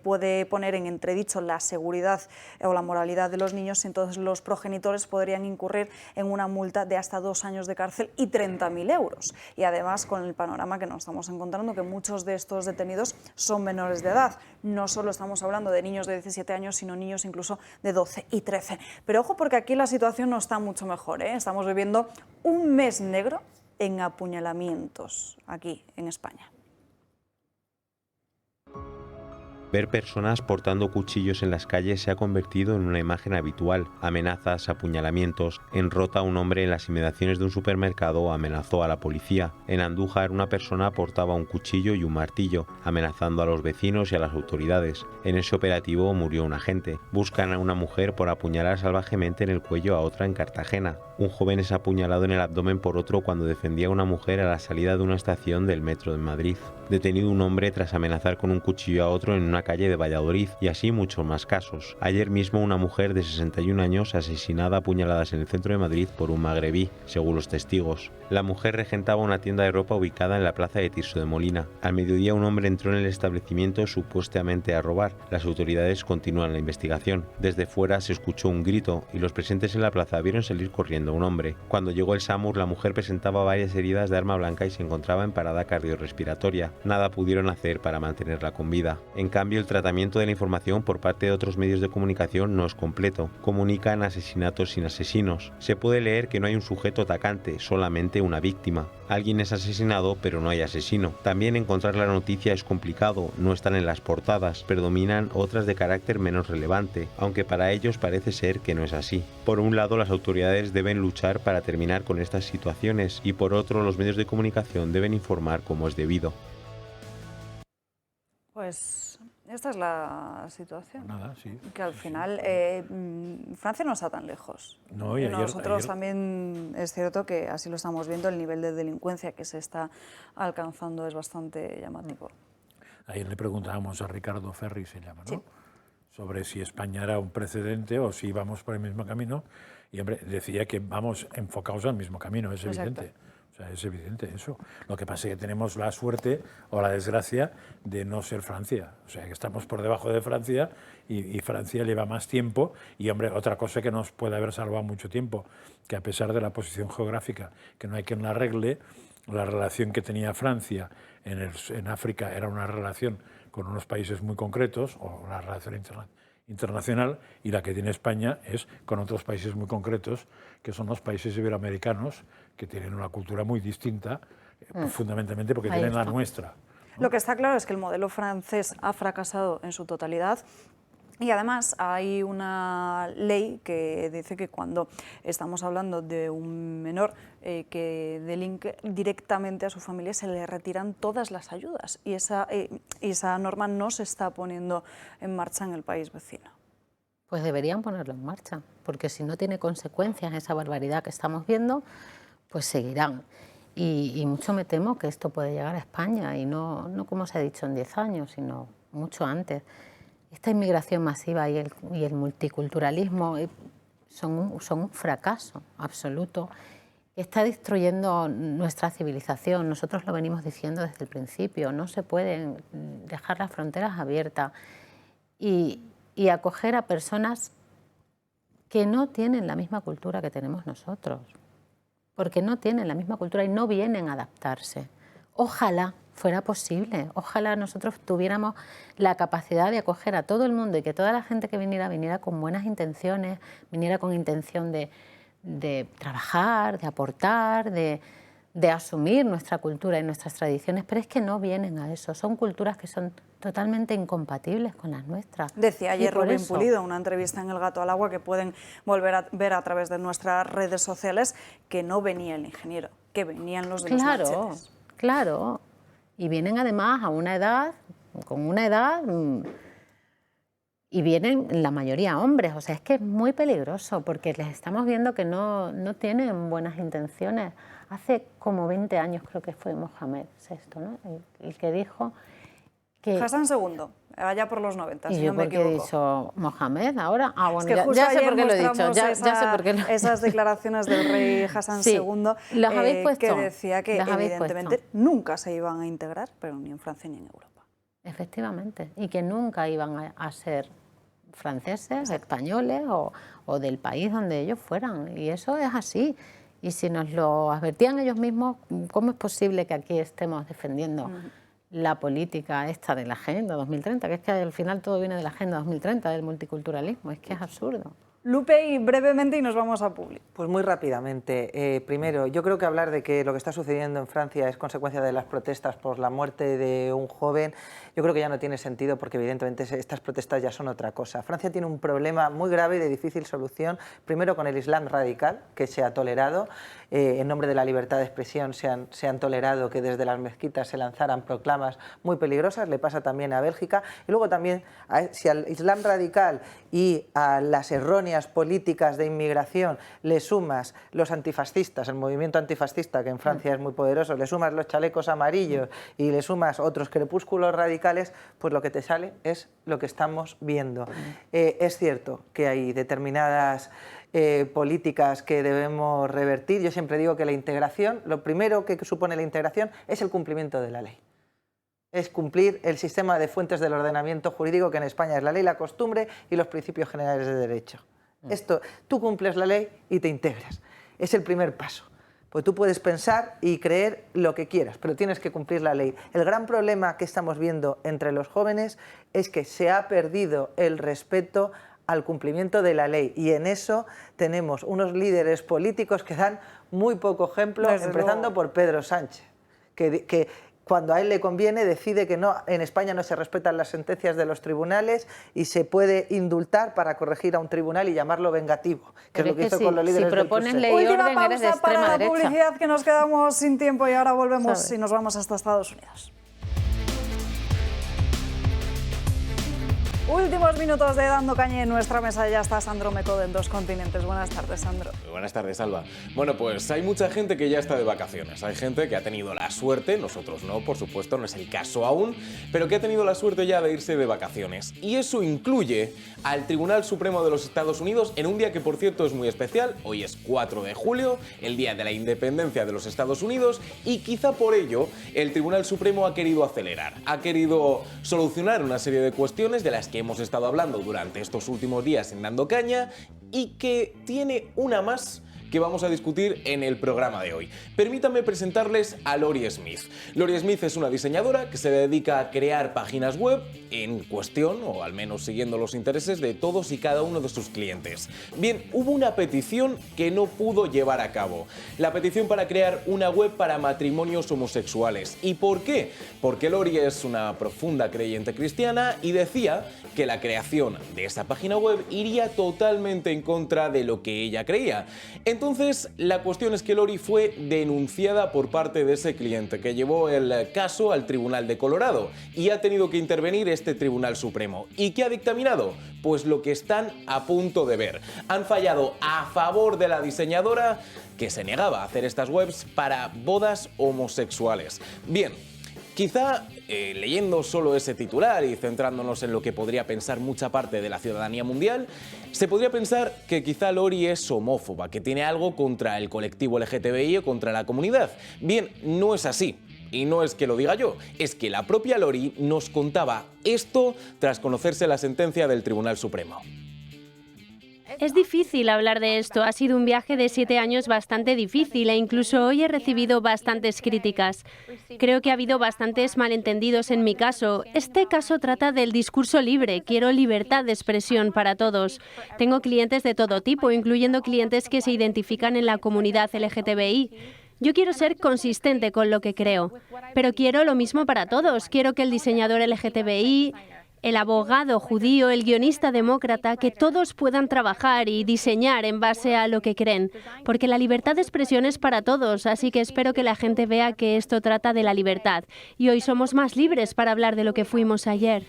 puede poner en entredicho la seguridad o la moralidad de los niños y entonces los progenitores podrían incurrir en una multa de hasta 2 años de cárcel y 30.000 euros. Y además con el panorama que nos estamos encontrando, que muchos de estos detenidos son menores de edad. No solo estamos hablando de niños de 17 años, sino niños incluso de 12 y 13. Pero ojo, porque aquí la situación no está mucho mejor, ¿eh? Estamos viviendo un mes negro en apuñalamientos aquí en España. Ver personas portando cuchillos en las calles se ha convertido en una imagen habitual. Amenazas, apuñalamientos. En Rota, un hombre en las inmediaciones de un supermercado amenazó a la policía. En Andújar, una persona portaba un cuchillo y un martillo, amenazando a los vecinos y a las autoridades. En ese operativo murió un agente. Buscan a una mujer por apuñalar salvajemente en el cuello a otra en Cartagena. Un joven es apuñalado en el abdomen por otro cuando defendía a una mujer a la salida de una estación del metro de Madrid. Detenido un hombre tras amenazar con un cuchillo a otro en una calle de Valladolid, y así muchos más casos. Ayer mismo una mujer de 61 años asesinada a puñaladas en el centro de Madrid por un magrebí, según los testigos. La mujer regentaba una tienda de ropa ubicada en la plaza de Tirso de Molina. Al mediodía un hombre entró en el establecimiento supuestamente a robar. Las autoridades continúan la investigación. Desde fuera se escuchó un grito y los presentes en la plaza vieron salir corriendo a un hombre. Cuando llegó el SAMUR, la mujer presentaba varias heridas de arma blanca y se encontraba en parada cardiorrespiratoria. Nada pudieron hacer para mantenerla con vida. En cambio, el tratamiento de la información por parte de otros medios de comunicación no es completo. Comunican asesinatos sin asesinos. Se puede leer que no hay un sujeto atacante, solamente una víctima. Alguien es asesinado, pero no hay asesino. También encontrar la noticia es complicado, no están en las portadas, predominan otras de carácter menos relevante, aunque para ellos parece ser que no es así. Por un lado, las autoridades deben luchar para terminar con estas situaciones y por otro, los medios de comunicación deben informar como es debido. Pues esta es la situación. Nada, sí. Que al final Francia no está tan lejos. No, y nosotros también es cierto que así lo estamos viendo, el nivel de delincuencia que se está alcanzando es bastante llamativo. Ayer le preguntábamos a Ricardo Ferri, se llama, ¿no? Sí. Sobre si España era un precedente o si íbamos por el mismo camino. Y hombre, decía que vamos enfocados al mismo camino, es evidente. Exacto. O sea, es evidente eso. Lo que pasa es que tenemos la suerte o la desgracia de no ser Francia. O sea, que estamos por debajo de Francia y Francia lleva más tiempo. Y, hombre, otra cosa que nos puede haber salvado mucho tiempo, que a pesar de la posición geográfica, que no hay quien la arregle, la relación que tenía Francia en África era una relación con unos países muy concretos, o una relación internacional, y la que tiene España es con otros países muy concretos, que son los países iberoamericanos, que tienen una cultura muy distinta, fundamentalmente porque tienen la nuestra. Lo que está claro es que el modelo francés ha fracasado en su totalidad. Y además hay una ley que dice que cuando estamos hablando de un menor que delinque directamente a su familia se le retiran todas las ayudas y esa norma no se está poniendo en marcha en el país vecino. Pues deberían ponerlo en marcha, porque si no tiene consecuencias esa barbaridad que estamos viendo, pues seguirán. Y mucho me temo que esto puede llegar a España y no como se ha dicho en 10 años, sino mucho antes. Esta inmigración masiva y el multiculturalismo son un fracaso absoluto que está destruyendo nuestra civilización. Nosotros lo venimos diciendo desde el principio, no se pueden dejar las fronteras abiertas y acoger a personas que no tienen la misma cultura que tenemos nosotros, porque no tienen la misma cultura y no vienen a adaptarse. Ojalá fuera posible, ojalá nosotros tuviéramos la capacidad de acoger a todo el mundo y que toda la gente que viniera con buenas intenciones, viniera con intención de trabajar, de aportar, de asumir nuestra cultura y nuestras tradiciones, pero es que no vienen a eso, son culturas que son totalmente incompatibles con las nuestras. Decía ayer Rubén Pulido en una entrevista en El Gato al Agua, que pueden volver a ver a través de nuestras redes sociales, que no venía el ingeniero, que venían los de los machetes. Claro, y vienen además a una edad, con una edad, y vienen la mayoría hombres, o sea, es que es muy peligroso porque les estamos viendo que no tienen buenas intenciones. Hace como 20 años creo que fue Mohamed VI, ¿no? El que dijo que... Hassan II, allá por los 90, si no me equivoco. ¿Y yo por qué he dicho Mohamed ahora? Ah, bueno, es que ya sé por qué lo he dicho, ya sé por qué lo he dicho. Esas declaraciones del rey Hassan sí, II ¿los habéis puesto? Que decía que evidentemente nunca se iban a integrar, pero ni en Francia ni en Europa. Efectivamente, y que nunca iban a ser franceses, españoles o del país donde ellos fueran, y eso es así. Y si nos lo advertían ellos mismos, ¿cómo es posible que aquí estemos defendiendo la política esta de la Agenda 2030? Que es que al final todo viene de la Agenda 2030, del multiculturalismo, es que es absurdo. Lupe, y brevemente, y nos vamos a Publi. Pues muy rápidamente. Primero, yo creo que hablar de que lo que está sucediendo en Francia es consecuencia de las protestas por la muerte de un joven, yo creo que ya no tiene sentido, porque evidentemente estas protestas ya son otra cosa. Francia tiene un problema muy grave y de difícil solución, primero con el Islam radical, que se ha tolerado. En nombre de la libertad de expresión se han tolerado que desde las mezquitas se lanzaran proclamas muy peligrosas, le pasa también a Bélgica. Y luego también, si al Islam radical y a las erróneas políticas de inmigración le sumas los antifascistas, el movimiento antifascista, que en Francia es muy poderoso, le sumas los chalecos amarillos y le sumas otros crepúsculos radicales, pues lo que te sale es lo que estamos viendo. Es cierto que hay determinadas políticas que debemos revertir. Yo siempre digo que la integración, lo primero que supone la integración es el cumplimiento de la ley. Es cumplir el sistema de fuentes del ordenamiento jurídico, que en España es la ley, la costumbre y los principios generales de derecho. Esto, tú cumples la ley y te integras. Es el primer paso. Pues tú puedes pensar y creer lo que quieras, pero tienes que cumplir la ley. El gran problema que estamos viendo entre los jóvenes es que se ha perdido el respeto al cumplimiento de la ley, y en eso tenemos unos líderes políticos que dan muy poco ejemplo, empezando por Pedro Sánchez, que cuando a él le conviene decide que no, en España no se respetan las sentencias de los tribunales y se puede indultar para corregir a un tribunal y llamarlo vengativo, que es lo que hizo con los líderes del PSOE. Última pausa para la publicidad, que nos quedamos sin tiempo, y ahora volvemos y nos vamos hasta Estados Unidos. Últimos minutos de Dando Caña en nuestra mesa. Ya está Sandro Meco, en Dos Continentes. Buenas tardes, Sandro. Muy buenas tardes, Alba. Bueno, pues hay mucha gente que ya está de vacaciones. Hay gente que ha tenido la suerte, nosotros no, por supuesto, no es el caso aún, pero que ha tenido la suerte ya de irse de vacaciones. Y eso incluye al Tribunal Supremo de los Estados Unidos en un día que, por cierto, es muy especial. Hoy es 4 de julio, el día de la independencia de los Estados Unidos, y quizá por ello el Tribunal Supremo ha querido acelerar, ha querido solucionar una serie de cuestiones de las que hemos estado hablando durante estos últimos días en Dando Caña, y que tiene una más que vamos a discutir en el programa de hoy. Permítanme presentarles a Lori Smith. Lori Smith es una diseñadora que se dedica a crear páginas web en cuestión, o al menos siguiendo los intereses de todos y cada uno de sus clientes. Bien, hubo una petición que no pudo llevar a cabo. La petición para crear una web para matrimonios homosexuales. ¿Y por qué? Porque Lori es una profunda creyente cristiana y decía que la creación de esa página web iría totalmente en contra de lo que ella creía. Entonces, la cuestión es que Lori fue denunciada por parte de ese cliente, que llevó el caso al Tribunal de Colorado, y ha tenido que intervenir este Tribunal Supremo. ¿Y qué ha dictaminado? Pues lo que están a punto de ver. Han fallado a favor de la diseñadora, que se negaba a hacer estas webs para bodas homosexuales. Bien, quizá leyendo solo ese titular y centrándonos en lo que podría pensar mucha parte de la ciudadanía mundial, se podría pensar que quizá Lori es homófoba, que tiene algo contra el colectivo LGTBI o contra la comunidad. Bien, no es así. Y no es que lo diga yo, es que la propia Lori nos contaba esto tras conocerse la sentencia del Tribunal Supremo. Es difícil hablar de esto. Ha sido un viaje de 7 años bastante difícil, e incluso hoy he recibido bastantes críticas. Creo que ha habido bastantes malentendidos en mi caso. Este caso trata del discurso libre. Quiero libertad de expresión para todos. Tengo clientes de todo tipo, incluyendo clientes que se identifican en la comunidad LGTBI. Yo quiero ser consistente con lo que creo, pero quiero lo mismo para todos. Quiero que el diseñador LGTBI, el abogado judío, el guionista demócrata, que todos puedan trabajar y diseñar en base a lo que creen, porque la libertad de expresión es para todos, así que espero que la gente vea que esto trata de la libertad, y hoy somos más libres para hablar de lo que fuimos ayer.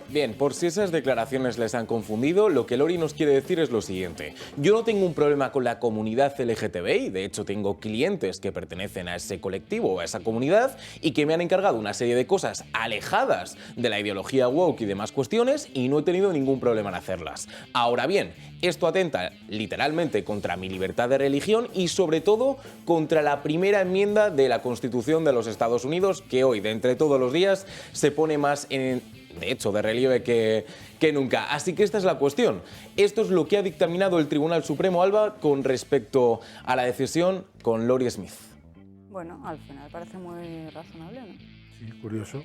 Bien, por si esas declaraciones les han confundido, lo que Lori nos quiere decir es lo siguiente. Yo no tengo un problema con la comunidad LGTBI, de hecho tengo clientes que pertenecen a ese colectivo, a esa comunidad, y que me han encargado una serie de cosas alejadas de la ideología woke y demás cuestiones, y no he tenido ningún problema en hacerlas. Ahora bien, esto atenta literalmente contra mi libertad de religión y sobre todo contra la primera enmienda de la Constitución de los Estados Unidos, que hoy, de entre todos los días, se pone más de hecho, de relieve que nunca. Así que esta es la cuestión. Esto es lo que ha dictaminado el Tribunal Supremo, Alba, con respecto a la decisión con Lori Smith. Bueno, al final parece muy razonable, ¿no? Sí, curioso.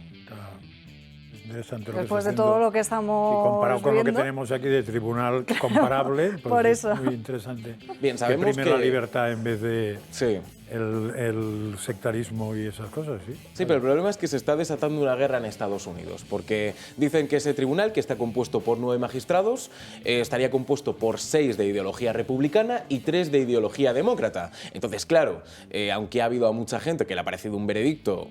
Interesante. Después de todo lo que estamos y comparado con viendo, lo que tenemos aquí de tribunal comparable, pues por eso. Es muy interesante. Bien, sabemos que prime la libertad en vez de el sectarismo y esas cosas, ¿sí? Sí, pero el problema es que se está desatando una guerra en Estados Unidos, porque dicen que ese tribunal, que está compuesto por 9 magistrados, estaría compuesto por 6 de ideología republicana y 3 de ideología demócrata. Entonces, claro, aunque ha habido a mucha gente que le ha parecido un veredicto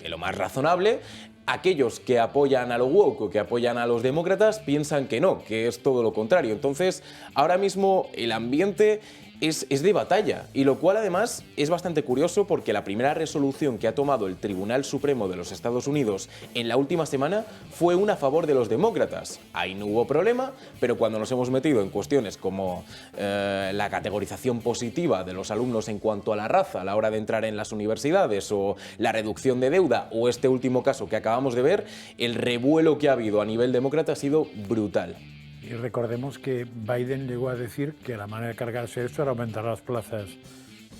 de lo más razonable, aquellos que apoyan a lo woke o que apoyan a los demócratas piensan que no, que es todo lo contrario. Entonces, ahora mismo el ambiente es de batalla, y lo cual además es bastante curioso porque la primera resolución que ha tomado el Tribunal Supremo de los Estados Unidos en la última semana fue una a favor de los demócratas. Ahí no hubo problema, pero cuando nos hemos metido en cuestiones como la categorización positiva de los alumnos en cuanto a la raza a la hora de entrar en las universidades, o la reducción de deuda, o este último caso que acabamos de ver, el revuelo que ha habido a nivel demócrata ha sido brutal. Y recordemos que Biden llegó a decir que la manera de cargarse esto era aumentar las plazas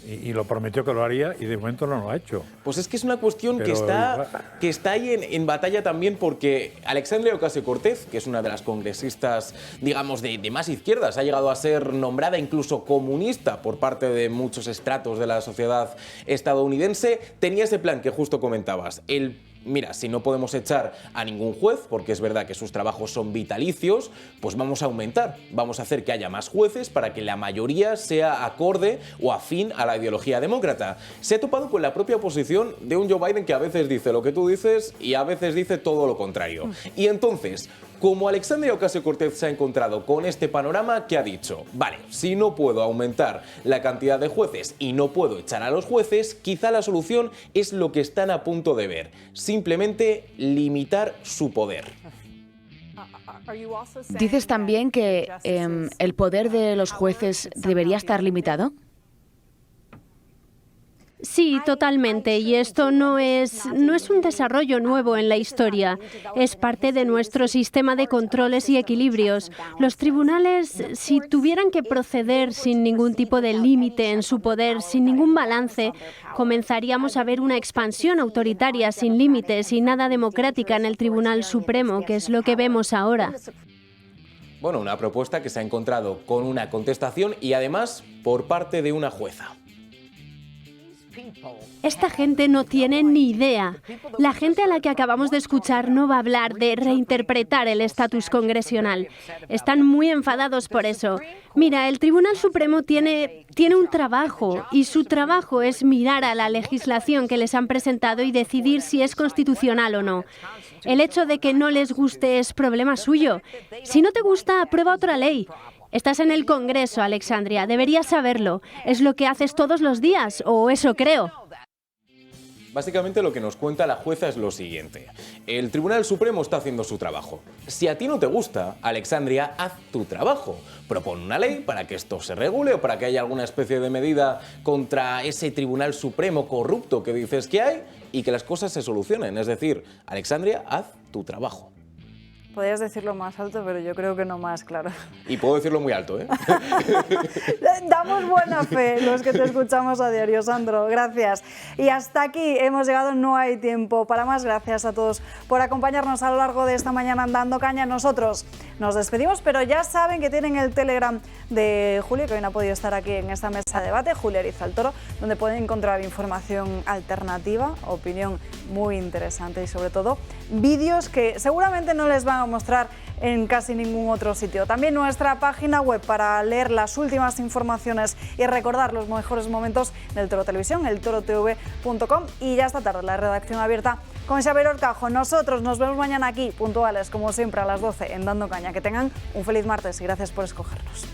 y lo prometió que lo haría, y de momento no lo ha hecho. Pues es que es una cuestión que está ahí en batalla también, porque Alexandria Ocasio-Cortez, que es una de las congresistas, digamos, de más izquierdas, ha llegado a ser nombrada incluso comunista por parte de muchos estratos de la sociedad estadounidense, tenía ese plan que justo comentabas, mira, si no podemos echar a ningún juez, porque es verdad que sus trabajos son vitalicios, pues vamos a aumentar, vamos a hacer que haya más jueces para que la mayoría sea acorde o afín a la ideología demócrata. Se ha topado con la propia oposición de un Joe Biden que a veces dice lo que tú dices y a veces dice todo lo contrario. Y entonces, como Alexandria Ocasio-Cortez se ha encontrado con este panorama, ¿qué ha dicho? Vale, si no puedo aumentar la cantidad de jueces y no puedo echar a los jueces, quizá la solución es lo que están a punto de ver: simplemente limitar su poder. ¿Dices también que el poder de los jueces debería estar limitado? Sí, totalmente. Y esto no es un desarrollo nuevo en la historia. Es parte de nuestro sistema de controles y equilibrios. Los tribunales, si tuvieran que proceder sin ningún tipo de límite en su poder, sin ningún balance, comenzaríamos a ver una expansión autoritaria sin límites y nada democrática en el Tribunal Supremo, que es lo que vemos ahora. Bueno, una propuesta que se ha encontrado con una contestación, y además por parte de una jueza. Esta gente no tiene ni idea. La gente a la que acabamos de escuchar no va a hablar de reinterpretar el estatus congresional. Están muy enfadados por eso. Mira, el Tribunal Supremo tiene un trabajo, y su trabajo es mirar a la legislación que les han presentado y decidir si es constitucional o no. El hecho de que no les guste es problema suyo. Si no te gusta, aprueba otra ley. Estás en el Congreso, Alexandria, deberías saberlo. Es lo que haces todos los días, o eso creo. Básicamente lo que nos cuenta la jueza es lo siguiente: el Tribunal Supremo está haciendo su trabajo. Si a ti no te gusta, Alexandria, haz tu trabajo. Propon una ley para que esto se regule, o para que haya alguna especie de medida contra ese Tribunal Supremo corrupto que dices que hay, y que las cosas se solucionen. Es decir, Alexandria, haz tu trabajo. Podrías decirlo más alto, pero yo creo que no más, claro. Y puedo decirlo muy alto, ¿eh? Damos buena fe los que te escuchamos a diario, Sandro. Gracias. Y hasta aquí hemos llegado, no hay tiempo para más. Gracias a todos por acompañarnos a lo largo de esta mañana Dando Caña. Nosotros nos despedimos, pero ya saben que tienen el Telegram de Julio, que hoy no ha podido estar aquí en esta mesa de debate, Julio Ariza el Toro, donde pueden encontrar información alternativa, opinión muy interesante y sobre todo vídeos que seguramente no les van a mostrar en casi ningún otro sitio. También nuestra página web para leer las últimas informaciones y recordar los mejores momentos del Toro Televisión, eltorotv.com, y ya esta tarde la redacción abierta con Xavier Orcajo. Nosotros nos vemos mañana aquí, puntuales como siempre a las 12 en Dando Caña. Que tengan un feliz martes y gracias por escogernos.